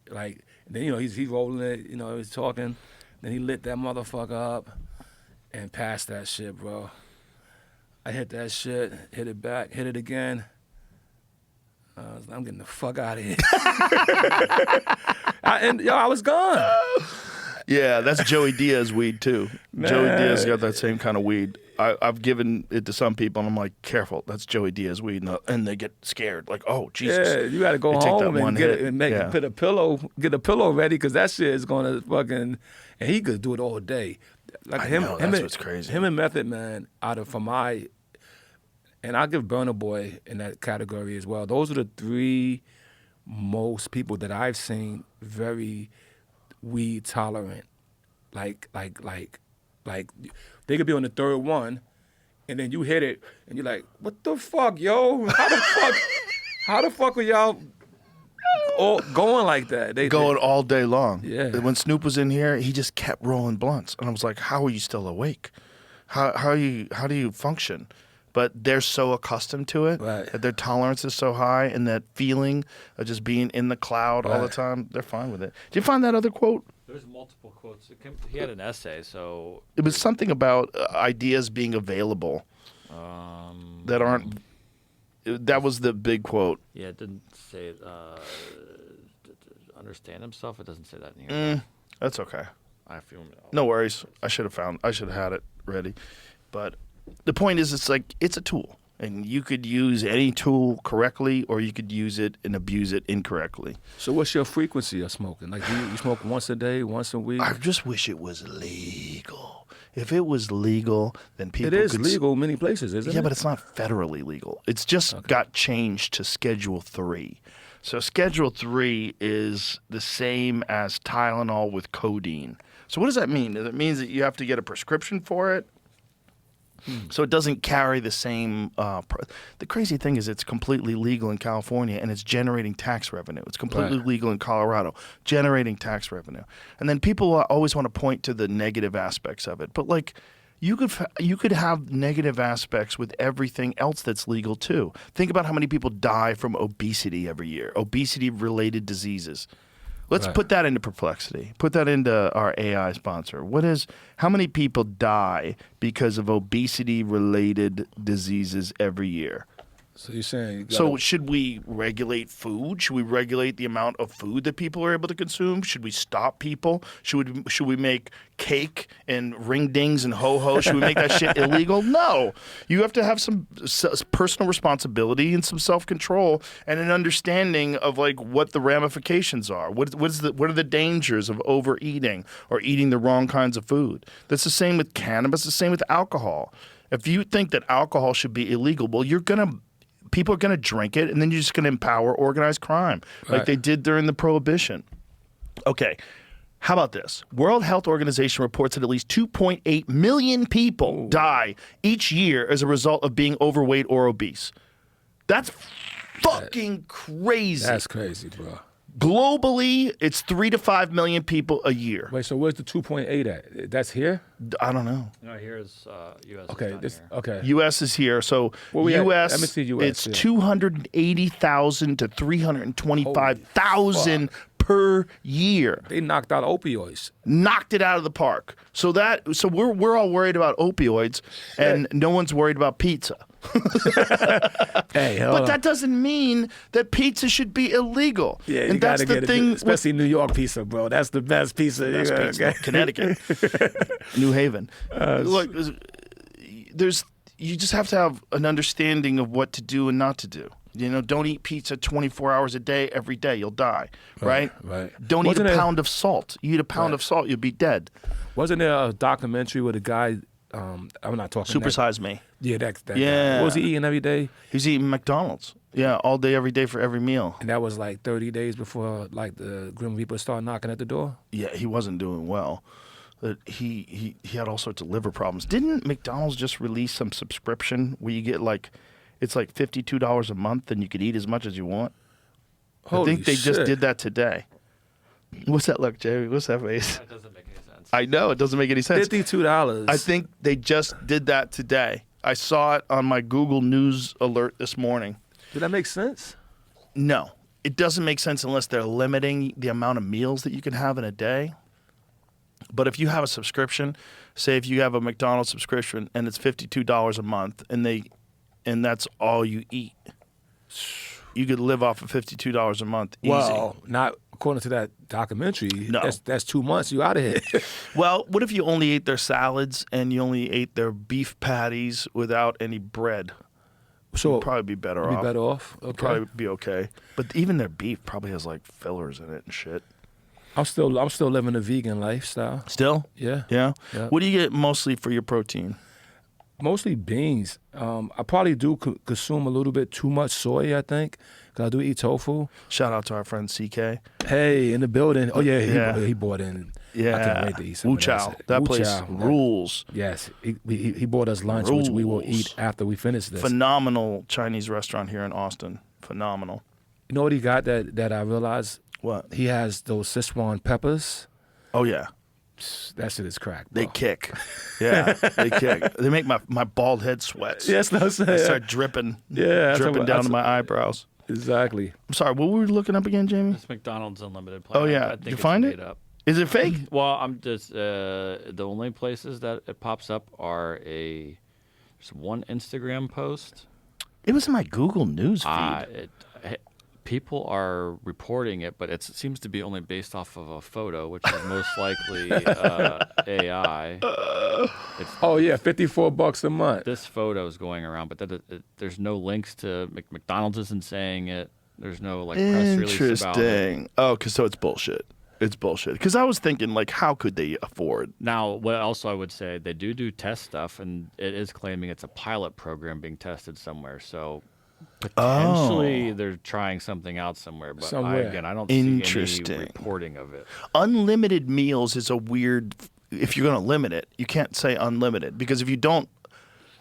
Like, then, he's rolling it. He was talking. Then he lit that motherfucker up and passed that shit, bro. I hit that shit, hit it back, hit it again. I'm getting the fuck out of here. I was gone. Yeah, that's Joey Diaz weed too. Man. Joey Diaz got that same kind of weed. I've given it to some people, and I'm like, careful, that's Joey Diaz weed, and they get scared, like, oh Jesus. Yeah, you got to go home and get a pillow ready, because that shit is gonna fucking. And he could do it all day. Like that's what's crazy. Him and Method Man, And I'll give Burna Boy in that category as well. Those are the three most people that I've seen very weed tolerant. Like they could be on the third one, and then you hit it, and you're like, what the fuck, yo? How the fuck are y'all all going like that? Going all day long. Yeah. When Snoop was in here, he just kept rolling blunts, and I was like, "How are you still awake? How do you function?" But they're so accustomed to it Right. that their tolerance is so high, and that feeling of just being in the cloud all the Right. time, they're fine with it. Did you find that other quote? There's multiple quotes. He had an essay, so It was something about ideas being available that aren't. That was the big quote. yeah, it didn't say understand himself. It doesn't say that in here. That's okay. I feel No worries. I should have had it ready. But the point is, it's like, it's a tool. And you could use any tool correctly, or you could use it and abuse it incorrectly. So what's your frequency of smoking? Like, you smoke once a day, once a week? I just wish it was legal. If it was legal, then people It is could legal in many places, isn't it? Yeah, but it's not federally legal. It's just got changed to Schedule 3. So Schedule 3 is the same as Tylenol with codeine. So what does that mean? It means that you have to get a prescription for it? So it doesn't carry the same. The crazy thing is, it's completely legal in California, and it's generating tax revenue. It's completely Right. legal in Colorado, generating tax revenue. And then people always want to point to the negative aspects of it, but like, you could have negative aspects with everything else that's legal too. Think about how many people die from obesity every year, obesity-related diseases. Let's Right. put that into Perplexity. Put that into our AI sponsor. How many people die because of obesity-related diseases every year? So you're saying... So should we regulate food? Should we regulate the amount of food that people are able to consume? Should we stop people? Should we make cake and ring dings and ho-ho? Should we make that shit illegal? No. You have to have some personal responsibility and some self-control and an understanding of like what the ramifications are. What are the dangers of overeating or eating the wrong kinds of food? That's the same with cannabis, the same with alcohol. If you think that alcohol should be illegal, well, people are going to drink it, and then you're just going to empower organized crime like Right. they did during the Prohibition. Okay, how about this? World Health Organization reports that at least 2.8 million people die each year as a result of being overweight or obese. That's fucking crazy. That's crazy, bro. Globally, it's 3 to 5 million people a year. Wait, so where's the 2.8 at? That's here? I don't know. No, here's U.S. Okay, down this here. okay. U.S. is here. So Where we at? U.S. Let me see US, it's yeah. 280,000 to 325,000 per year. They knocked out opioids. Knocked it out of the park. So we're all worried about opioids, and no one's worried about pizza. Hey, But that doesn't mean that pizza should be illegal. yeah, you and that's gotta the get thing. it, especially New York pizza, bro. That's the best pizza. Best you gotta pizza, get. Connecticut, New Haven. Look, you just have to have an understanding of what to do and not to do. You know, don't eat pizza 24 hours a day every day. You'll die, right? Right. Don't eat Wasn't a there- pound of salt. You eat a pound Right. of salt, you'll be dead. Wasn't there a documentary with a guy? I'm not talking. Supersize me. Yeah, that guy. Yeah. What was he eating every day? He's eating McDonald's. Yeah, all day, every day for every meal. And that was like 30 days before like the Grim Reaper started knocking at the door. Yeah, he wasn't doing well. He had all sorts of liver problems. Didn't McDonald's just release some subscription where you get it's like $52 a month and you could eat as much as you want? Holy I think they just shit. did that today. What's that look, Jerry? What's that face? That doesn't make any sense. I know, it doesn't make any sense. $52. I think they just did that today. I saw it on my Google News alert this morning. Did that make sense? No, it doesn't make sense unless they're limiting the amount of meals that you can have in a day. But if you have a subscription, say if you have a McDonald's subscription and it's $52 a month and that's all you eat, you could live off of $52 a month easy. Well, not according to that documentary. No. That's 2 months. You out of here. Well, what if you only ate their salads and you only ate their beef patties without any bread? So You'd probably be better be off. better off. Okay. Probably be okay. But even their beef probably has like fillers in it and shit. I'm still living a vegan lifestyle. Still? Yeah. Yeah? Yeah. What do you get mostly for your protein? Mostly beans. I probably do consume a little bit too much soy, I think, because I do eat tofu. Shout out to our friend CK. Hey, in the building. Oh, yeah, Yeah. he bought in. Yeah. I can't wait to eat some of Wu-Chow. That place Wu-Chow. rules. Yes, he bought us lunch, which we will Rules. eat after we finish this. Phenomenal Chinese restaurant here in Austin. Phenomenal. You know what he got that I realized? What? He has those Sichuan peppers. Oh, yeah. That shit is crack, They bro. kick. Yeah, they kick. They make my bald head sweat. Yes, no, I start dripping. Yeah, dripping down to my eyebrows. Exactly. I'm sorry, what were we looking up again, Jamie? It's McDonald's Unlimited plan. Oh, yeah. I think Did you it's find made it? Up. Is it fake? Well, I'm just the only places that it pops up are there's one Instagram post. It was in my Google News feed. People are reporting it, but it seems to be only based off of a photo, which is most likely AI. Oh yeah, $54 a month. This photo is going around, but there's no links to McDonald's isn't saying it. There's no like press release about it. Interesting. Oh, so it's bullshit. It's bullshit. Because I was thinking, like, how could they afford? Now, what also I would say, they do test stuff, and it is claiming it's a pilot program being tested somewhere. So potentially they're trying something out somewhere. But Somewhere. I don't see any Interesting. reporting of it. Unlimited meals is a weird. If you're going to limit it, you can't say unlimited because if you don't,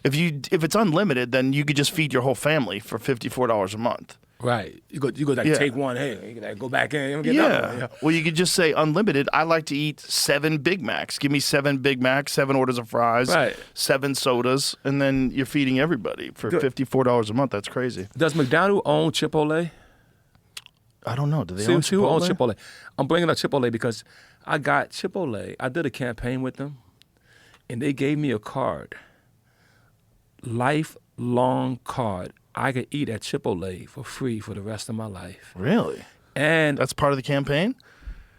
if it's unlimited, then you could just feed your whole family for $54 a month. Right. You go like Yeah. take one, hey, you gotta go back in and get another one. Yeah. Well, you could just say unlimited. I like to eat 7 Big Macs. Give me 7 Big Macs, 7 orders of fries, Right. 7 sodas, and then you're feeding everybody for Good. $54 a month. That's crazy. Does McDonald's own Chipotle? I don't know. Do they own See who owns Chipotle? Chipotle? I'm bringing up Chipotle because I got Chipotle. I did a campaign with them, and they gave me a card, lifelong card. I could eat at Chipotle for free for the rest of my life. Really? And That's part of the campaign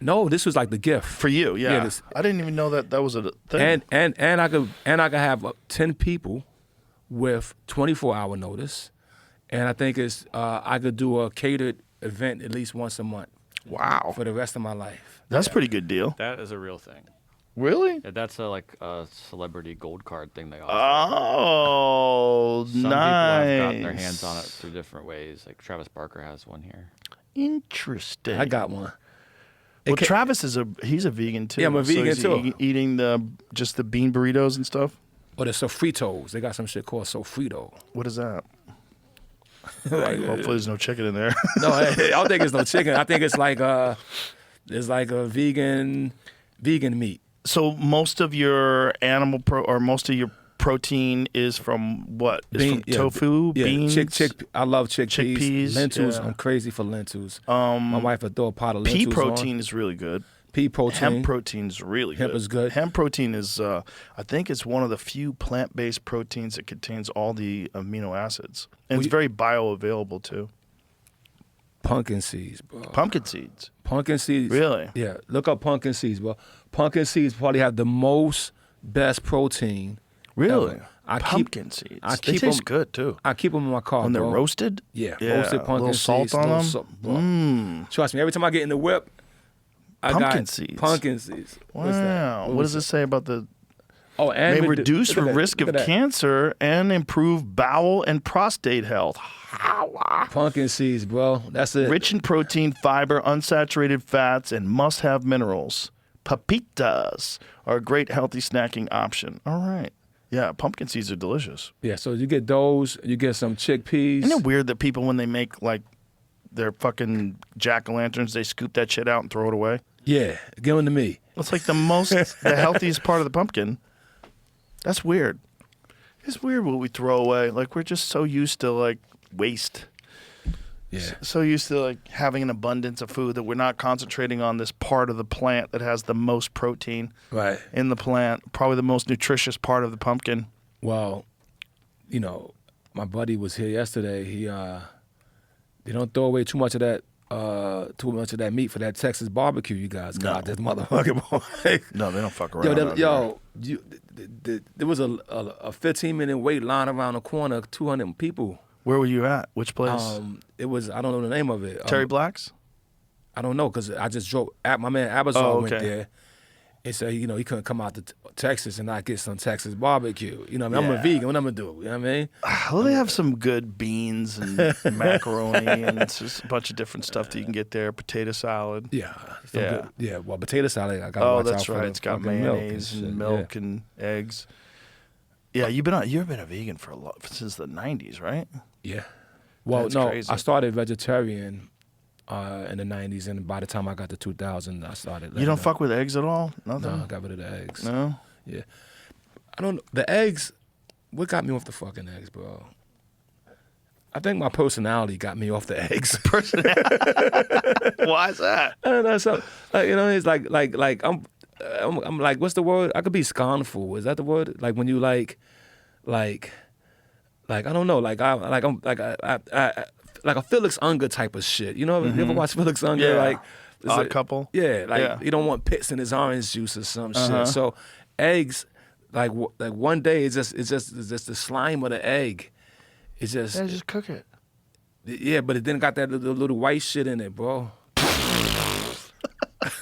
no, this was like the gift for you. Yeah. this- I didn't even know that was a thing. and I could have 10 people with 24-hour notice, and I think it's I could do a catered event at least once a month Wow. for the rest of my life. That's a pretty good deal. That is a real thing. Really? Yeah, that's a celebrity gold card thing they offer. Oh, Some nice. people have gotten their hands on it through different ways. Like Travis Barker has one here. Interesting. I got one. Well, ca- Travis he's a vegan too. Yeah, I'm a So vegan is he too. Eating just the bean burritos and stuff. Or the sofritos. They got some shit called sofrito. What is that? Hopefully, there's no chicken in there. No, I don't think it's no chicken. I think it's like a vegan meat. So most of your most of your protein is from what? Is from tofu, beans, I love chickpeas, Chickpeas, lentils. yeah. I'm crazy for lentils. My wife would throw a pot of lentils pea protein is really good. Pea protein. Hemp protein is really good. Hemp is good. Hemp protein is, I think it's one of the few plant-based proteins that contains all the amino acids. And it's very bioavailable too. Pumpkin seeds, bro. Pumpkin seeds. Pumpkin seeds. Really? Yeah. Look up pumpkin seeds, bro. Pumpkin seeds probably have the best protein. Really? ever. Pumpkin seeds. I They keep taste them, good too. I keep them in my car, When they're bro. roasted? Yeah, Yeah, roasted a pumpkin little salt seeds. on little them? salt, bro. Trust me, every time I get in the whip, I Pumpkin got seeds. pumpkin seeds. What's that? Wow. What does it say about the... Oh, and May reduce look at that, risk look of at that. cancer and improve bowel and prostate health. Pumpkin seeds, bro. That's it. Rich in protein, fiber, unsaturated fats, and must-have minerals. Papitas are a great healthy snacking option. All right. Yeah, pumpkin seeds are delicious. Yeah, so you get those. You get some chickpeas. Isn't it weird that people, when they make, like, their fucking jack-o'-lanterns, they scoop that shit out and throw it away? Yeah, give them to me. It's like the healthiest part of the pumpkin. That's weird. It's weird what we throw away. Like, we're just so used to, like, waste. Yeah. So used to, like, having an abundance of food that we're not concentrating on this part of the plant that has the most protein Right. in the plant, probably the most nutritious part of the pumpkin. Well, you know, my buddy was here yesterday. They don't throw away too much of that meat for that Texas barbecue you guys got. This motherfucking boy. No, they don't fuck around. There was a 15-minute wait line around the corner, 200 people. Where were you at? Which place? It was, I don't know the name of it. Terry Black's? I don't know, because I just drove. My man Abazar went okay. there, and say, you know, he couldn't come out to Texas and not get some Texas barbecue. You know what I mean? I'm a vegan. What I'm going to do? You know what I mean? Well, they have some good beans and macaroni and it's just a bunch of different stuff that you can get there. Potato salad. Yeah. Yeah. Yeah, well, potato salad, I got to Oh, watch out that's for right. the It's got fucking mayonnaise and shit. milk and eggs. Yeah, you've been a vegan for since the 90s, right? Yeah. Well, That's no, crazy. I started vegetarian in the 90s, and by the time I got to 2000, I started. You don't fuck with eggs at all? Nothing? No, I got rid of the eggs. No? Yeah. I don't. The eggs. What got me off the fucking eggs, bro? I think my personality got me off the eggs. Why is that? I don't know. So, you know, it's like I'm like, what's the word? I could be scornful. Is that the word? Like when you like I don't know. Like I'm like a Felix Unger type of shit. You know, you ever watch Felix Unger? Yeah. Like Odd Couple? Yeah, like Yeah. you don't want pits in his orange juice or some shit. So eggs, like one day it's just the slime of the egg. It's just Yeah, just cook it. yeah, but it then got that little white shit in it, bro.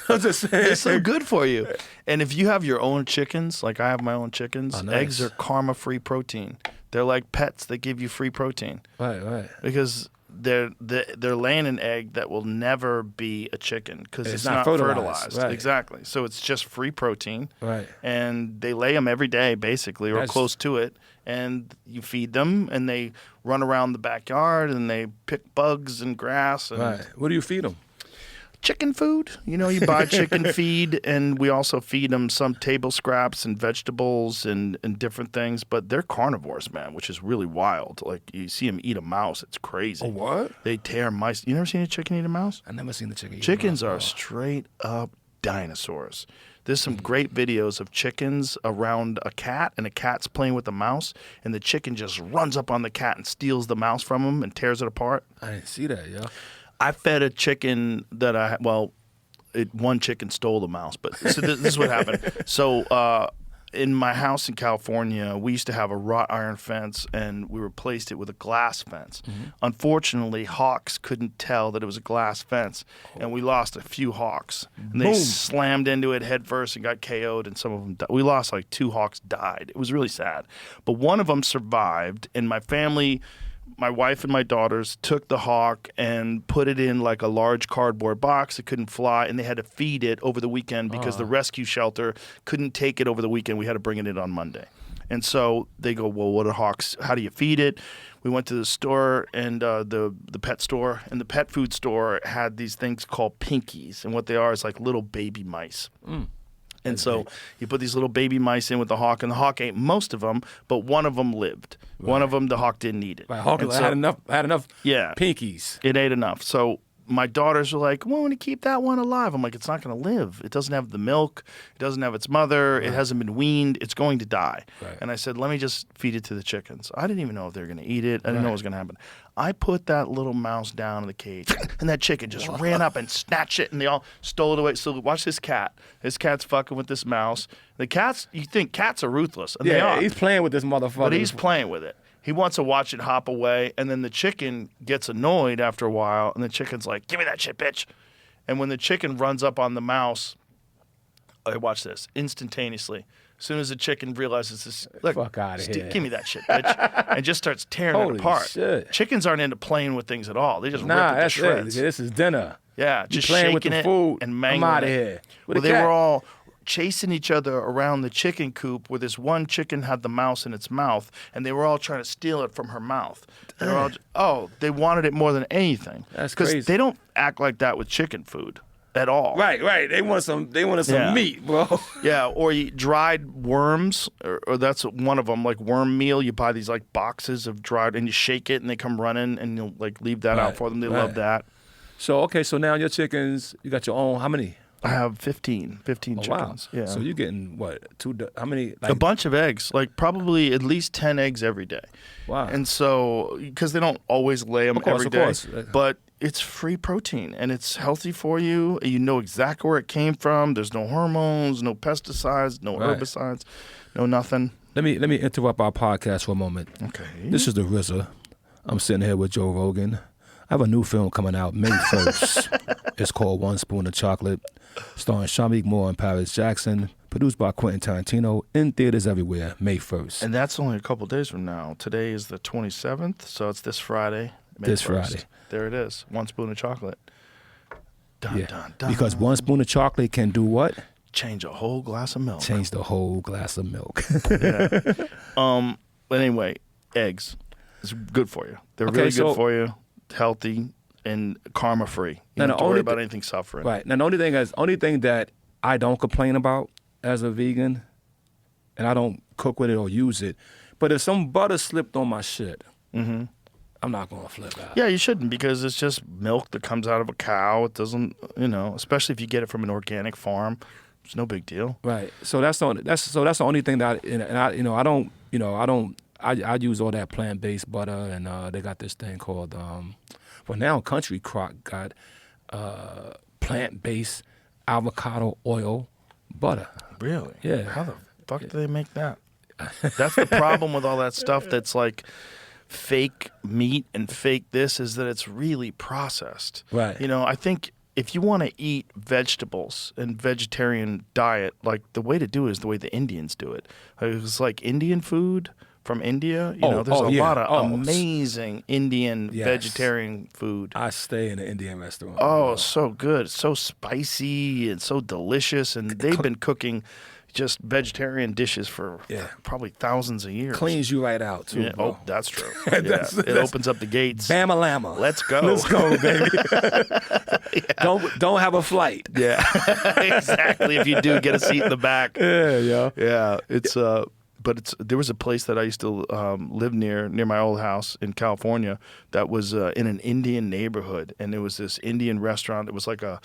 I'm just saying. It's so good for you. And if you have your own chickens, like I have my own chickens, Oh, nice. eggs are karma-free protein. They're like pets that give you free protein Right. because they're laying an egg that will never be a chicken because it's not fertilized. fertilized. Right. Exactly. So it's just free protein. Right. And they lay them every day, basically, or That's- close to it. And you feed them, and they run around the backyard, and they pick bugs and grass. And Right. What do you feed them? chicken food. You know, you buy chicken feed, and we also feed them some table scraps and vegetables and different things. But they're carnivores, man, which is really wild. Like, you see them eat a mouse. It's crazy. A what? They tear mice. You never seen a chicken eat a mouse? I never seen the chicken. eat a Chickens mouse, are bro. straight up dinosaurs. There's Mm. some great videos of chickens around a cat, and a cat's playing with the mouse, and the chicken just runs up on the cat and steals the mouse from him and tears it apart. I didn't see that, yo. I fed a chicken that one chicken stole the mouse, but so this is what happened. So in my house in California, we used to have a wrought iron fence, and we replaced it with a glass fence. Unfortunately, hawks couldn't tell that it was a glass fence, and we lost a few hawks. And they Boom. slammed into it head first and got KO'd, and some of them died. We lost like 2 hawks died. It was really sad. But one of them survived, and my family... My wife and my daughters took the hawk and put it in like a large cardboard box. It couldn't fly, and they had to feed it over the weekend because the rescue shelter couldn't take it over the weekend. We had to bring it in on Monday. And so they go, well, what are hawks? How do you feed it? We went to the store, and the pet store, and the pet food store had these things called pinkies. And what they are is like little baby mice. And so you put these little baby mice in with the hawk, and the hawk ate most of them, but one of them lived. One of them, the hawk didn't eat it. Right, hawk And had enough Yeah. pinkies. It ate enough. So my daughters were like, well, I want to keep that one alive. I'm like, it's not going to live. It doesn't have the milk. It doesn't have its mother. It hasn't been weaned. It's going to die. Right. And I said, let me just feed it to the chickens. I didn't even know if they were going to eat it. I didn't know what was going to happen. I put that little mouse down in the cage, and that chicken just ran up and snatched it, and they all stole it away. So watch this cat. This cat's fucking with this mouse. The cats, you think cats are ruthless, and they Yeah, are. he's playing with this motherfucker. But he's playing with it. He wants to watch it hop away, and then the chicken gets annoyed after a while, and the chicken's like, give me that shit, bitch. And when the chicken runs up on the mouse, watch this, instantaneously. As soon as the chicken realizes this, look, Fuck outta here. give me that shit, bitch, and just starts tearing Holy it apart. shit. Chickens aren't into playing with things at all. They just rip Nah, it to that's it. shreds. This is dinner. Yeah, You just playing shaking with the it food. and I'm mangling outta it. here. With Well, a they cat. were all chasing each other around the chicken coop where this one chicken had the mouse in its mouth, and they were all trying to steal it from her mouth. They were all, they wanted it more than anything. That's crazy. Because they don't act like that with chicken food at all. Right. They wanted some Yeah. meat, bro. Yeah, or you dried worms, or that's one of them, like worm meal. You buy these like boxes of dried, and you shake it, and they come running, and you'll like leave that out Right, for them. They right. love that. So now your chickens, you got your own. How many? I have 15 Oh, chickens. wow. Yeah. So you're getting what? How many? A bunch of eggs, like probably at least 10 eggs every day. Wow. And so, because they don't always lay them Of course, every of day, course. but it's free protein and it's healthy for you. You know exactly where it came from. There's no hormones, no pesticides, no Right. herbicides, no nothing. Let me interrupt our podcast for a moment. Okay. This is the RZA. I'm sitting here with Joe Rogan. I have a new film coming out May 1st. It's called One Spoon of Chocolate, starring Shamik Moore and Paris Jackson, produced by Quentin Tarantino, in theaters everywhere, May 1st. And that's only a couple days from now. Today is the 27th, so it's this Friday. May This 1st. Friday. There it is. One spoon of chocolate. Dun, Yeah, dun, dun. because one spoon of chocolate can do what? Change a whole glass of milk. Change the whole glass of milk. But anyway, eggs. It's good for you. They're Okay, really so- good for you, healthy, and karma-free. You Now, don't the have to worry only about thi- anything suffering. Right. Now, the only thing that I don't complain about as a vegan, and I don't cook with it or use it, but if some butter slipped on my shit, I'm not going to flip out. Yeah, you shouldn't, because it's just milk that comes out of a cow. It doesn't, especially if you get it from an organic farm, it's no big deal. Right. So that's the only thing that I use all that plant-based butter, and they got this thing called well, now Country Crock got plant-based avocado oil butter. Really? Yeah. How the fuck do they make that? That's the problem with all that stuff that's like fake meat and fake this, is that it's really processed. Right. I think if you want to eat vegetables and vegetarian diet, like the way to do it is the way the Indians do it. It's like Indian food from India. There's a yeah. lot of Oh, amazing Indian Yes. vegetarian food. I stay in an Indian restaurant. Oh, so good. So spicy and so delicious. And they've been cooking just vegetarian dishes for Yeah. probably thousands of years. Cleans you right out too. Yeah. Bro. Oh, that's true. That's- It that's- opens up the gates. Bama Lama. Let's go. Let's go, baby. Don't have a flight. Yeah, exactly. If you do, get a seat in the back. Yeah, yeah. Yeah, there was a place that I used to live near my old house in California that was in an Indian neighborhood, and there was this Indian restaurant. It was like a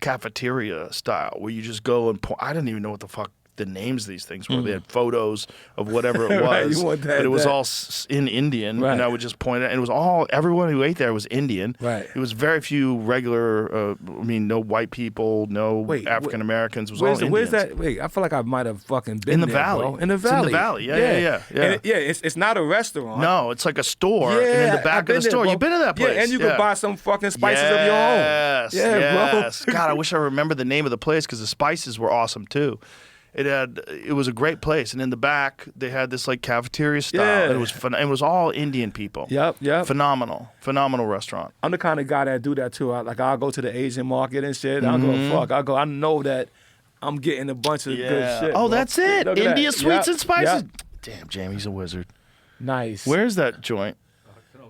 cafeteria style where you just go and I didn't even know what the fuck the names of these things were. They had photos of whatever it was, Right, you want that- but it was that. all in Indian, Right. and I would just point it. And it was everyone who ate there was Indian. Right. It was very few regular. No white people, no Wait, African Americans. It was all Indians. Where's that? Wait, I feel like I might have fucking been In the there, valley. bro. In the It's in the valley. valley. Yeah. And it's not a restaurant. No, it's like a store, Yeah, and in the I've back of been the there, store, bro. you've been to that place. Yeah, and you could buy some fucking spices of your own. Yes, yes. God, I wish I remember the name of the place because the spices were awesome too. It was a great place, and in the back they had this like cafeteria style. Yeah. It was fun. It was all Indian people. Yep. Phenomenal restaurant. I'm the kind of guy that do that too. I'll go to the Asian market and shit. I'll go fuck. I know that I'm getting a bunch of good shit. Oh, bro. that's it. Look at India that. sweets Yep, and spices. yep. Damn, Jamie's a wizard. Nice. Where's that joint? That's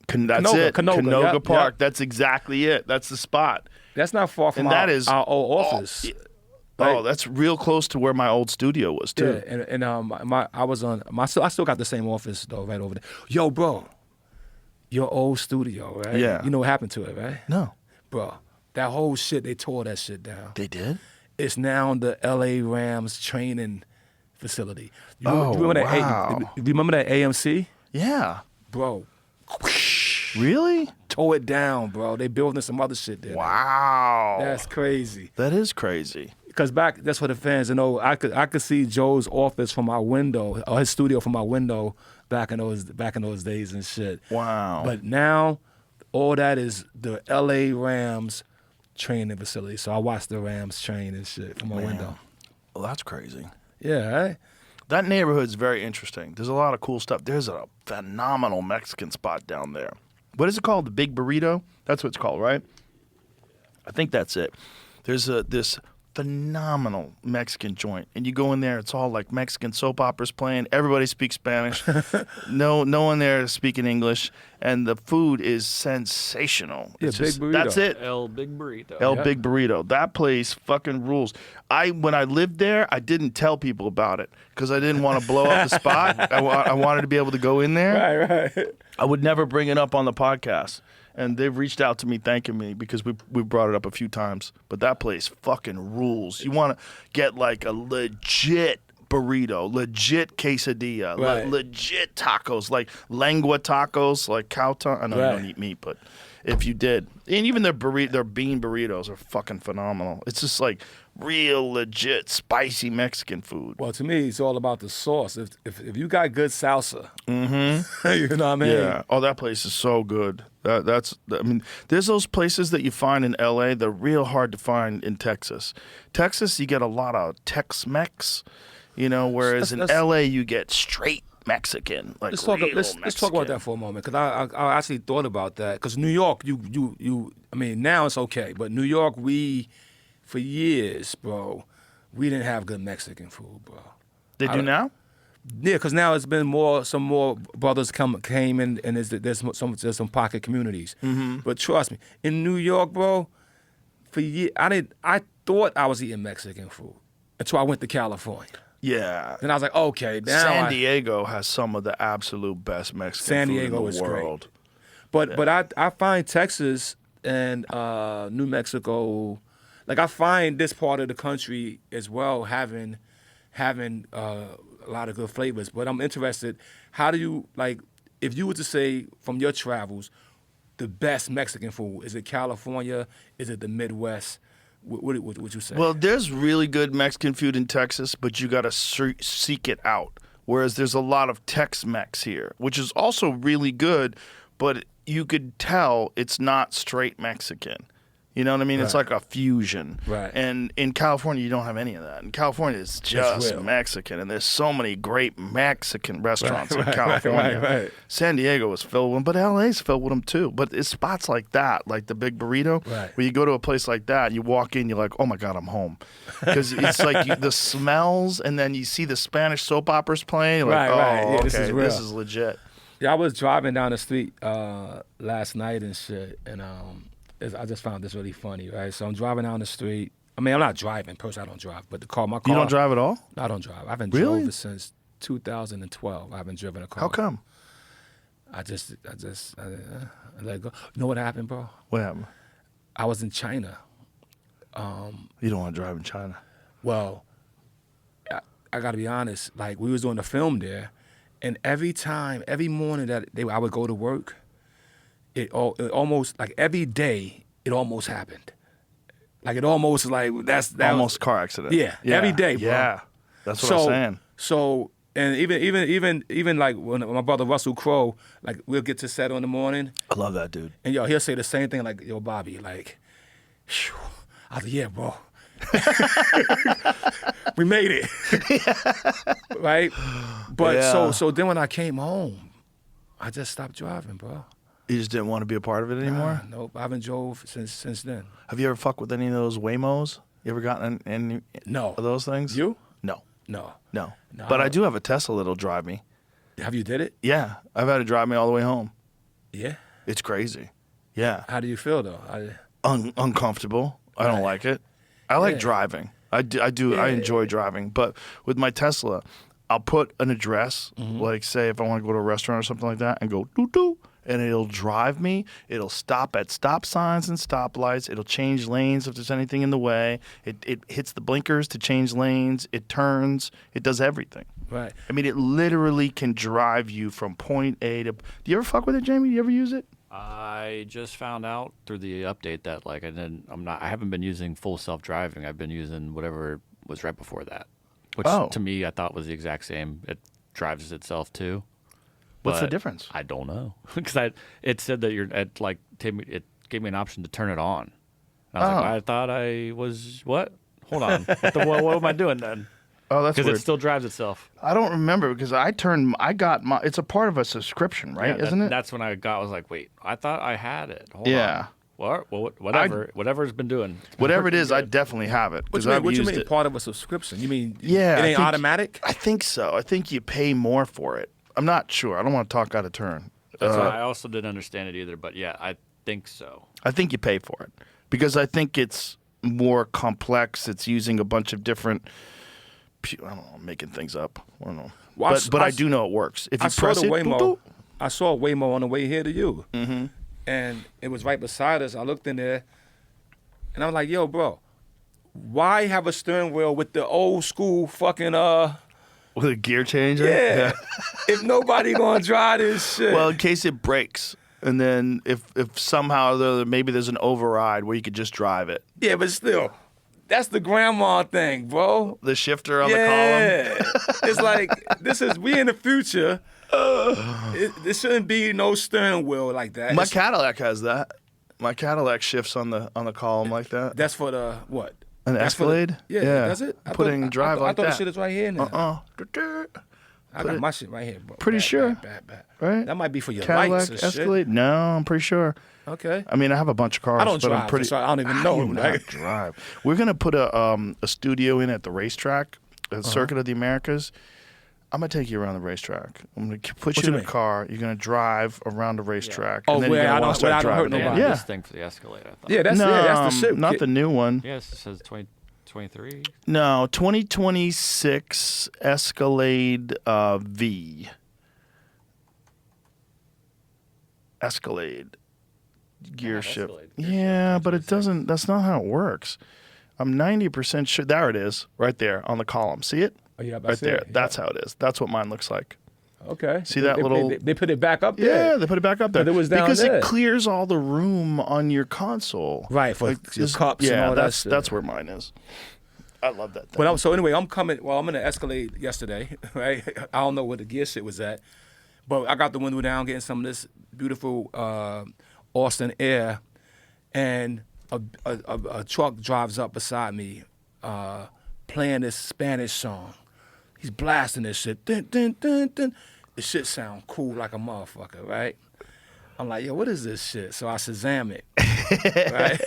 Canoga, it. Canoga, yep, Park. yep. That's exactly it. That's the spot. That's not far from And that is our old office. Oh, that's real close to where my old studio was too. Yeah, and I still got the same office though, right over there. Yo, bro, your old studio, right? Yeah. You know what happened to it, right? No, Bro, that whole shit, they tore that shit down. they did. It's now the LA Rams training facility. You Oh, remember that? wow. You remember that AMC? Yeah. Bro, Really? tore it down, bro. They building some other shit there. Wow. That's crazy. That is crazy. Because that's for the fans to know. I could see Joe's office from my window, or his studio from my window back in those days and shit. Wow. But now, all that is the LA Rams training facility. So I watch the Rams train and shit from my window. Well, that's crazy. Yeah, right? That neighborhood's very interesting. There's a lot of cool stuff. There's a phenomenal Mexican spot down there. What is it called? The Big Burrito? That's what it's called, right? I think that's it. There's this phenomenal Mexican joint, and you go in there, it's all like Mexican soap operas playing. Everybody speaks Spanish. No one there is speaking English, and the food is sensational. Yeah, It's Big Burrito. That's it. El Big Burrito. El Big Burrito. That place fucking rules. When I lived there, I didn't tell people about it because I didn't want to blow up the spot. I wanted to be able to go in there. Right. I would never bring it up on the podcast. And they've reached out to me thanking me because we brought it up a few times. But that place fucking rules. You want to get like a legit burrito, legit quesadilla, Right. legit tacos, like lengua tacos, like cow tongue. I know you Right. don't eat meat, but if you did, and even their bean burritos are fucking phenomenal. It's just like real legit spicy Mexican food. Well, to me, it's all about the sauce. If you got good salsa, you know what I mean? Yeah. Oh, that place is so good. I mean, there's those places that you find in LA. They're real hard to find in Texas. Texas, you get a lot of Tex-Mex, whereas in LA you get straight Mexican, like Let's real talk about that for a moment, because I actually thought about that. Because New York, I mean, now it's okay, but New York, for years, bro, we didn't have good Mexican food, bro. They do now? Yeah, because now it's been some more brothers came in, and there's some pocket communities. Mm-hmm. But trust me, in New York, bro, for years I thought I was eating Mexican food until I went to California. Yeah. Then I was like, okay, now San Diego has some of the absolute best Mexican San food Diego in the is world. great. But I find Texas and New Mexico, like I find this part of the country as well having a lot of good flavors. But I'm interested, how do you, like, if you were to say from your travels, the best Mexican food, is it California? Is it the Midwest? What would you say? Well, there's really good Mexican food in Texas, but you got to seek it out. Whereas there's a lot of Tex-Mex here, which is also really good, but you could tell it's not straight Mexican. You know what I mean? It's Right. like a fusion. Right. And in California, you don't have any of that. In California, it's just real. Mexican. And there's so many great Mexican restaurants in right, California. right. San Diego is filled with them, but LA's filled with them too. But it's spots like that, like the Big Burrito, Right. where you go to a place like that, and you walk in, you're like, oh my God, I'm home. Because it's like the smells, and then you see the Spanish soap operas playing. You're like, Right, oh, right. Yeah, okay, this is real. this is legit. Yeah, I was driving down the street last night and shit, and I just found this really funny, right? So I'm driving down the street. I mean, I'm not driving. Personally, I don't drive, but my car. You don't drive at all? No, I don't drive. I haven't Really? drove since 2012. I haven't driven a car. How come? I let it go. You know what happened, bro? What happened? I was in China. You don't want to drive in China. Well, I got to be honest. Like, we was doing the film there, and every morning that I would go to work, it almost, like every day, it almost happened. Like, it almost, like, that Almost car accident. Yeah, every day, bro. Yeah, that's what I'm saying. So, and even like when my brother Russell Crowe, like, we'll get to set in the morning, I love that dude. and he'll say the same thing, like, yo, Bobby, like, phew. I was like, yeah, bro. We made it. Right? But Yeah. so then when I came home, I just stopped driving, bro. You just didn't want to be a part of it anymore? Nope, I haven't drove since then. Have you ever fucked with any of those Waymos? You ever gotten any No. of those things? You? No. No. No. No, But I I don't- do have a Tesla that'll drive me. Have you did it? Yeah. I've had it drive me all the way home. Yeah. It's crazy. Yeah. How do you feel though? Uncomfortable. I don't Right. like it. I like Yeah. driving. I do. I Yeah. enjoy driving. But with my Tesla, I'll put an address, Mm-hmm. like say if I want to go to a restaurant or something like that, and go doo-doo, and it'll drive me. It'll stop at stop signs and stoplights. It'll change lanes if there's anything in the way. It hits the blinkers to change lanes. It turns. It does everything. Right. I mean, it literally can drive you from point A to. Do you ever fuck with it, Jamie? Do you ever use it? I just found out through the update that like I haven't been using full self-driving. I've been using whatever was right before that, which Oh. to me I thought was the exact same. It drives itself too. What's the But difference? I don't know because it said that it gave me an option to turn it on. And I was like, Oh. I thought I was what? Hold on, what am I doing then? Oh, that's Because weird. it still drives itself. I don't remember because I got my. It's a part of a subscription, right? Yeah, Isn't it? That's when I was like, wait, I thought I had it. Hold Yeah. on. Well, whatever's been doing. Whatever it is, I definitely have it because I've What you used mean it. part of a subscription? You mean Yeah, it I ain't think- automatic? I think so. I think you pay more for it. I'm not sure. I don't want to talk out of turn. That's why I also didn't understand it either. But yeah, I think so. I think you pay for it because I think it's more complex. It's using a bunch of different. I don't know. I'm making things up. I don't know. Well, But I do know it works. If you I saw press the it, Waymo. doo-doo. I saw a Waymo on the way here to you, and it was right beside us. I looked in there, and I was like, "Yo, bro, why have a steering wheel with the old school fucking With a gear changer? Yeah. If nobody gonna drive this shit. Well, in case it breaks. And then if somehow maybe there's an override where you could just drive it. Yeah, but still, that's the grandma thing, bro. The shifter on the column? It's like, we in the future. There shouldn't be no steering wheel like that. My Cadillac has that. My Cadillac shifts on the column like that. That's for the what? An That's for Escalade? yeah, does it? Drive like I thought that. the shit is right here now. I got it- my shit right here, bro. Pretty sure. Bad. Right? That might be for your Cadillac lights and Escalade? No, I'm pretty sure. shit. Okay. I mean, I have a bunch of cars, I don't but drive, I'm pretty. so I don't even know. How do you not drive? We're gonna put a studio in at the racetrack, the Circuit of the Americas. I'm gonna take you around the racetrack. I'm gonna put you you in a mean? car. You're gonna drive around the racetrack. Oh, and then where you're gonna I wanna don't- start where I don't hurt driving it. nobody. Yeah, Yeah. this thing for the Escalade, I thought. Yeah, that's the shit. not the new one. Yes, it says 2023. No, 2026 Escalade V. Escalade gear Yeah, shift. Escalade gear Yeah, shift, but it doesn't. That's not how it works. I'm 90% sure. There it is, right there on the column. See it? Oh, yeah, I Right see there. it, yeah. That's how it is. That's what mine looks like. Okay. See that They- little- They put it back up there. Yeah, they put it back up there But it was down because there. it clears all the room on your console. Right, for your just- cups and yeah, all that that's shit. that's where mine is. I love that thing. But so anyway, I'm in the Escalade yesterday, right? I don't know where the gear shit was at, but I got the window down, getting some of this beautiful Austin air, and a truck drives up beside me, playing this Spanish song. He's blasting this shit. Dun, dun, dun, dun. The shit sound cool like a motherfucker, right? I'm like, yo, what is this shit? So I Shazam it, right?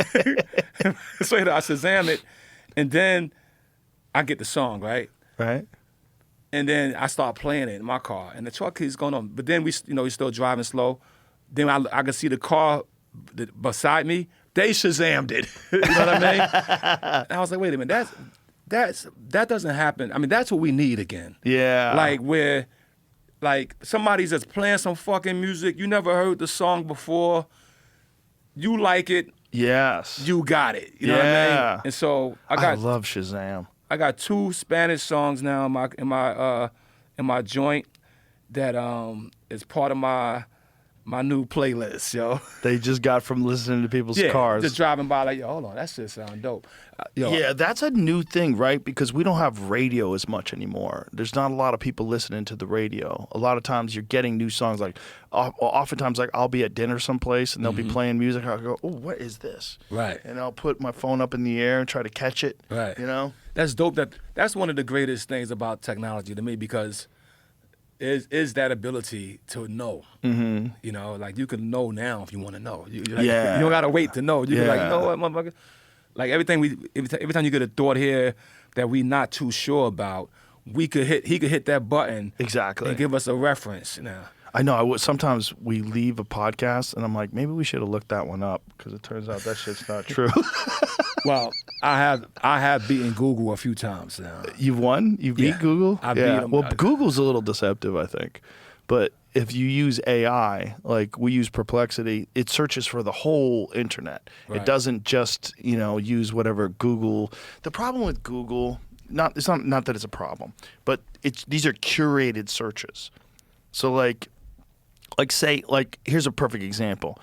So I Shazam it, and then I get the song, right? Right? And then I start playing it in my car, and the truck keeps going on. But then we're still driving slow. Then I could see the car beside me. They Shazammed it. You know what I mean? And I was like, wait a minute, that doesn't happen. I mean, that's what we need again. Yeah. Like where, like somebody's just playing some fucking music. You never heard the song before. You like it. Yes. You got it. You know what I Yeah. mean? And so I love Shazam. I got 2 Spanish songs now in my joint that is part of my new playlist, yo. They just got from listening to people's cars. Just driving by like, yo, hold on, that shit sound dope. Yo, Yeah, that's a new thing, right? Because we don't have radio as much anymore. There's not a lot of people listening to the radio. A lot of times you're getting new songs. Like, oftentimes, like I'll be at dinner someplace and they'll be playing music. I'll go, oh, what is this? Right. And I'll put my phone up in the air and try to catch it. Right. You know? That's dope. That's one of the greatest things about technology to me because is that ability to know. Mm-hmm. You know, like you can know now if you want to know. You don't gotta wait to know. You can like, you know what, motherfucker? Like every time you get a thought here that we not too sure about, he could hit that button Exactly. and give us a reference now. I know. Sometimes we leave a podcast and I'm like, maybe we should have looked that one up because it turns out that shit's not true. Well, I have beaten Google a few times now. You've won? You beat Yeah. Google? I beat 'em. Well, Google's a little deceptive, I think. But if you use AI, like we use Perplexity, it searches for the whole internet. Right. It doesn't just, use whatever Google. The problem with Google, it's not that it's a problem, but these are curated searches. So here's a perfect example.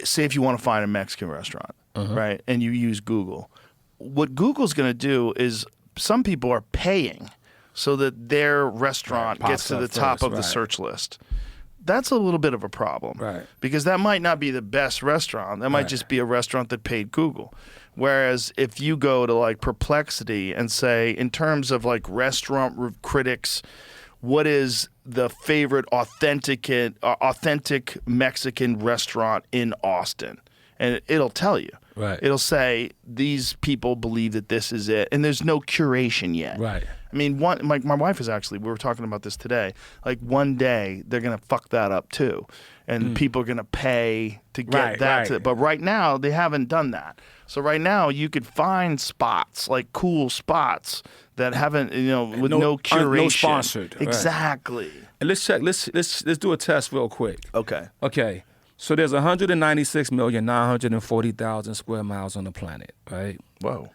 Say if you want to find a Mexican restaurant, right? And you use Google. What Google's going to do is some people are paying so that their restaurant Right, gets to the pops up top first, of the right. search list. That's a little bit of a problem. Right. Because that might not be the best restaurant. That might Right. just be a restaurant that paid Google. Whereas if you go to like Perplexity and say, in terms of like restaurant critics, what is the favorite authentic Mexican restaurant in Austin? And it'll tell you. Right. It'll say these people believe that this is it, and there's no curation yet. Right. I mean, my wife is actually. We were talking about this today. Like one day they're gonna fuck that up too, and people are gonna pay to get Right, that. right. But right now they haven't done that. So right now you could find spots, like cool spots that haven't, with no curation, no sponsored. Right. Exactly. And let's check. Let's do a test real quick. Okay. Okay. So there's 196,940,000 square miles on the planet, right? Whoa.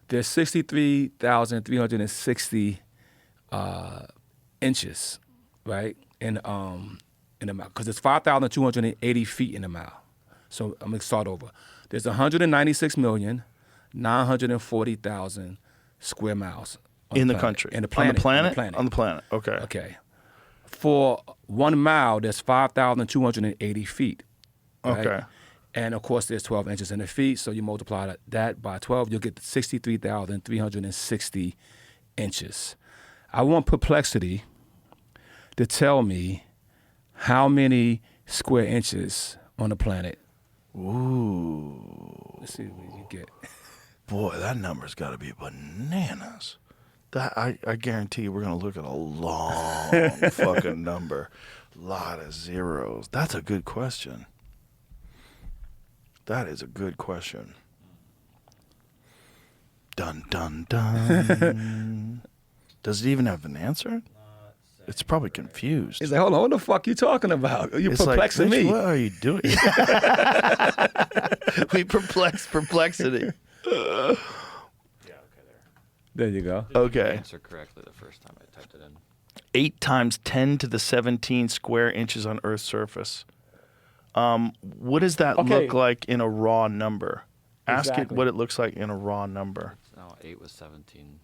There's 63,360 inches, right? In a mile, because it's 5,280 feet in a mile. So I'm gonna start over. There's 196,940,000 square miles on In the planet. country. In the planet. On the planet? On the planet. On the planet. Okay. Okay. For 1 mile, there's 5,280 feet. Right? Okay. And of course, there's 12 inches in the feet. So you multiply that by 12, you'll get 63,360 inches. I want Perplexity to tell me how many square inches on the planet. Ooh. Let's see what you get. Boy, that number's got to be bananas. That I guarantee you we're going to look at a long fucking number. Lot of zeros. That's a good question. That is a good question. Dun, dun, dun. Does it even have an answer? It's probably confused. He's like, hold on, what the fuck you talking about? You're It's perplexing like, me. what are you doing? We perplex perplexity. Yeah, okay, there. There you go. Okay. Answer correctly the first time I typed it in. 8 times 10 to the 17 square inches on Earth's surface. What does that Okay. look like in a raw number? Ask it Exactly. what it looks like in a raw number. No, 8 was 17,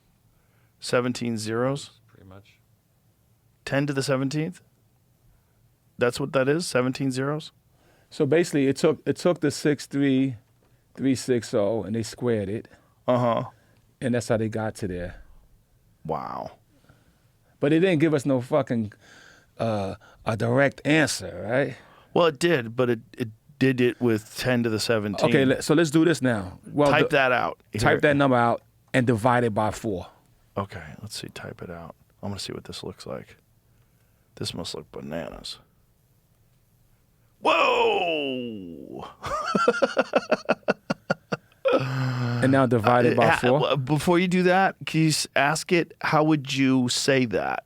17 zeros? pretty much. 10 to the 17th? That's what that is? 17 zeros? So basically, it took the 63360 and they squared it, Uh-huh. and that's how they got to there. Wow. But it didn't give us no fucking a direct answer, right? Well, it did, but it did it with 10 to the 17. Okay, so let's do this now. Well, Type that out. Type Here. that number out and divide it by 4. Okay, let's see. Type it out. I'm going to see what this looks like. This must look bananas. Whoa! And now divide it by 4. Before you do that, can you ask it, how would you say that?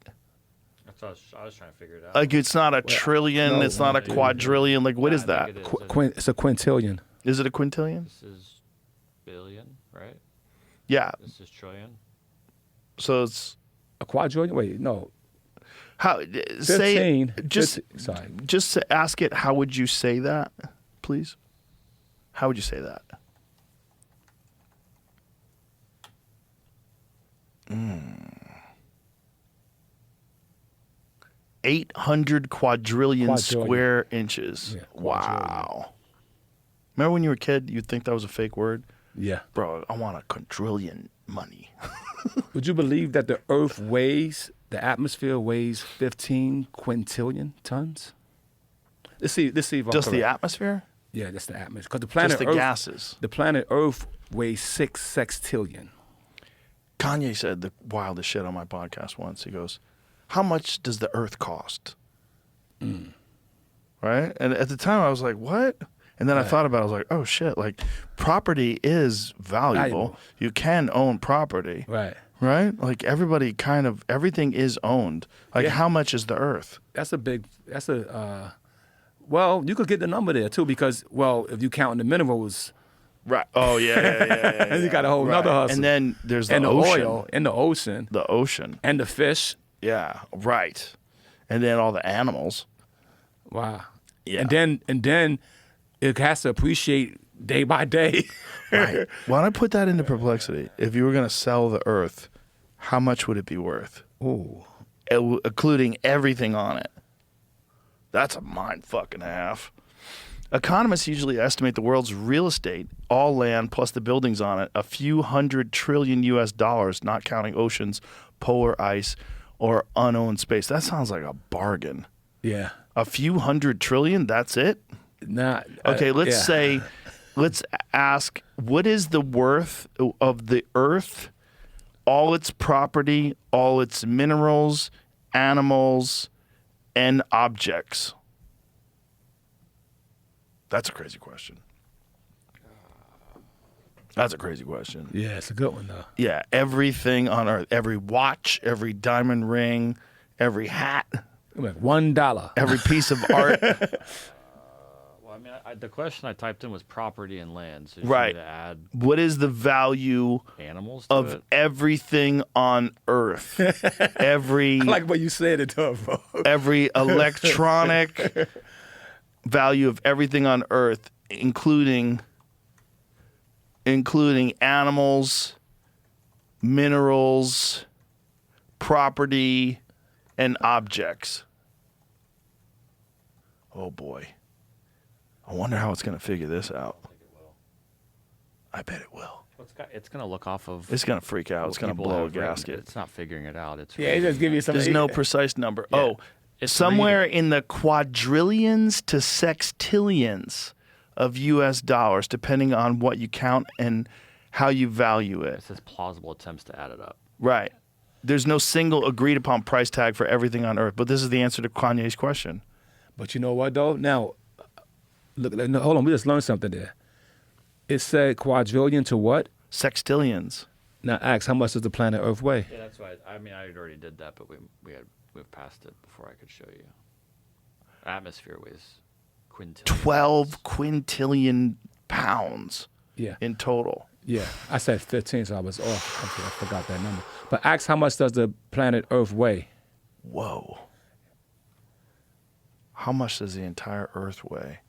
That's what I was trying to figure it out. Like, it's not a trillion, no, it's not a quadrillion. Like, what is I that? think it is. It's a quintillion. Is it a quintillion? This is billion, right? Yeah. This is trillion. So it's A quadrillion? Wait, no. how say 15. just 15, sorry. just to ask it, how would you say that, please? How would you say that? 800 quadrillion square inches. Yeah, Wow. Remember when you were a kid, you'd think that was a fake word? Yeah. Bro, I want a quadrillion money. Would you believe that the Earth weighs, the atmosphere weighs 15 quintillion tons? Let's see if I'm Just the correct. atmosphere? Yeah, that's the atmosphere. Because the planet Just the Earth, gases. the planet Earth weighs 6 sextillion. Kanye said the wildest shit on my podcast once. He goes, how much does the earth cost? Right? And at the time I was like, what? And then I thought about it. I was like, oh shit, like property is valuable. You can own property. Right. Right? Like everybody kind of, everything is owned. Like Yeah. how much is the earth? Well, you could get the number there too because, well, if you count the minerals Right. Oh yeah. you got a whole nother hustle. And then there's the and the ocean. oil in the ocean The ocean. and the fish. Yeah. Right. And then all the animals. Wow. Yeah. And then it has to appreciate day by day. Right. Why don't I put that into perplexity? If you were going to sell the earth, how much would it be worth? Ooh. Including everything on it. That's a mind fucking half. Economists usually estimate the world's real estate, all land plus the buildings on it, a few $100 trillion US, not counting oceans, polar ice, or unowned space. That sounds like a bargain. Yeah. A few $100 trillion, that's it? Nah, Okay, let's yeah. let's ask, what is the worth of the earth, all its property, all its minerals, animals, and objects? That's a crazy question. That's a crazy question. Yeah, it's a good one though. Yeah, everything on earth, every watch, every diamond ring, every hat, Like $1. every piece of art. Well, I mean, The question I typed in was property and land. So you Right. need to add What is the value animals to of it. everything on Earth? Every I like what you said it, though, bro. every electronic value of everything on Earth, including animals, minerals, property, and objects. Oh boy. I wonder how it's going to figure this out. I bet it will. It's going to look off of. It's going to freak out. what It's going to people blow a have written. gasket. It's not figuring it out. It's Yeah, just give you some. There's no precise number. Yeah. Oh, It's somewhere reading. in the quadrillions to sextillions of U.S. dollars, depending on what you count and how you value it. It says plausible attempts to add it up. Right. There's no single agreed upon price tag for everything on Earth, but this is the answer to Kanye's question. But you know what, though? Now, look, no, hold on. We just learned something there. It said quadrillion to what? Sextillions. Now, ask, how much does the planet Earth weigh? Yeah, that's why. I mean, I already did that, but we've passed it before I could show you. Atmosphere weighs quintillion. 12 quintillion pounds Yeah. in total. Yeah. I said 15, so I was off. Okay, I forgot that number. But ask, how much does the planet Earth weigh? Whoa. How much does the entire Earth weigh?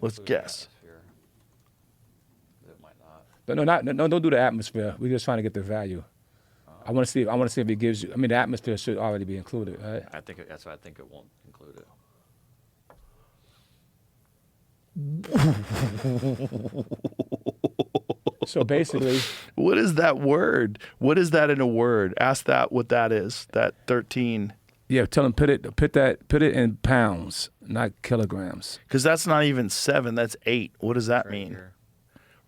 Let's Including guess. atmosphere. It might not. But no, don't do the atmosphere. We're just trying to get the value. I want to see if it gives you. I mean, the atmosphere should already be included, right? That's why I think it won't include it. So basically, What is that word? What is that in a word? Ask that what that is. That 13. yeah, tell them put it in pounds, not kilograms. Because that's not even 7. That's 8. What does that Right mean? here.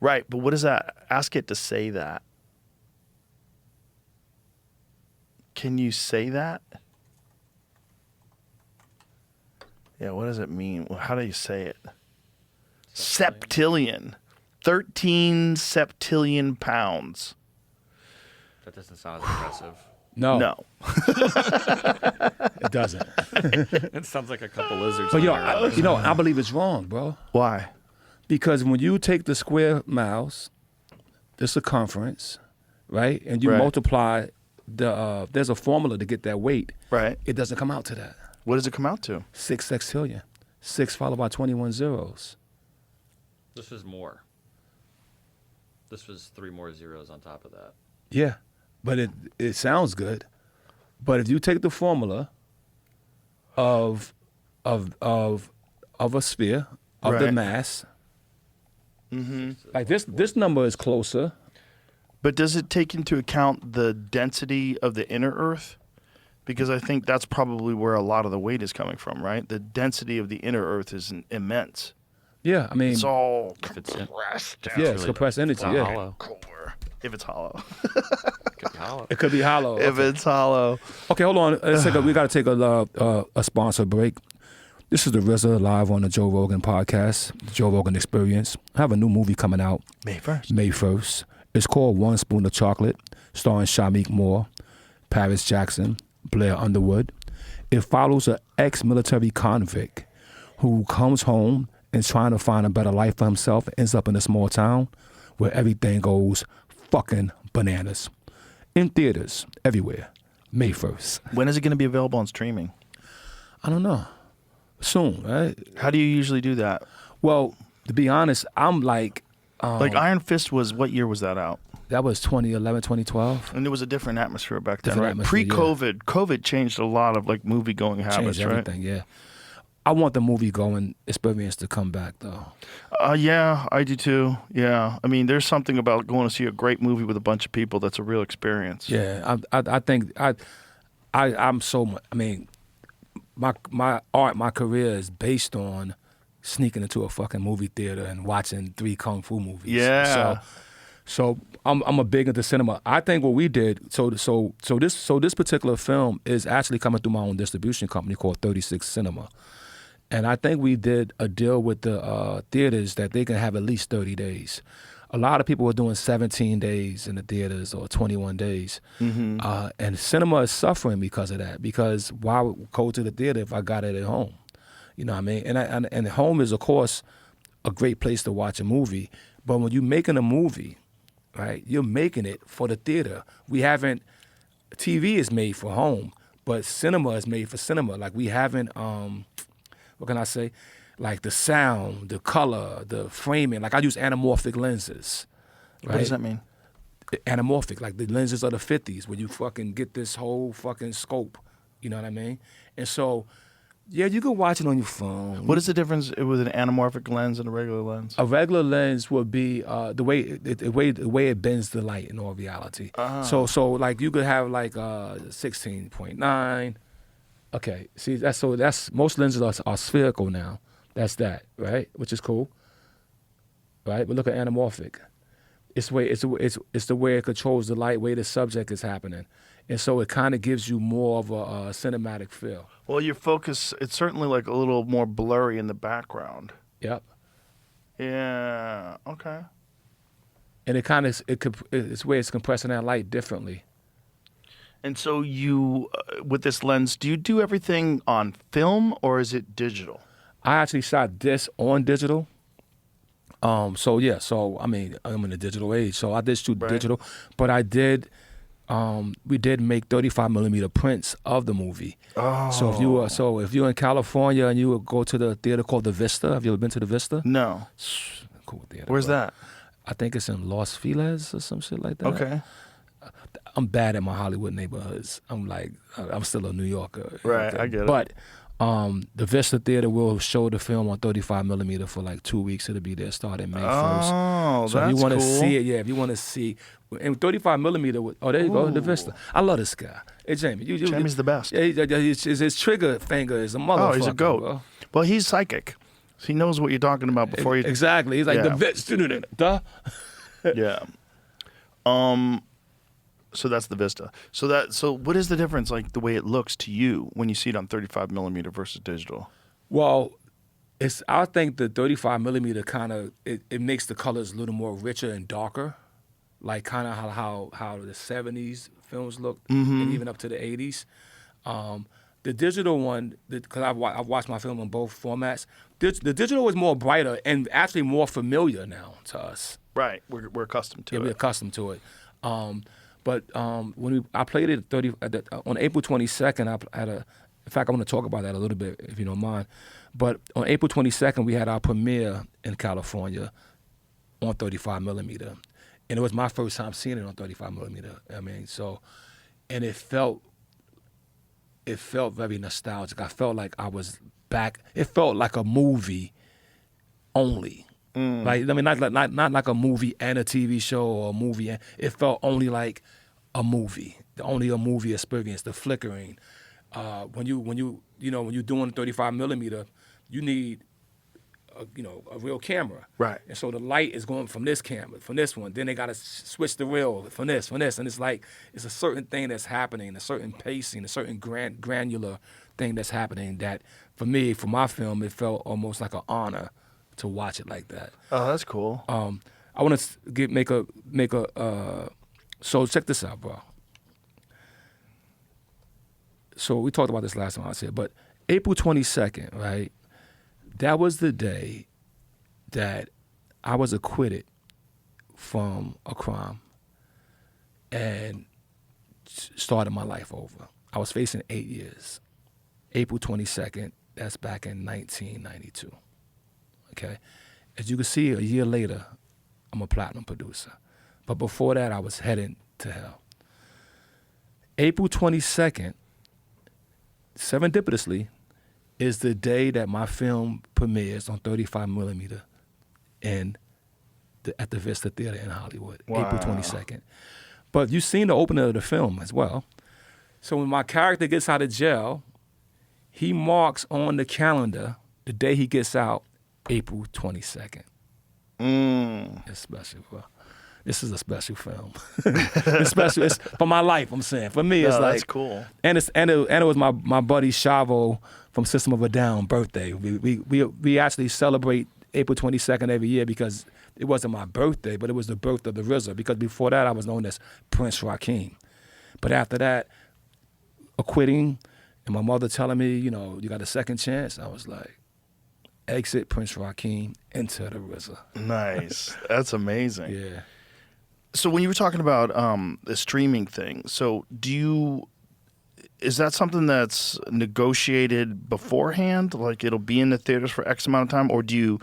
Right. But what is that? Ask it to say that. Can you say that? Yeah. What does it mean? Well, how do you say it? Septillion. 13 septillion pounds. That doesn't sound as impressive. No, No. it doesn't. It sounds like a couple lizards. But on there. I believe it's wrong, bro. Why? Because when you take the square miles, the circumference, right, and you Right. multiply there's a formula to get that weight. Right. It doesn't come out to that. What does it come out to? 6 sextillion. 6 followed by 21 zeros. This was more. This was 3 more zeros on top of that. Yeah, but it sounds good. But if you take the formula of a sphere of the Right. mass, like this number is closer. But does it take into account the density of the inner Earth? Because I think that's probably where a lot of the weight is coming from, right? The density of the inner Earth is immense. Yeah, I mean, It's all If it's in, compressed down. yeah, it's compressed energy. it's not Yeah, hollow. Core. If it's hollow. Could be hollow. it could be hollow. If it's hollow. Okay, hold on. We got to take a sponsor break. This is the RZA live on the Joe Rogan podcast, the Joe Rogan Experience. I have a new movie coming out May 1st. May 1st. It's called One Spoon of Chocolate, starring Shamik Moore, Paris Jackson, Blair Underwood. It follows an ex-military convict who comes home and is trying to find a better life for himself, ends up in a small town where everything goes fucking bananas. In theaters, everywhere, May 1st. When is it going to be available on streaming? I don't know. Soon, right? How do you usually do that? Well, to be honest, I'm like Like Iron Fist was, what year was that out? that was 2011, 2012. And there was a different atmosphere back then, Different right? atmosphere, yeah. Pre-COVID, COVID changed a lot of like movie going habits, Changed right? everything, yeah. I want the movie going experience to come back though. Yeah, I do too. Yeah, I mean, there's something about going to see a great movie with a bunch of people that's a real experience. Yeah, I think I'm so much. I mean, my art, my career is based on sneaking into a fucking movie theater and watching 3 kung fu movies. Yeah. So I'm a big into cinema. I think what we did. So this particular film is actually coming through my own distribution company called 36 Cinema. And I think we did a deal with the theaters that they can have at least 30 days. a lot of people were doing 17 days in the theaters or 21 days. And cinema is suffering because of that. Because why would go to the theater if I got it at home? You know what I mean? And home is, of course, a great place to watch a movie. But when you're making a movie, right, you're making it for the theater. TV is made for home, but cinema is made for cinema. Like we haven't, what can I say? Like the sound, the color, the framing. Like I use anamorphic lenses. Right? What does that mean? Anamorphic, like the lenses of the 50s, where you fucking get this whole fucking scope. You know what I mean? And so, yeah, you can watch it on your phone. What is the difference with an anamorphic lens and a regular lens? A regular lens would be the way it bends the light in all reality. So like you could have like 16.9. Okay, see that's most lenses are spherical now. That's that, right? Which is cool, right? But look at anamorphic. It's the way it controls the light, way the subject is happening, and so it kind of gives you more of a cinematic feel. Well, your focus, it's certainly like a little more blurry in the background. Yep. Yeah. Okay. And it's where it's compressing that light differently. And so you, with this lens, do you do everything on film or is it digital? I actually shot this on digital. So I mean, I'm in the digital age, so I did shoot digital, but we did make 35 millimeter prints of the movie. Oh. So if you're in California and you would go to the theater called the Vista, have you ever been to the Vista? No. Cool theater. Where's that? I think it's in Los Feliz or some shit like that. Okay. I'm bad at my Hollywood neighborhoods. I'm still a New Yorker. Right, I get it. But the Vista Theater will show the film on 35 millimeter for like 2 weeks. It'll be there starting May 1st. Oh, so that's if you want to cool. see it, if you want to see, and 35 millimeter. There you go, the Vista. I love this guy. Hey, Jamie, Jamie's the best. Yeah, his trigger finger is a motherfucker. Oh, he's a goat. Bro. Well, he's psychic. So he knows what you're talking about before you. Exactly. He's like Yeah. the Vista. Duh. Yeah. So that's the Vista. So what is the difference, like the way it looks to you when you see it on 35 millimeter versus digital? Well, I think the 35 millimeter kind of it makes the colors a little more richer and darker, like kind of how the 70s films looked, and even up to the 80s. The digital one, because I've watched my film in both formats. The digital is more brighter and actually more familiar now to us. Right, we're accustomed to Yeah, it. we're accustomed to it. But when I played it on April 22nd, I had in fact, I want to talk about that a little bit, if you don't mind. But on April 22nd, we had our premiere in California on 35 millimeter. And it was my first time seeing it on 35 millimeter. I mean, and it felt very nostalgic. I felt like I was back. It felt like a movie only. Like, I mean, not like a movie and a TV show or a movie. It felt only like a movie, only a movie experience. The flickering. When you're doing 35 millimeter, you need a real camera. Right. And so the light is going from this camera, from this one. Then they got to switch the reel from this, and it's like it's a certain thing that's happening, a certain pacing, a certain granular thing that's happening. That for me, for my film, it felt almost like an honor to watch it like that. Oh, that's cool. I want to make a. So check this out, bro. So we talked about this last time I was here, but April 22nd, right? That was the day that I was acquitted from a crime and started my life over. I was facing 8 years. April 22nd, that's back in 1992. Okay? As you can see, a year later, I'm a platinum producer. But before that, I was heading to hell. April 22nd, serendipitously, is the day that my film premieres on 35 millimeter at the Vista Theater in Hollywood, Wow. April 22nd. But you've seen the opening of the film as well. So when my character gets out of jail, he marks on the calendar the day he gets out, April 22nd. It's special, bro. This is a special film. It's special. It's for my life. I'm saying for me, it's like that's cool. And it was my buddy Chavo from System of a Down birthday. We actually celebrate April 22nd every year because it wasn't my birthday, but it was the birth of the RZA, because before that I was known as Prince Rakeem. But after that, acquitting and my mother telling me, you know, you got a second chance, I was like, exit Prince Rakeem, enter the RZA. Nice. That's amazing. Yeah. So when you were talking about the streaming thing, so is that something that's negotiated beforehand? Like it'll be in the theaters for X amount of time? Or do you,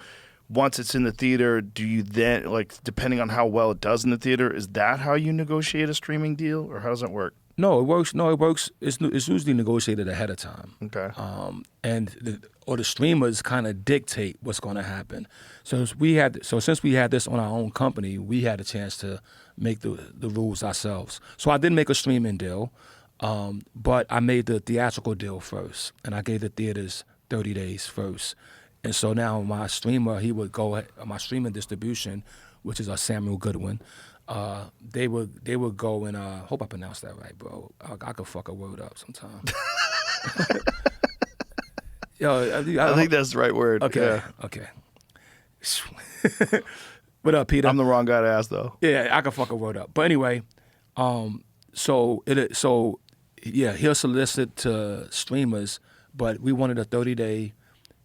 once it's in the theater, do you then, like depending on how well it does in the theater, is that how you negotiate a streaming deal? Or how does that work? No, it works. No, it works. It's usually negotiated ahead of time. Okay. And the streamers kind of dictate what's going to happen. So since we had this on our own company, we had a chance to make the rules ourselves. So I didn't make a streaming deal, but I made the theatrical deal first, and I gave the theaters 30 days first. And so now my streamer, my streaming distribution, which is Samuel Goodwin. They would go and hope I pronounced that right, bro. I could fuck a word up sometimes. Yo, I think that's the right word. Okay, Yeah. okay. What up, Peter? I'm the wrong guy to ask, though. Yeah, I could fuck a word up. But anyway, so he'll solicit to streamers, but we wanted a 30-day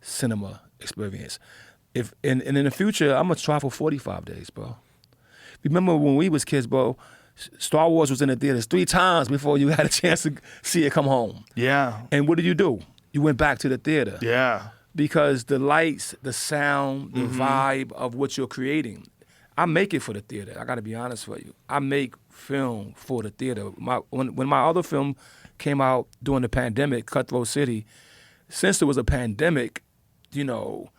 cinema experience. And in the future, I'm gonna try for 45 days, bro. Remember when we was kids, bro, Star Wars was in the theaters 3 times before you had a chance to see it come home. Yeah. And what did you do? You went back to the theater. Yeah. Because the lights, the sound, the vibe of what you're creating. I make it for the theater. I got to be honest with you. I make film for the theater. When my other film came out during the pandemic, Cutthroat City, since there was a pandemic, you know,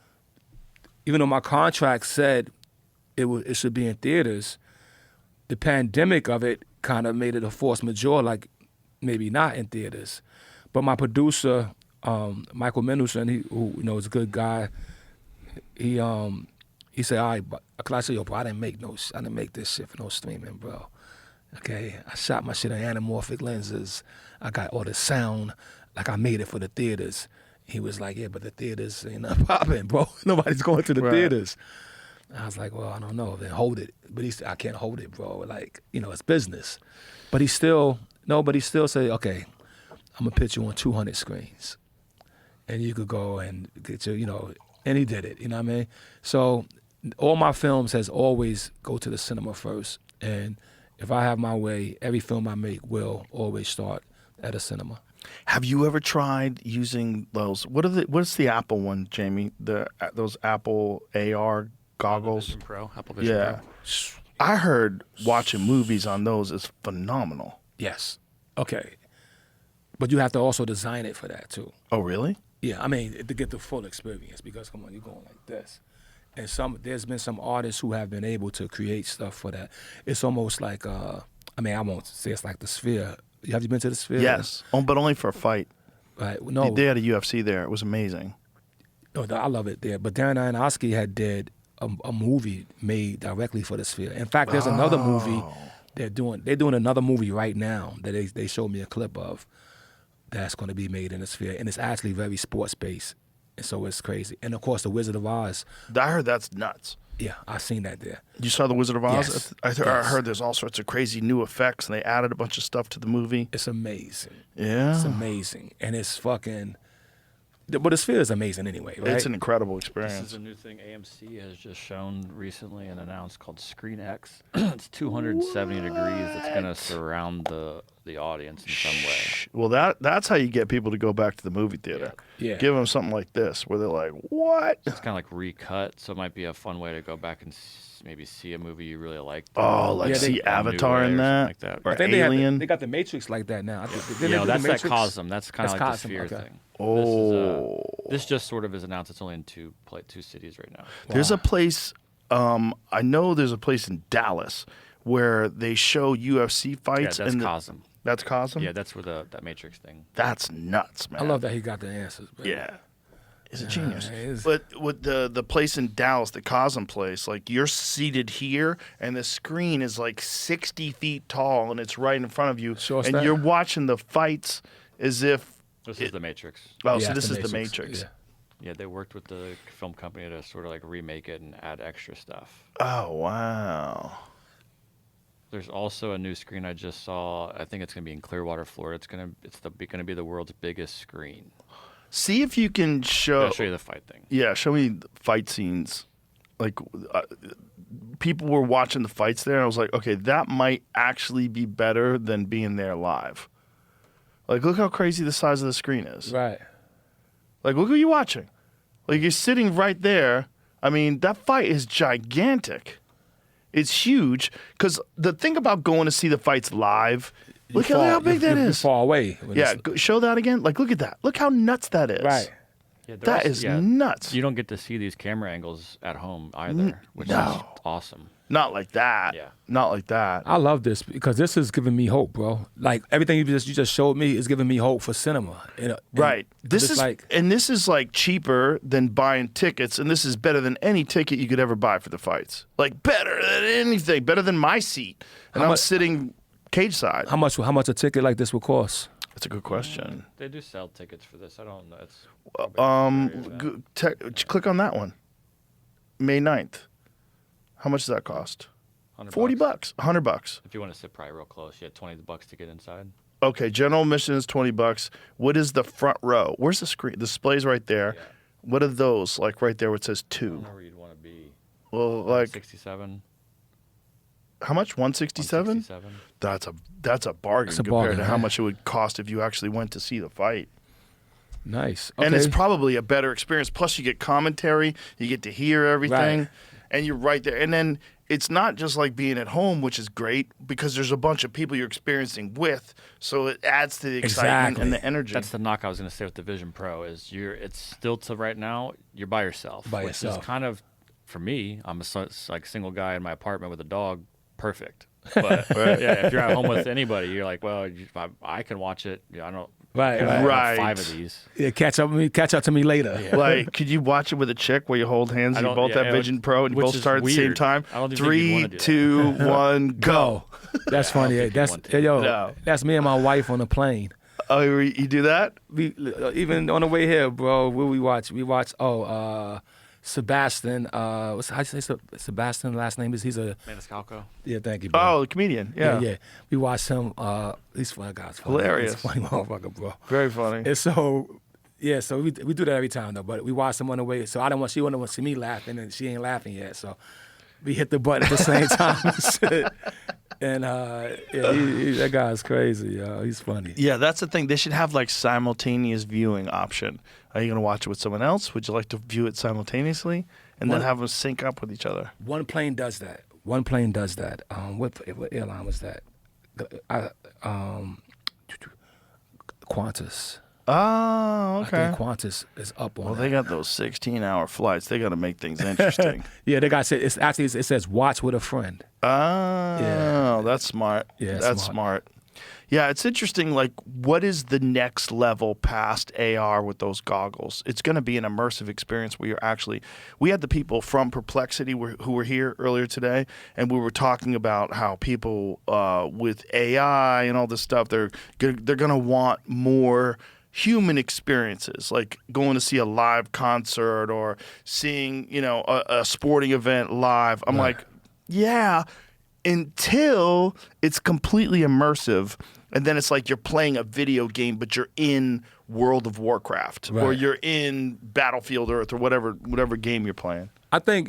even though my contract said it should be in theaters, the pandemic of it kind of made it a force majeure, like maybe not in theaters. But my producer, Michael Mendelson, who you know is a good guy, he said, all right, but I said, yo, bro, I didn't make this shit for no streaming, bro. Okay, I shot my shit on anamorphic lenses. I got all the sound, like I made it for the theaters. He was like, yeah, but the theaters ain't not popping, bro. Nobody's going to the theaters. I was like, well, I don't know. Then hold it. But he said, I can't hold it, bro. Like, you know, it's business. But he still said, okay, I'm going to pitch you on 200 screens. And you could go and get your, you know, and he did it, you know what I mean? So all my films has always go to the cinema first. And if I have my way, every film I make will always start at a cinema. Have you ever tried using those? What's the Apple one, Jamie? Those Apple AR goggles? Apple Vision Pro. I heard watching movies on those is phenomenal. Yes. Okay. But you have to also design it for that too. Oh, really? Yeah, I mean, to get the full experience, because come on, you're going like this. And there's been some artists who have been able to create stuff for that. It's almost like, I won't say it's like the Sphere. Have you been to the Sphere? Yes, but only for a fight. Right. No. They had a UFC there. It was amazing. No, I love it there. But Darren Aronofsky did a movie made directly for the Sphere. In fact, there's another movie they're doing another movie right now that they showed me a clip of that's going to be made in the Sphere, and it's actually very sports based, and so it's crazy. And of course, The Wizard of Oz. I heard that's nuts. Yeah, I seen that there. You saw The Wizard of Oz? Yes. I heard there's all sorts of crazy new effects, and they added a bunch of stuff to the movie. It's amazing. Yeah. It's amazing, and it's fucking. But the Sphere is amazing anyway, right? It's an incredible This experience. is a new thing AMC has just shown recently and announced called Screen X. It's 270 degrees. It's going to surround the audience in some way. Well, that's how you get people to go back to the movie theater. Yeah. Give them something like this where they're like, what? It's kind of like recut, so it might be a fun way to go back and maybe see a movie you really liked. Oh, like see Avatar in that? Like that. Or I think Alien? they got the Matrix like that now. Yeah, that's that Cosm. That's kind of like Cosm, the Sphere okay. thing. Oh. This just sort of is announced. It's only in two cities right now. There's a place, I know there's a place in Dallas where they show UFC fights. Yeah, that's and Cosm. That's Cosm? Yeah, that's where that Matrix thing. That's nuts, man. I love that he got the answers. Bro. Yeah. He's a genius. he is. But with the place in Dallas, the Cosm place, like you're seated here and the screen is like 60 feet tall and it's right in front of you. Show us and that. you're watching the fights as if... This is the Matrix. Oh, Yeah, so it's this the is the Matrix. Matrix. Yeah. Yeah, they worked with the film company to sort of like remake it and add extra stuff. Oh wow. There's also a new screen I just saw. I think it's gonna be in Clearwater, Florida. It's gonna be the world's biggest screen. See if you can show. I'll show you the fight thing. Yeah, show me the fight scenes. Like, people were watching the fights there, and I was like, okay, that might actually be better than being there live. Like, look how crazy the size of the screen is. Right. Like, look who you're watching. Like, you're sitting right there. I mean, that fight is gigantic. It's huge. Because the thing about going to see the fights live, look at how big that you're is. far away. Yeah, show that again. Like, look at that. Look how nuts that is. Right. Yeah, That is nuts. You don't get to see these camera angles at home either, which is awesome. Not like that. Yeah. Not like that. I love this because this is giving me hope, bro. Like everything you just showed me is giving me hope for cinema. Right. This it's is like, this is like cheaper than buying tickets, and this is better than any ticket you could ever buy for the fights. Like better than anything, better than my seat. And I'm sitting cage side. how much a ticket like this would cost? That's a good question. They do sell tickets for this. I don't know. It's Click on that one. May 9th. How much does that cost? $100. $40. $100. If you want to sit probably real close, you had $20 to get inside. Okay, general admission is $20. What is the front row? Where's the screen? The display's right there. Yeah. What are those? Like right there where it says I 2. don't know where you'd want to be. Well, like 67. how much? 167? 167. That's a bargain It's a compared bargain, to how right? much it would cost if you actually went to see the fight. Nice. And it's Okay. probably a better experience. Plus, you get commentary, you get to hear everything, Right. and you're right there. And then it's not just like being at home, which is great because there's a bunch of people you're experiencing with, so it adds to the excitement and the energy. That's the knock I was going to say with the Vision Pro is it's still to right now you're by yourself. By which yourself. is kind of for me. I'm a like single guy in my apartment with a dog. Perfect. But yeah, if you're at home with anybody, you're like, well, I can watch it. I don't. Right. I have Right. 5 of these. Yeah, catch up to me later. Like, could you watch it with a chick where you hold hands and you don't- both yeah, have Vision Pro and you which both is start at the same weird. time? I don't even think you'd 3, wanna do that. 2, 1, go. That's funny. think you That's want to. No. that's me and my wife on the plane. Oh, you do that? We even on the way here, bro. What we watch? Sebastian. How do you say Sebastian? Last name is he's a Maniscalco. yeah. Thank you, bro. Oh, the comedian. Yeah. yeah. We watched him. He's funny. Guy's funny. Hilarious. He's a funny motherfucker, bro. Very funny. And so, yeah, so we do that every time though. But we watch him on the way. So she wouldn't want to see me laughing, and she ain't laughing yet. So we hit the button at the same time. And that guy's crazy, yo. He's funny. Yeah, that's the thing. They should have like simultaneous viewing option. Are you going to watch it with someone else? Would you like to view it simultaneously? And then have them sync up with each other. One plane does that. What airline was that? Qantas. Oh, I okay. think Qantas is up on Well, that. they got those 16-hour flights. They got to make things interesting. Yeah, the guy said it says watch with a friend. Oh, Yeah. that's smart. Yeah, that's smart. Yeah, it's interesting. Like, what is the next level past AR with those goggles? It's going to be an immersive experience where we had the people from Perplexity who were here earlier today, and we were talking about how people with AI and all this stuff, they're going to want more human experiences, like going to see a live concert or seeing, a sporting event live. I'm like, yeah, until it's completely immersive. And then it's like you're playing a video game, but you're in World of Warcraft or Right. you're in Battlefield Earth or whatever game you're playing. I think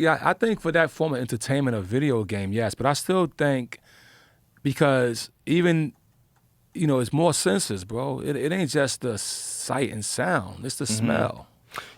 for that form of entertainment, a video game, yes. But I still think because even, it's more senses, bro. It ain't just the sight and sound. It's the smell.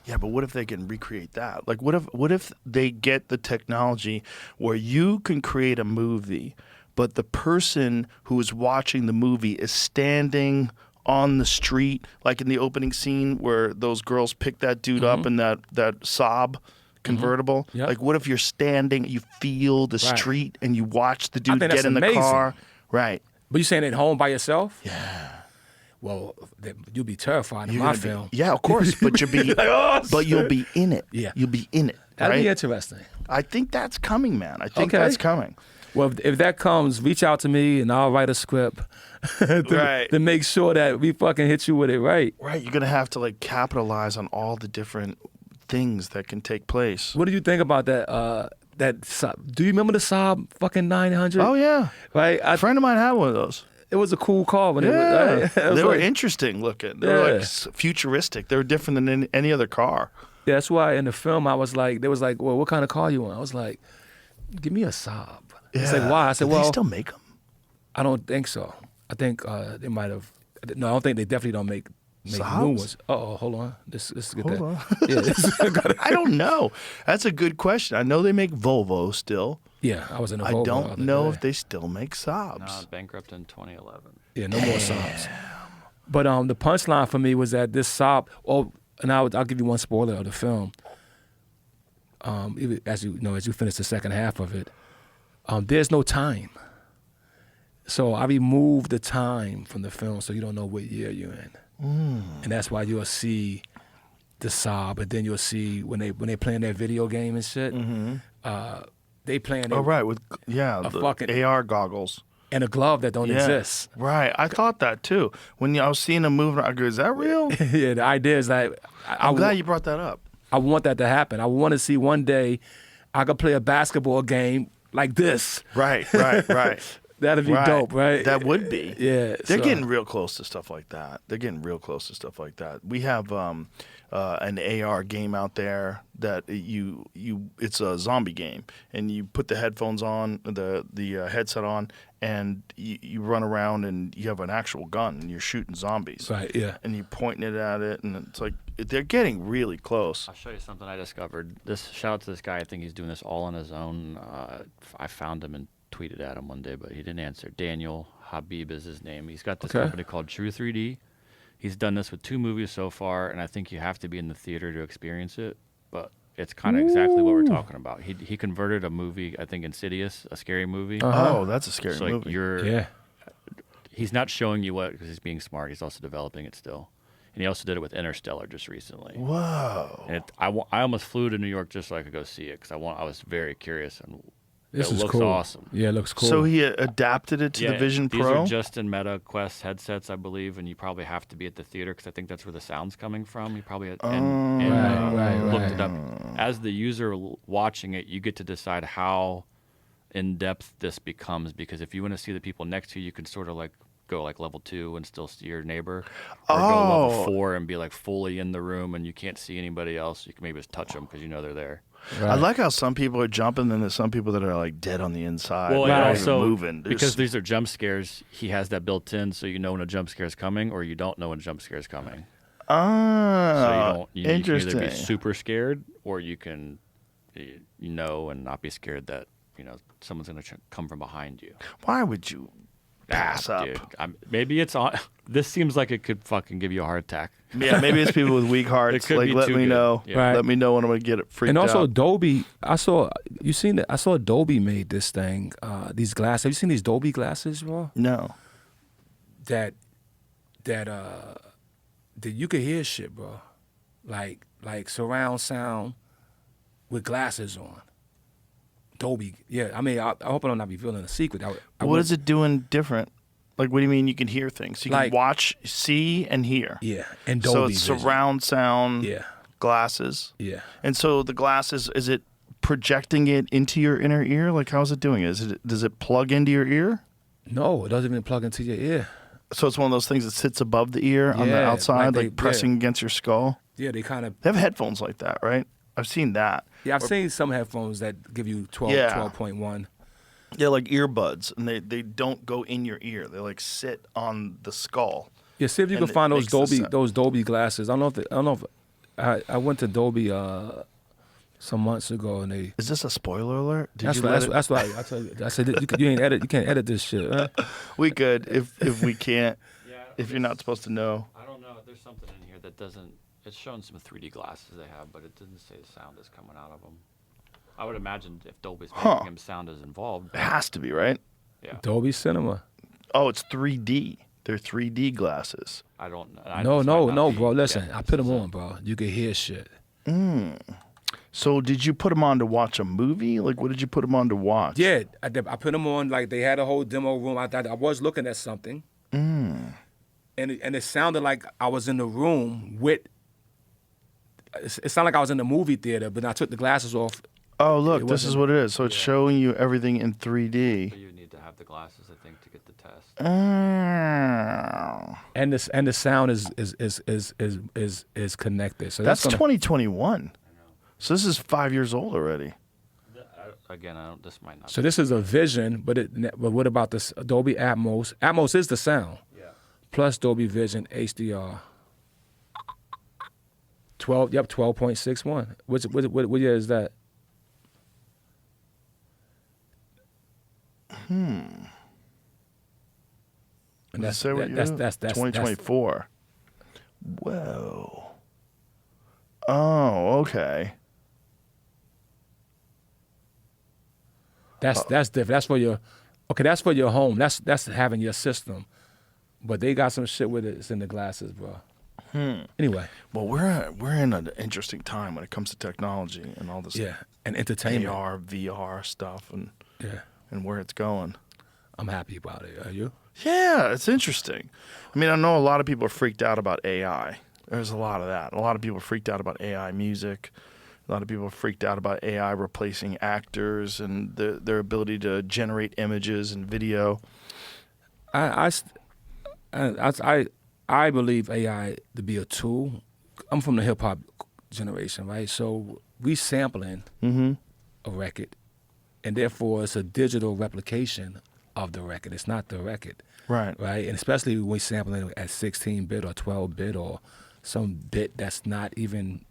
Yeah, but what if they can recreate that? Like, what if they get the technology where you can create a movie, but the person who is watching the movie is standing on the street, like in the opening scene where those girls pick that dude up in that Saab convertible? Yep. Like, what if you're standing, you feel the Right. street, and you watch the dude think get that's in the amazing. car? Right. But you saying at home by yourself? Yeah. Well, you'll be terrified in You're my gonna be- film. yeah, of course, but you'll be, but you'll be in it. Yeah. You'll be in it. That'd right? be interesting. I think that's coming, man. I think Okay. that's coming. Well, if that comes, reach out to me and I'll write a script Right. to make sure that we fucking hit you with it right. Right, you're gonna have to like capitalize on all the different things that can take place. What do you think about that? Do you remember the Saab fucking 900? Oh yeah, Right. a friend of mine had one of those. It was a cool car when Yeah, it was. Right? It was they were like- interesting looking. They were like futuristic. They were different than any other car. Yeah, that's why in the film I was like, they was like, well, what kind of car you want? I was like, give me a Saab. It's like, why? I said, Do well, they still make them? I don't think so. I think they might have. No, I don't think they definitely don't make new Saabs? ones. Oh, hold on. Let's get Hold that. on. Yeah, I don't know. That's a good question. I know they make Volvo still. yeah, I was in a I Volvo the don't other know day. if they still make Saabs. No, bankrupt in 2011. Yeah, no more Saabs. But the punchline for me was that this Saab. Oh, and I'll give you one spoiler of the film. As you finish the second half of it, there's no time. So I removed the time from the film, so you don't know what year you're in, and that's why you'll see the Saab, and then you'll see when they playing their video game and shit. They playing. Oh right, with the fucking- AR goggles. And a glove that don't exist. Right, I thought that too. When I was seeing them moving, I go, "Is that real?" Yeah, the idea is like I'm glad you brought that up. I want that to happen. I want to see one day I could play a basketball game like this. Right. That'd be dope, right? That would be. Yeah, They're so- getting real close to stuff like that. We have an AR game out there that it's a zombie game, and you put the headphones on, the headset on, and you run around and you have an actual gun and you're shooting zombies. Right, yeah. And you're pointing it at it, and it's like they're getting really close. I'll show you something I discovered. Shout out to this guy. I think he's doing this all on his own. I found him and tweeted at him one day, but he didn't answer. Daniel Habib is his name. He's got this company called True 3D. He's done this with 2 movies so far, and I think you have to be in the theater to experience it. But it's kind of exactly what we're talking about. He converted a movie, I think Insidious, a scary movie. Oh, that's a scary So like movie. he's not showing you what because he's being smart. He's also developing it still, and he also did it with Interstellar just recently. Whoa. And I almost flew to New York just so I could go see it because I was very curious and This it is looks cool. awesome. Yeah, it looks cool. So he adapted it to the Vision these Pro? are just in Meta Quest headsets, I believe, and you probably have to be at the theater because I think that's where the sound's coming from. You probably looked it up. As the user watching it, you get to decide how in depth this becomes because if you want to see the people next to you, you can sort of like go like level 2 and still see your neighbor, or go level 4 and be like fully in the room and you can't see anybody else. You can maybe just touch them because you know they're there. I like how some people are jumping, and there's some people that are like dead on the inside. Well, They're and not also even moving. because these are jump scares, he has that built in, so you know when a jump scare is coming, or you don't know when a jump scare is coming. So you can interesting. either be super scared, or you can know and not be scared that someone's going to come from behind you. Why would you pass up? Dude, maybe it's on. This seems like it could fucking give you a heart attack. Yeah, maybe it's people with weak hearts. could Like, be let too me good. know. Yeah. Right. Let me know when I'm gonna get it freaked and also out. Adobe, I saw Adobe made this thing, these glasses. Have you seen these Adobe glasses, bro? No. That you could hear shit, bro. Like surround sound with glasses on. Adobe, yeah. I mean, I hope I don't not be revealing a secret. What is it doing different? Like, what do you mean you can hear things? You Like- can watch, see, and hear. Yeah, and So Dolby it's Vision. surround sound. Yeah. Glasses. Yeah. And so the glasses, is it projecting it into your inner ear? Like, how's it doing it? Does it plug into your ear? No, it doesn't even plug into your ear. So it's one of those things that sits above the ear on the Yeah, outside, like like pressing against your skull. Yeah, they kind of. They have headphones like that, right? I've seen that. Yeah, I've seen some headphones that give you 12, Yeah. 12.1. They're like earbuds, and they don't go in your ear. They like sit on the skull. Yeah, see if you And can find it those makes the Dolby sound. those Dolby glasses. I don't know if I went to Dolby some months ago and they. Is this a spoiler alert? Did That's you why, let it? that's why I tell you. I said you can't edit this shit. Huh? We could if we can't. If you're not supposed to know. I don't know. There's something in here that doesn't. It's showing some 3D glasses they have, but it didn't say the sound is coming out of them. I would imagine if Dolby's making him sound is involved. It has to be, right? Yeah. Dolby Cinema. Oh, it's 3D. They're 3D glasses. I don't know. No, bro. Listen, I put them on, bro. You can hear shit. So did you put them on to watch a movie? Like, what did you put them on to watch? Yeah, I put them on like they had a whole demo room. I was looking at something, and it sounded like I was in the room with it sounded like I was in the movie theater, but I took the glasses off. Oh, look, It this is wasn't- what it is. So it's showing you everything in 3D. You need to have the glasses, I think, to get the test. Oh. And the sound is connected. So That's gonna, 2021. So this is 5 years old already. Again, this might not. So this is a vision, but what about this Dolby Atmos? Atmos is the sound. Yeah. Plus Dolby Vision HDR. 12.61. What year is that? And And say what that's 2024. Whoa. Oh, okay. That's different. That's for your that's for your home. That's having your system. But they got some shit with it. It's in the glasses, bro. Anyway. Well, we're in an interesting time when it comes to technology and all this Yeah. And entertainment. AR, VR stuff and Yeah. where it's going. I'm happy about it. Are you? Yeah, it's interesting. I mean, I know a lot of people are freaked out about AI. There's a lot of that. A lot of people are freaked out about AI music. A lot of people are freaked out about AI replacing actors and their ability to generate images and video. I believe AI to be a tool. I'm from the hip hop generation, right? So we sampling a record, and therefore it's a digital replication of the record. It's not the record, Right. right? And especially when we sampling at 16-bit or 12-bit or some bit that's not even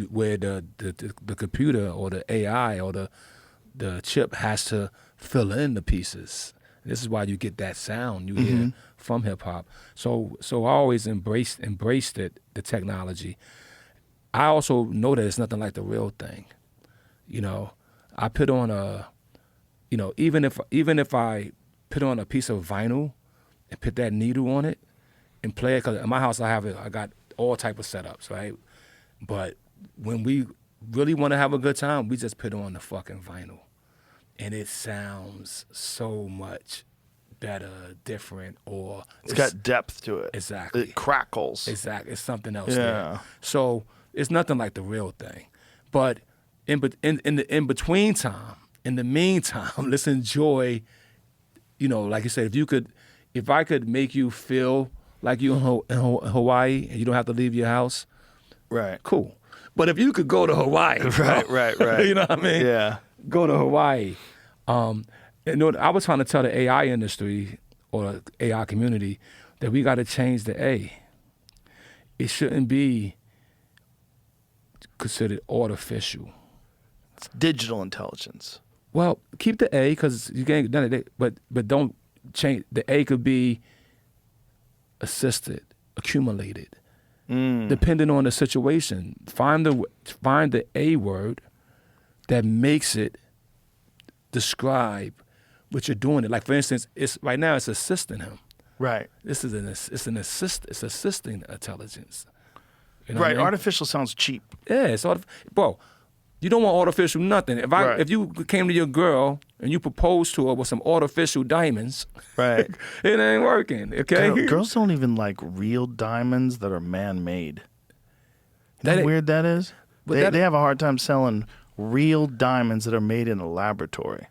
where the computer or the AI or the chip has to fill in the pieces. This is why you get that sound you hear from hip hop. So I always embraced it, the technology. I also know that it's nothing like the real thing. You know, I put on even if I put on a piece of vinyl and put that needle on it and play it, because in my house I got all type of setups, right? But when we really want to have a good time, we just put on the fucking vinyl. And it sounds so much better, different, or It's got depth to it. Exactly. It crackles. Exactly. It's something else Yeah. there. So it's nothing like the real thing. But in between time, in the meantime, let's enjoy, like you said, if I could make you feel like you in Hawaii and you don't have to leave your house, Right. cool. But if you could go to Hawaii, bro, Right. you know what I mean? Yeah. Go to Hawaii. I was trying to tell the AI industry or the AI community that we got to change the A. It shouldn't be considered artificial. It's digital intelligence. Well, keep the A because you can't done it, but don't change. The A could be assisted, accumulated, depending on the situation. Find the A word that makes it describe what you're doing. It like, for instance, right now it's assisting him. Right. It's assisting intelligence. You know Right. what I mean? Artificial sounds cheap. Yeah, bro. You don't want artificial nothing. If you came to your girl and you proposed to her with some artificial diamonds, Right. it ain't working. Okay. Girls don't even like real diamonds that are man-made. You know That how ain't- weird that is? But They have a hard time selling real diamonds that are made in a laboratory.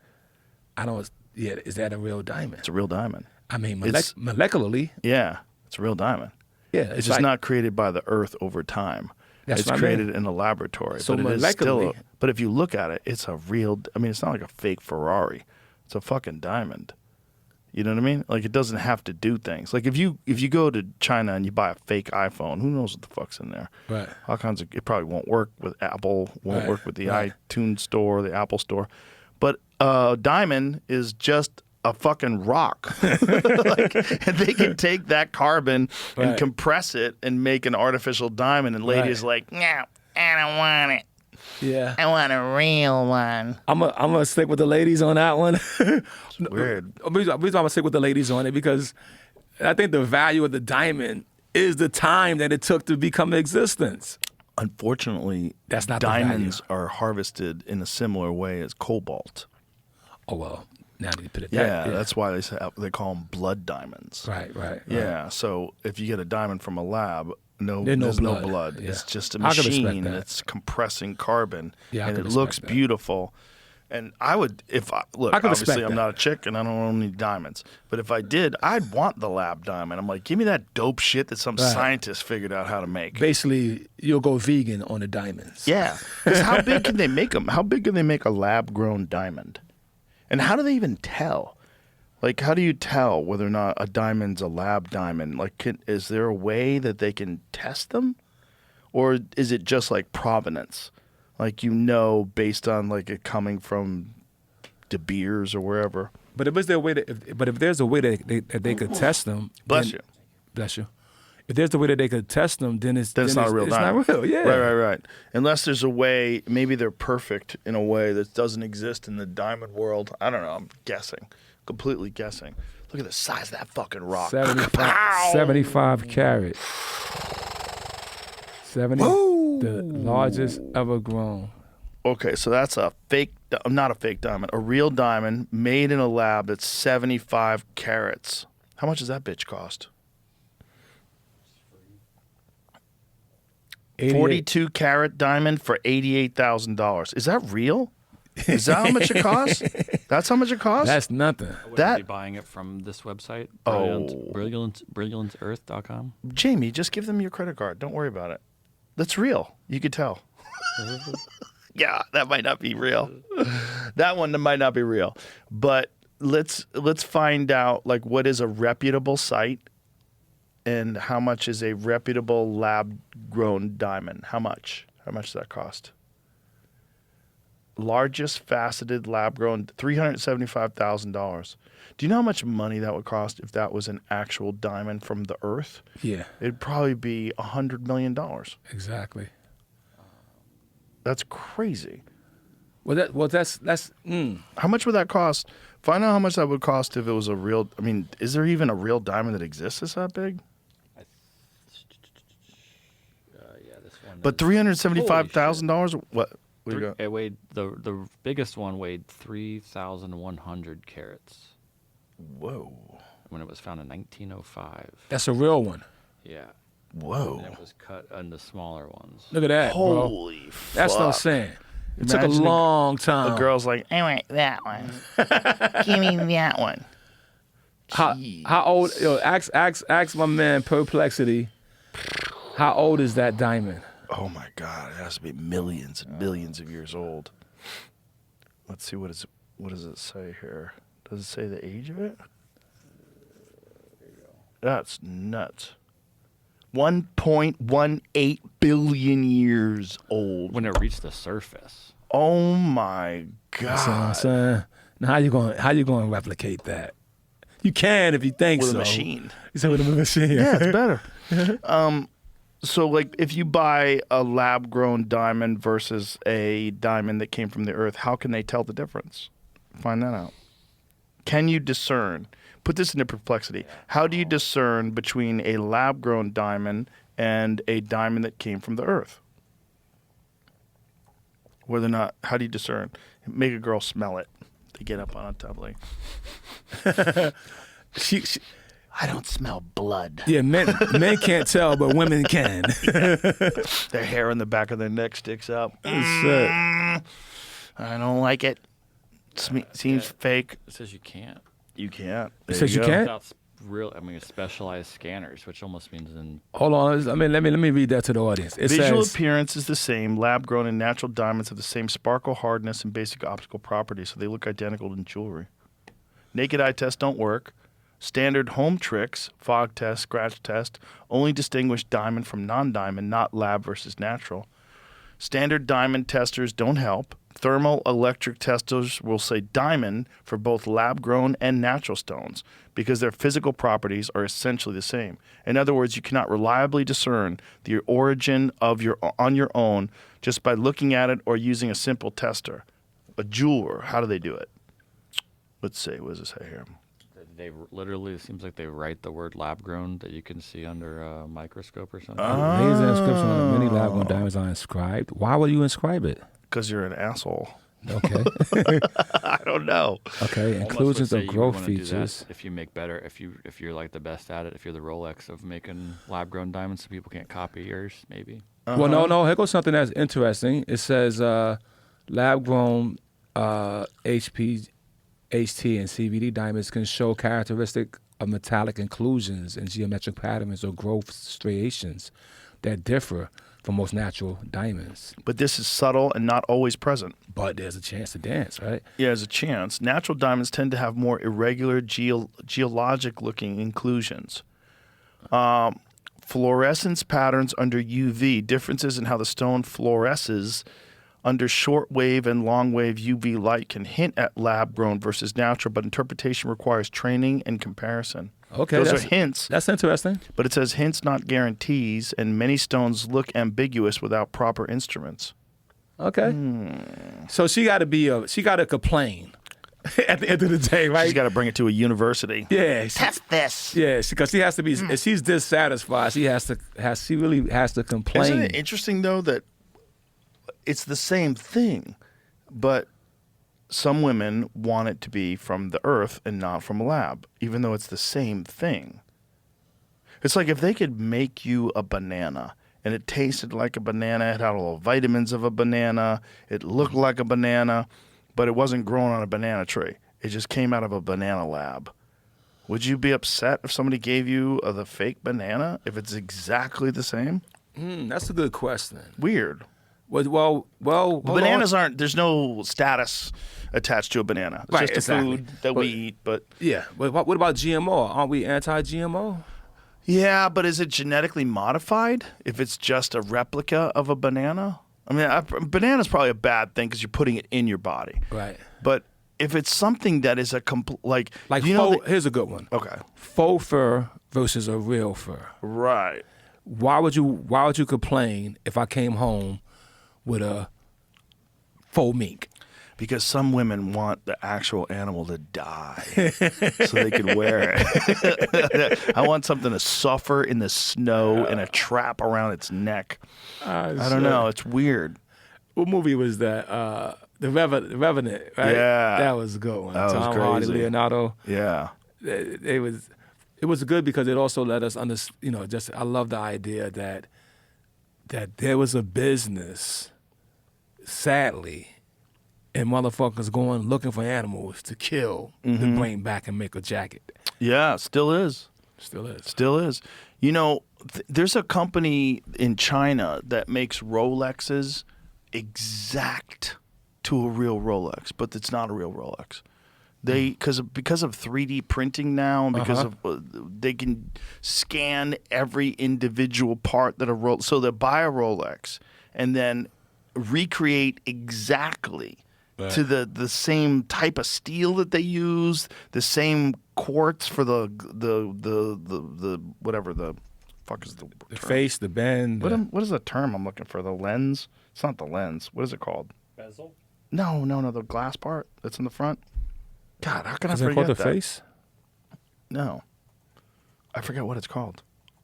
I don't. Yeah, is that a real diamond? It's a real diamond. I mean, It's- molecularly, Yeah, it's a real diamond. yeah. It's just like, not created by the earth over time. That's It's what I created mean. in a laboratory. So but it is still. molecularly- But if you look at it, it's a real. I mean, it's not like a fake Ferrari. It's a fucking diamond. You know what I mean? Like it doesn't have to do things. Like if you go to China and you buy a fake iPhone, who knows what the fuck's in there? Right. All kinds of. It probably won't work with Apple. Won't Right, work with the right. iTunes store, the Apple store. But diamond is just a fucking rock. And they can take that carbon and Right. compress it and make an artificial diamond. And ladies like, no, I don't want it. Yeah. I want a real one. I'm gonna stick with the ladies on that one. Weird. The reason I'm gonna stick with the ladies on it because I think the value of the diamond is the time that it took to become existence. Unfortunately, That's not the diamonds are harvested in a similar way as cobalt. Oh well, now that you put it Yeah, that, that's why they call them blood diamonds. right. Yeah, so if you get a diamond from a lab, There's no blood. Yeah. It's just a I can respect machine that. that's compressing carbon, Yeah, I and can it looks respect that. beautiful. And I would, look, I can obviously respect I'm that. not a chick and I don't own any diamonds, but if I did, I'd want the lab diamond. I'm like, give me that dope shit that some Right. scientist figured out how to make. Basically, you'll go vegan on the diamonds. Yeah, because how big can they make them? How big can they make a lab-grown diamond? And how do they even tell? Like, how do you tell whether or not a diamond's a lab diamond? Like, is there a way that they can test them? Or is it just like provenance? Like, based on like it coming from De Beers or wherever. But if there's a way that they could test them, Bless then- you. Bless you. If there's a way that they could test them, then it's Not a real diamond. It's not real. Yeah. Right. Unless there's a way, maybe they're perfect in a way that doesn't exist in the diamond world. I don't know. I'm guessing. Completely guessing. Look at the size of that fucking rock. 75 carat. 70. The largest ever grown. Okay, so that's not a fake diamond, a real diamond made in a lab that's 75 carats. How much does that bitch cost? 42 carat diamond for $88,000. Is that real? Is that how much it costs? That's how much it costs? That's nothing. I wouldn't That- be buying it from this website, Oh. brillianceearth.com. Jamie, just give them your credit card. Don't worry about it. That's real. You could tell. Yeah, that might not be real. That one might not be real. But let's find out like what is a reputable site and how much is a reputable lab grown diamond. How much? How much does that cost? Largest faceted lab grown, $375,000. Do you know how much money that would cost if that was an actual diamond from the earth? Yeah, It'd probably be $100 million. exactly. That's crazy. That's How much would that cost? Find out how much that would cost if it was a real. I mean, is there even a real diamond that exists that's that big? Yeah, this one. But $375,000. What? What do you got? It weighed the biggest one weighed 3,100 carats Whoa. when it was found in 1905. a real one. Yeah, Whoa. and it was cut into smaller ones. Look at that, bro. Holy fuck. That's what I'm saying. It took a Imagine long time. The girl's like, I want that one. Give me that one. How old? Yo, ask my man Perplexity. How old is that diamond? Oh my God. It has to be millions and millions of years old. Let's see what does it say here? Does it say the age of it? That's nuts. 1.18 billion years old. When it reached the surface. Oh my That's what I'm God. saying. Now how you going to replicate that? You can if you think With so. a machine. You said with a machine. Yeah, it's better. So like if you buy a lab grown diamond versus a diamond that came from the earth, how can they tell the difference? Find that out. Can you discern? Put this into perplexity. How do you discern between a lab grown diamond and a diamond that came from the earth? Whether or not, how do you discern? Make a girl smell it. They get up on a tub like, She, I don't smell blood. yeah, men can't tell, but women can. Their hair in the back of their neck sticks up. Shit. I don't like it. Seems fake. It says you can't. You can't. It says you go. can't? Without specialized scanners, which almost means in Hold on. I mean, let me read that to the audience. It Visual says, appearance is the same. Lab-grown and natural diamonds have the same sparkle, hardness, and basic optical properties, so they look identical in jewelry. Naked eye tests don't work. Standard home tricks, fog test, scratch test, only distinguish diamond from non-diamond, not lab versus natural. Standard diamond testers don't help. Thermal electric testers will say diamond for both lab-grown and natural stones because their physical properties are essentially the same. In other words, you cannot reliably discern the origin of on your own just by looking at it or using a simple tester. A jeweler, how do they do it? Let's see, what does it say here? they literally, it seems like they write the word lab grown that you can see under a microscope or something. Names and inscription on many lab-grown diamonds are inscribed. Why would you inscribe it? Because you're an asshole. Okay. I don't know. Okay. Almost Inclusions would say of you would growth wanna do that features. if you make better, if you're like the best at it, if you're the Rolex of making lab-grown diamonds, so people can't copy yours, maybe. Well, no. Here goes something that's interesting. It says lab-grown HP, HT, and CVD diamonds can show characteristic of metallic inclusions and geometric patterns or growth striations that differ from most natural diamonds. But this is subtle and not always present. But there's a chance to dance, right? Yeah, there's a chance. Natural diamonds tend to have more irregular geologic-looking inclusions. Fluorescence patterns under UV, differences in how the stone fluoresces under short-wave and long-wave UV light can hint at lab-grown versus natural, but interpretation requires training and comparison. Okay, Those are hints, That's interesting. but it says hints, not guarantees, and many stones look ambiguous without proper instruments. Okay. So she got to complain at the end of the day, right? She's got to bring it to a university. Yeah. Test this. Yeah, because she has to be. If she's dissatisfied, she really has to complain. Isn't it interesting though that it's the same thing, but some women want it to be from the earth and not from a lab, even though it's the same thing. It's like if they could make you a banana and it tasted like a banana, it had all the vitamins of a banana, it looked like a banana, but it wasn't grown on a banana tree. It just came out of a banana lab. Would you be upset if somebody gave you the fake banana if it's exactly the same? That's a good question. Weird. Well. Bananas aren't. There's no status attached to a banana. It's Right, just exactly. a food that we eat. But Yeah, but what about GMO? Aren't we anti-GMO? yeah, but is it genetically modified? If it's just a replica of a banana, I mean, banana's probably a bad thing because you're putting it in your body. Right. But if it's something that is a like you faux, here's a good one. Okay. Faux fur versus a real fur. Right. Why would you complain if I came home with a faux mink? Because some women want the actual animal to die so they can wear it. I want something to suffer in the snow in a trap around its neck. I don't know. It's weird. What movie was that? The Revenant, right? Yeah. That was a good one. That was Tom Hardy, crazy. Leonardo. Yeah. It was good because it also let us I love the idea that there was a business, sadly, and motherfuckers going looking for animals to kill to bring back and make a jacket. Yeah, still is. Still is. Still is. You know, there's a company in China that makes Rolexes exact to a real Rolex, but it's not a real Rolex. They because of 3D printing now, and because of they can scan every individual part that a Rolex. So they buy a Rolex and then recreate exactly to the same type of steel that they use, the same quartz for the whatever the fuck is the term? Face, the bend. What is the term I'm looking for? The lens? It's not the lens. What is it called? Bezel? No, the glass part that's in the front. God, how can Is I it forget called the that? face? No, I forget what it's called.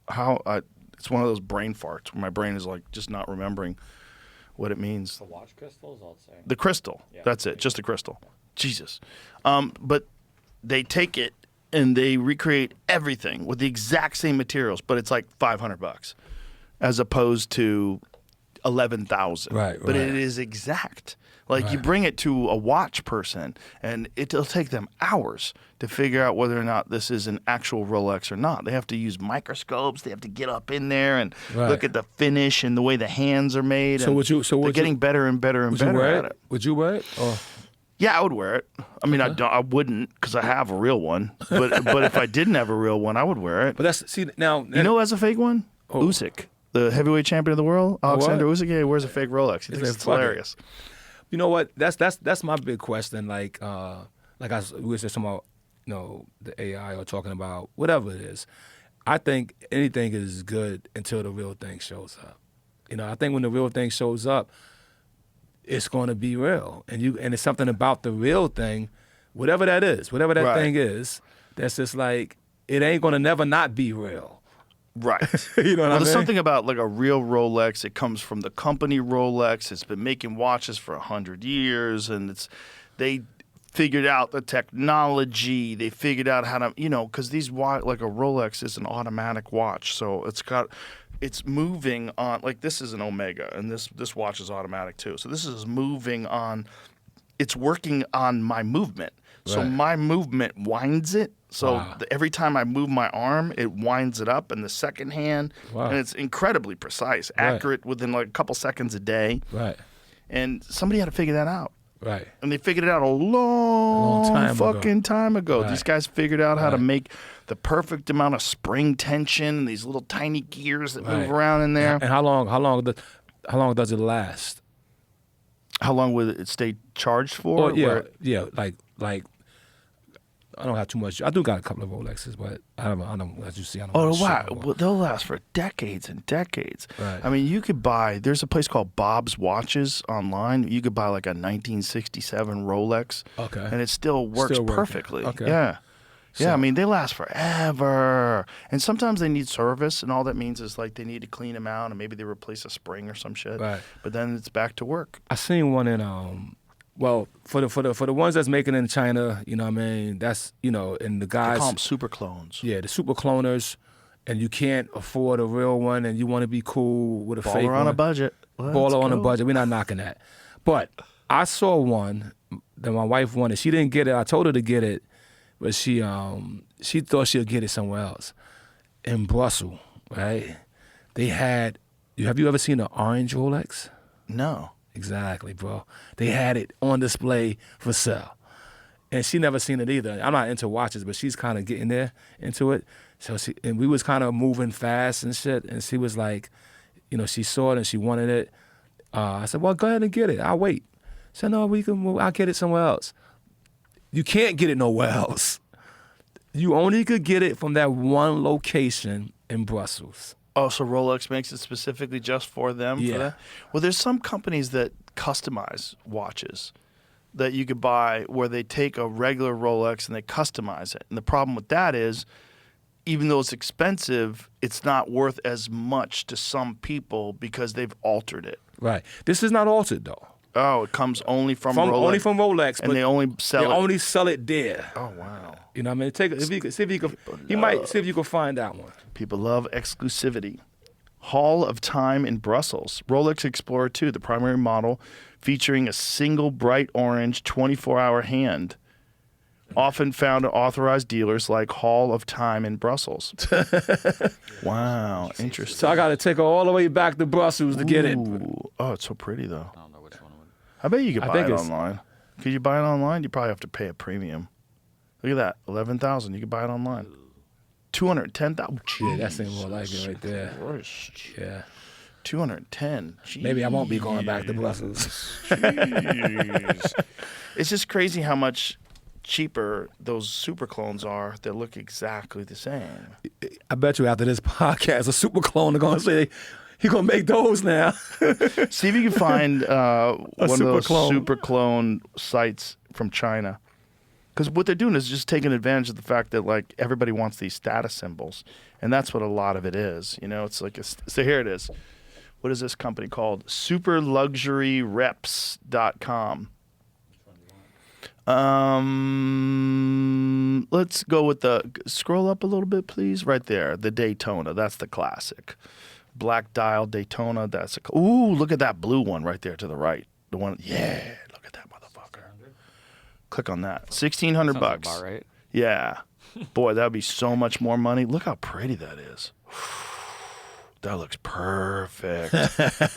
It's one of those brain farts where my brain is like just not remembering what it means. The watch crystals, I'll say. The crystal. Yeah. That's it. Just the crystal. Jesus. But they take it and they recreate everything with the exact same materials, but it's like $500 as opposed to 11,000. Right, But right. it is exact. Like you bring it to a watch person and it'll take them hours to figure out whether or not this is an actual Rolex or not. They have to use microscopes. They have to get up in there and look at the finish and the way the hands are made. So would you? So they're would getting you, better and better and would you better wear at it? it. Would you wear it? Or Yeah, I would wear it. I mean, I wouldn't because I have a real one. But if I didn't have a real one, I would wear it. but now. You know who has a fake one? Usyk, the heavyweight champion of the world. Alexander Usyk, yeah, he wears a fake Rolex. He thinks it it's funny? hilarious. You know what? That's my big question. Like we were just talking about, the AI or talking about whatever it is. I think anything is good until the real thing shows up. I think when the real thing shows up, it's going to be real, and it's something about the real thing, whatever that is, whatever that thing is. That's just like it ain't going to never not be real. Right. You know what I mean? There's something about like a real Rolex. It comes from the company Rolex. It's been making watches for 100 years, and they figured out the technology. They figured out how to, because like a Rolex is an automatic watch, so it's moving on. Like this is an Omega, and this watch is automatic too. So this is moving on. It's working on my movement. So Right. my movement winds it. So Wow. every time I move my arm, it winds it up in the second hand. Wow. And it's incredibly precise, Right. accurate within like a couple seconds a day. Right. And somebody had to figure that out. Right. And they figured it out a long time ago. fucking time ago. Right. These guys figured out how to Right. make the perfect amount of spring tension and these little tiny gears that Right. move around in there. And how long does it last? How long will it stay charged for? Oh yeah, Where- yeah. Like I don't have too much. I do got a couple of Rolexes, but I don't. As you see, I don't. Oh really wow! shop. Well, they'll last for decades and decades. Right. I mean, you could buy. There's a place called Bob's Watches online. You could buy like a 1967 Rolex. Okay. And it still works Still working. perfectly. Okay. Yeah. Yeah, I So- mean, they last forever. And sometimes they need service, and all that means is like they need to clean them out, and maybe they replace a spring or some shit. Right. But then it's back to work. I seen one in well, for the ones that's making in China, you know what I mean? That's, and the They guys, call them super clones. yeah, the super cloners, and you can't afford a real one, and you want to be cool with a fake Baller on one. a budget. Let's Baller on a go. budget. We're not knocking that. But I saw one that my wife wanted. She didn't get it. I told her to get it, but she thought she'll get it somewhere else. In Brussels, right? They had, have you ever seen an orange Rolex? No. Exactly, bro. They had it on display for sale. And she never seen it either. I'm not into watches, but she's kind of getting there into it. So and we was kind of moving fast and shit. And she was like, she saw it and she wanted it. I said, well, go ahead and get it. I'll wait. She said, no, we can move. I'll get it somewhere else. You can't get it nowhere else. You only could get it from that one location in Brussels. Oh, so Rolex makes it specifically just for them? Yeah. For that? Well, there's some companies that customize watches that you could buy where they take a regular Rolex and they customize it. And the problem with that is, even though it's expensive, it's not worth as much to some people because they've altered it. Right. This is not altered, though. Oh, it comes only from Rolex. Only from Rolex. And but they only sell they it. only sell it there. Oh, wow. You know what I mean? Take it. See if you can. You might see if you can find that one. People love exclusivity. Hall of Time in Brussels. Rolex Explorer 2, the primary model, featuring a single bright orange 24-hour hand. Often found at authorized dealers like Hall of Time in Brussels. Wow, interesting. So I got to take her all the way back to Brussels to get it. Ooh. Oh, it's so pretty, though. I don't know which one would. I bet you could I buy think it it's- online. Could you buy it online? You probably have to pay a premium. Look at that, 11,000. You could buy it online. 210,000. Yeah, that seems more like it right there. Christ. Yeah. 210. Maybe I won't be going back to Brussels. Jeez. It's just crazy how much cheaper those super clones are that look exactly the same. I bet you after this podcast, a super clone are going to say, he going to make those now. See if you can find one of super those clone. super clone sites from China. Because what they're doing is just taking advantage of the fact that like everybody wants these status symbols, and that's what a lot of it is. It's like so here it is. What is this company called? Superluxuryreps.com. Let's go with scroll up a little bit, please. Right there, the Daytona. That's the classic. Black dial Daytona. That's ooh, look at that blue one right there to the right. The one, yeah. Look at that motherfucker. Click on that. $1,600 bucks. About right. Yeah. Boy, that would be so much more money. Look how pretty that is. That looks perfect.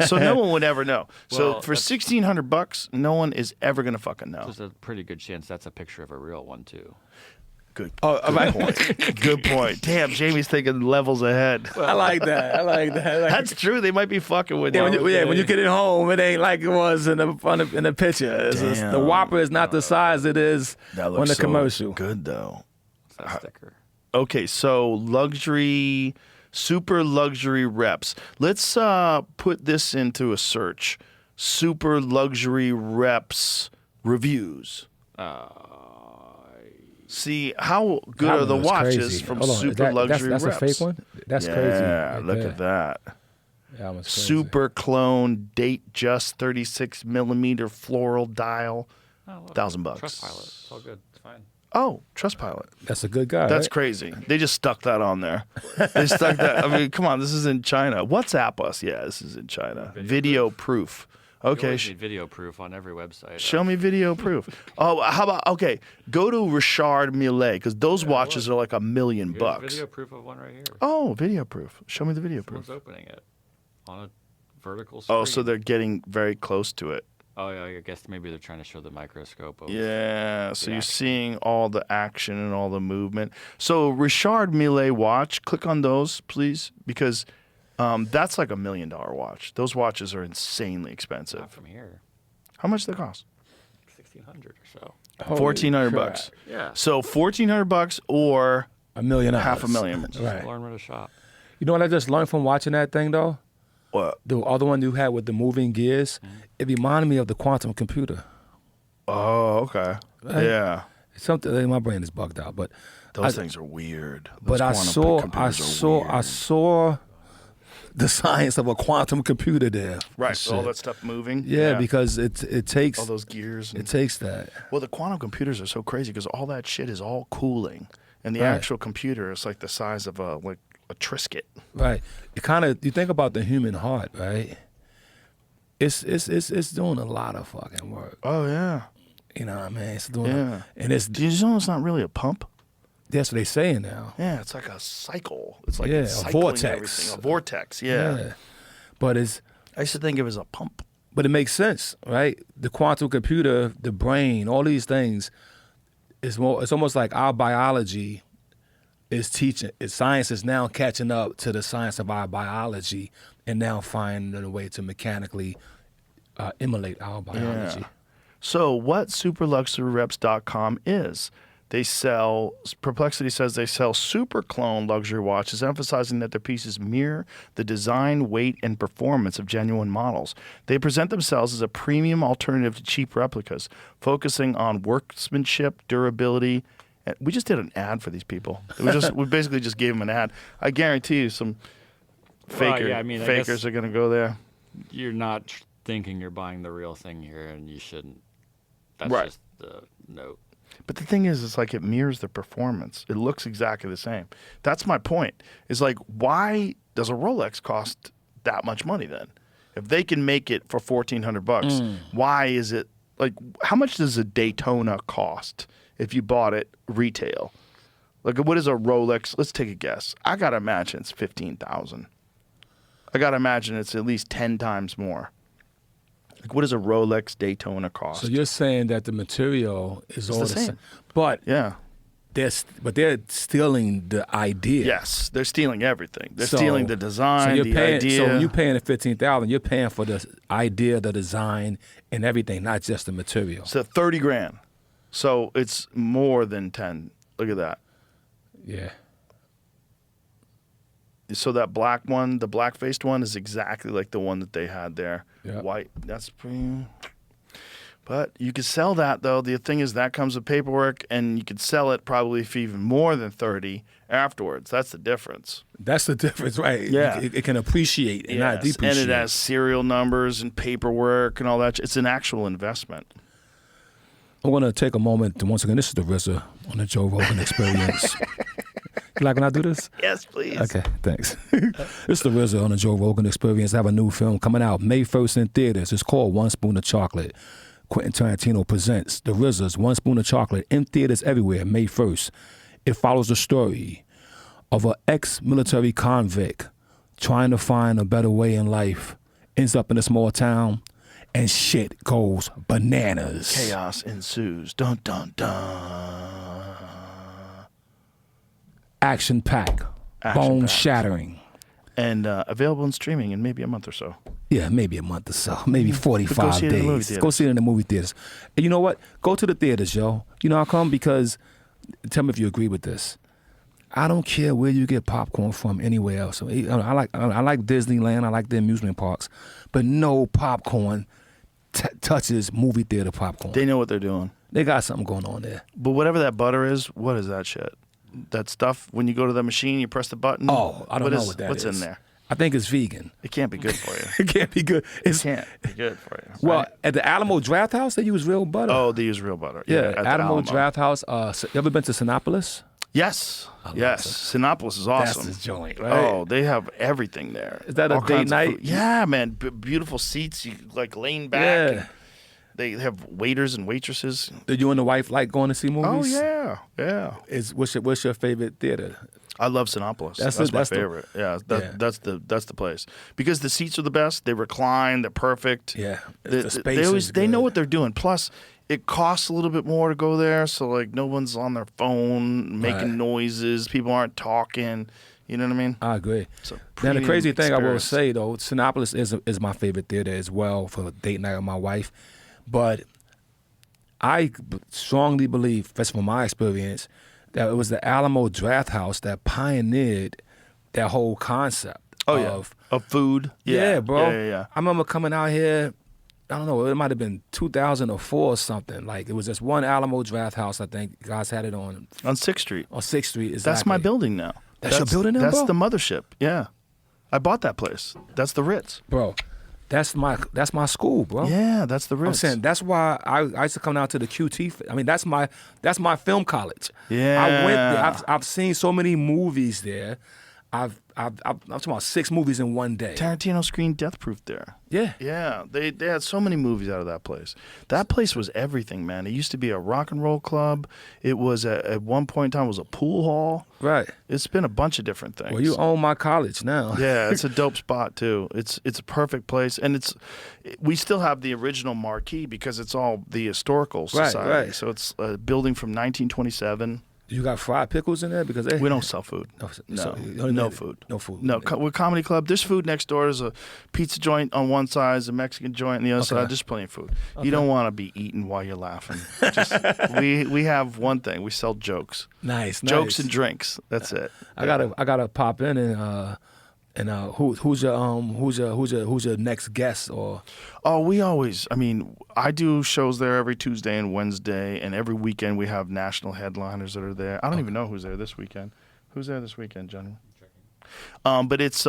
So no one would ever know. So Well, for that's- $1,600 bucks, no one is ever gonna fucking know. There's a pretty good chance that's a picture of a real one too. Good. Oh, Good point. Good point. Damn, Jamie's thinking levels ahead. I like that. I like that. That's true. They might be fucking with Yeah, you. when you get it home, it ain't like it was in the picture. The Damn. Whopper is not the size it is That on looks the so commercial. good though. It's that sticker. Okay, so super luxury reps. Let's put this into a search. Super luxury reps reviews. See, how good That are the one was watches crazy. from Hold on, super luxury that's reps? a fake one? That's crazy. Yeah, right look there. at that. That one's crazy. Super clone date just 36 millimeter floral dial, Oh, look, $1,000. Trustpilot. It's all good. It's fine. Oh, Trustpilot. That's a good guy. That's right? crazy. They just stuck that on there. They stuck that. I mean, come on, this is in China. WhatsApp us. Yeah, this is in China. Video proof. You Okay. always need video proof on every website. Show me video proof. Oh, how about, okay, go to Richard Mille, because those watches are like $1 million Here's bucks. video proof of one right here. Oh, video proof. Show me the video Someone's proof. opening it on a vertical screen. Oh, so they're getting very close to it. Oh, yeah, I guess maybe they're trying to show the microscope. Of Yeah, so the you're action. seeing all the action and all the movement. So Richard Mille watch, click on those, please, because that's like $1 million watch. Those watches are insanely Not expensive. from here. How much do they cost? 1,600 or so. Holy $1,400 crap. bucks. Yeah. So $1,400 or $1 million. $500,000. Right. Learn where to shop. You know what I just learned from watching that thing though? what? The other one you had with the moving gears, it reminded me of the quantum computer. Oh, okay. Right. Yeah. It's something my brain is bugged out, but Those things are weird. but I saw the science of a quantum computer there. Right, Shit. all that stuff moving. Yeah, because it takes all those gears. it takes that. Well, the quantum computers are so crazy because all that shit is all cooling, and the Right. actual computer is like the size of a Triscuit. Right. You think about the human heart, right? It's doing a lot of fucking work. Oh yeah, You know what I mean? It's doing yeah. and it's Do you know it's not really a pump? that's what they saying now. Yeah, it's like a cycle. It's like Yeah, it's a cycling vortex. everything. A vortex. Yeah. But I used to think it was a pump. But it makes sense, right? The quantum computer, the brain, all these things is more. It's almost like our biology is teaching. Science is now catching up to the science of our biology, and now finding a way to mechanically emulate our biology. Yeah. So what superluxuryreps.com is? They sell, Perplexity says they sell super clone luxury watches, emphasizing that their pieces mirror the design, weight, and performance of genuine models. They present themselves as a premium alternative to cheap replicas, focusing on workmanship, durability. And we just did an ad for these people. We basically just gave them an ad. I guarantee you some Well, yeah, I mean, I fakers guess- are going to go there. You're not thinking you're buying the real thing here, and you shouldn't. That's Right. just the note. But the thing is, it's like it mirrors the performance. It looks exactly the same. That's my point. Is like, why does a Rolex cost that much money then? If they can make it for $1,400, why is it like? How much does a Daytona cost if you bought it retail? Like, what is a Rolex? Let's take a guess. I gotta imagine it's 15,000. I gotta imagine it's at least 10 times more. Like, what does a Rolex Daytona cost? So you're saying that the material is all the the same, same. but yeah. they're stealing the idea. Yes, they're stealing everything. They're So- stealing the design, the paying, idea. So when you're paying the $15,000, you're paying for the idea, the design, and everything, not just the material. So 30 grand. So it's more than 10. Look at that. Yeah. So that black one, the black-faced one, is exactly like the one that they had there. Yeah. White. That's pretty. But you could sell that, though. The thing is that comes with paperwork, and you could sell it probably for even more than 30 afterwards. That's the difference. That's the difference, right? Yeah. It can appreciate and not Yes, depreciate. and it has serial numbers and paperwork and all that. It's an actual investment. I want to take a moment to, once again, this is the RZA on the Joe Rogan Experience. You like when I do this? Yes, please. Okay, thanks. This is the RZA on the Joe Rogan Experience. I have a new film coming out May 1st in theaters. It's called One Spoon of Chocolate. Quentin Tarantino presents The RZA's One Spoon of Chocolate in theaters everywhere May 1st. It follows the story of an ex-military convict trying to find a better way in life, ends up in a small town, and shit goes bananas. Chaos ensues. Dun, dun, dun. Action-packed, Action-packed. bone-shattering. And available in streaming in maybe a month or so. Yeah, maybe a month or so, maybe 45 But go see it in the movie days. Go theaters. see it in the movie theaters. And you know what? Go to the theaters, yo. You know how come? Because, tell me if you agree with this. I don't care where you get popcorn from anywhere else. I like Disneyland. I like the amusement parks. But no popcorn touches movie theater popcorn. They know what they're doing. They got something going on there. But whatever that butter is, what is that shit? That stuff, when you go to the machine, you press the button? Oh, I don't know what that what's is. in there? I think it's vegan. It can't be good for you. It can't be good. It can't be good for you. Well, right? at the Alamo Draft House, they use real butter. Oh, they use real butter. yeah. at the Alamo Draft House. You ever been to Sinopolis? Yes. Yes. Sinopolis is awesome. That's the joint, right? Oh, they have everything there. Is that a All date kinds of night? food. Yeah, man. Beautiful seats. You like lean back. Yeah. And they have waiters and waitresses. Did you and the wife like going to see movies? Oh, yeah. Yeah. What's your favorite theater? I love Sinopolis. That's That's my the- favorite. yeah. That's the place because the seats are the best. They recline. They're perfect. Yeah, They, the space they always is they know good. what they're doing. Plus, it costs a little bit more to go there, so like no one's on their phone making Right. noises. People aren't talking. You know what I mean? I agree. It's a Now the premium crazy thing I will experience. say though, Sinopolis is my favorite theater as well for date night with my wife, but I strongly believe, that's from my experience, that it was the Alamo Draft House that pioneered that whole concept. Oh of, yeah, of food. Yeah, bro. Yeah. I remember coming out here. I don't know. It might have been 2004 or something. Like it was just one Alamo Draft House. I think you guys had it on On 6th Street. 6th Street. Exactly. That's my building now. That's your building now, That's bro? the mothership. Yeah, I bought that place. That's the Ritz. bro. That's my school, bro. Yeah, that's the Ritz. I'm saying that's why I used to come down to the QT. I mean, that's my film college. Yeah. I went there. I've seen so many movies there. I'm talking about 6 movies in one day. Tarantino screened Death Proof there. Yeah. Yeah, they had so many movies out of that place. That place was everything, man. It used to be a rock and roll club. It was at one point in time it was a pool hall. Right. It's been a bunch of different things. Well, you own my college now. Yeah, it's a dope spot too. It's a perfect place, and we still have the original marquee because it's all the historical Right, society. right. So it's a building from 1927. You got fried pickles in there because We don't sell food. No, No, so- no food. No food. No, we're comedy club. There's food next door. There's a pizza joint on one side, there's a Mexican joint on the other side. There's plenty of food. You don't want to be eating while you're laughing. Just, we have one thing. We sell jokes. Nice. Jokes and drinks. That's it. I gotta pop in and who's your next guest or Oh, I do shows there every Tuesday and Wednesday, and every weekend we have national headliners that are there. I don't even know who's there this weekend. Who's there this weekend, General? But it's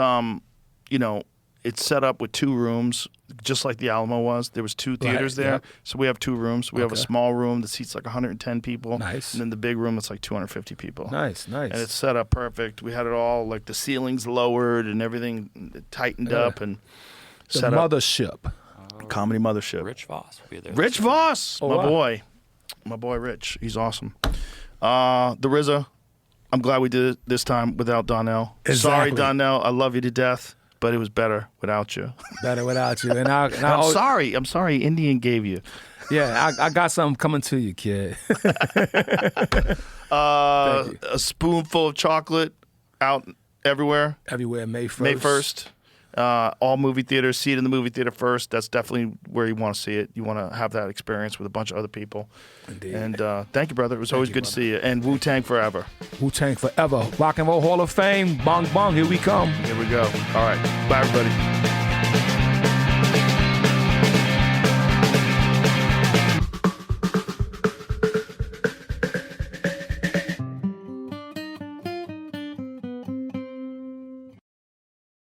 it's set up with 2 rooms, just like the Alamo was. There was 2 theaters there, yep. so we have 2 rooms. We have a Okay. small room that seats like 110 people. Nice. And then the big room that's like 250 people. nice. And it's set up perfect. We had it all like the ceilings lowered and everything tightened up and The set up. mothership. Comedy Mothership. Rich Voss will be there. Rich Voss, Oh, my wow. boy Rich. He's awesome. The RZA. I'm glad we did it this time without Donnell. Sorry, Exactly. Donnell. I love you to death, but it was better without you. Better without you. And I'm sorry. I'm sorry. Indian gave you. Yeah, I got something coming to you, kid. A spoonful of chocolate out everywhere. Everywhere, May 1st. May 1st. All movie theaters. See it in the movie theater first. That's definitely where you want to see it. You want to have that experience with a bunch of other people. Indeed. And thank you, brother. It was always good to see you. And Wu-Tang forever. Wu-Tang forever. Rock and Roll Hall of Fame. Bong bong, here we come. Here we go. All right. Bye, everybody.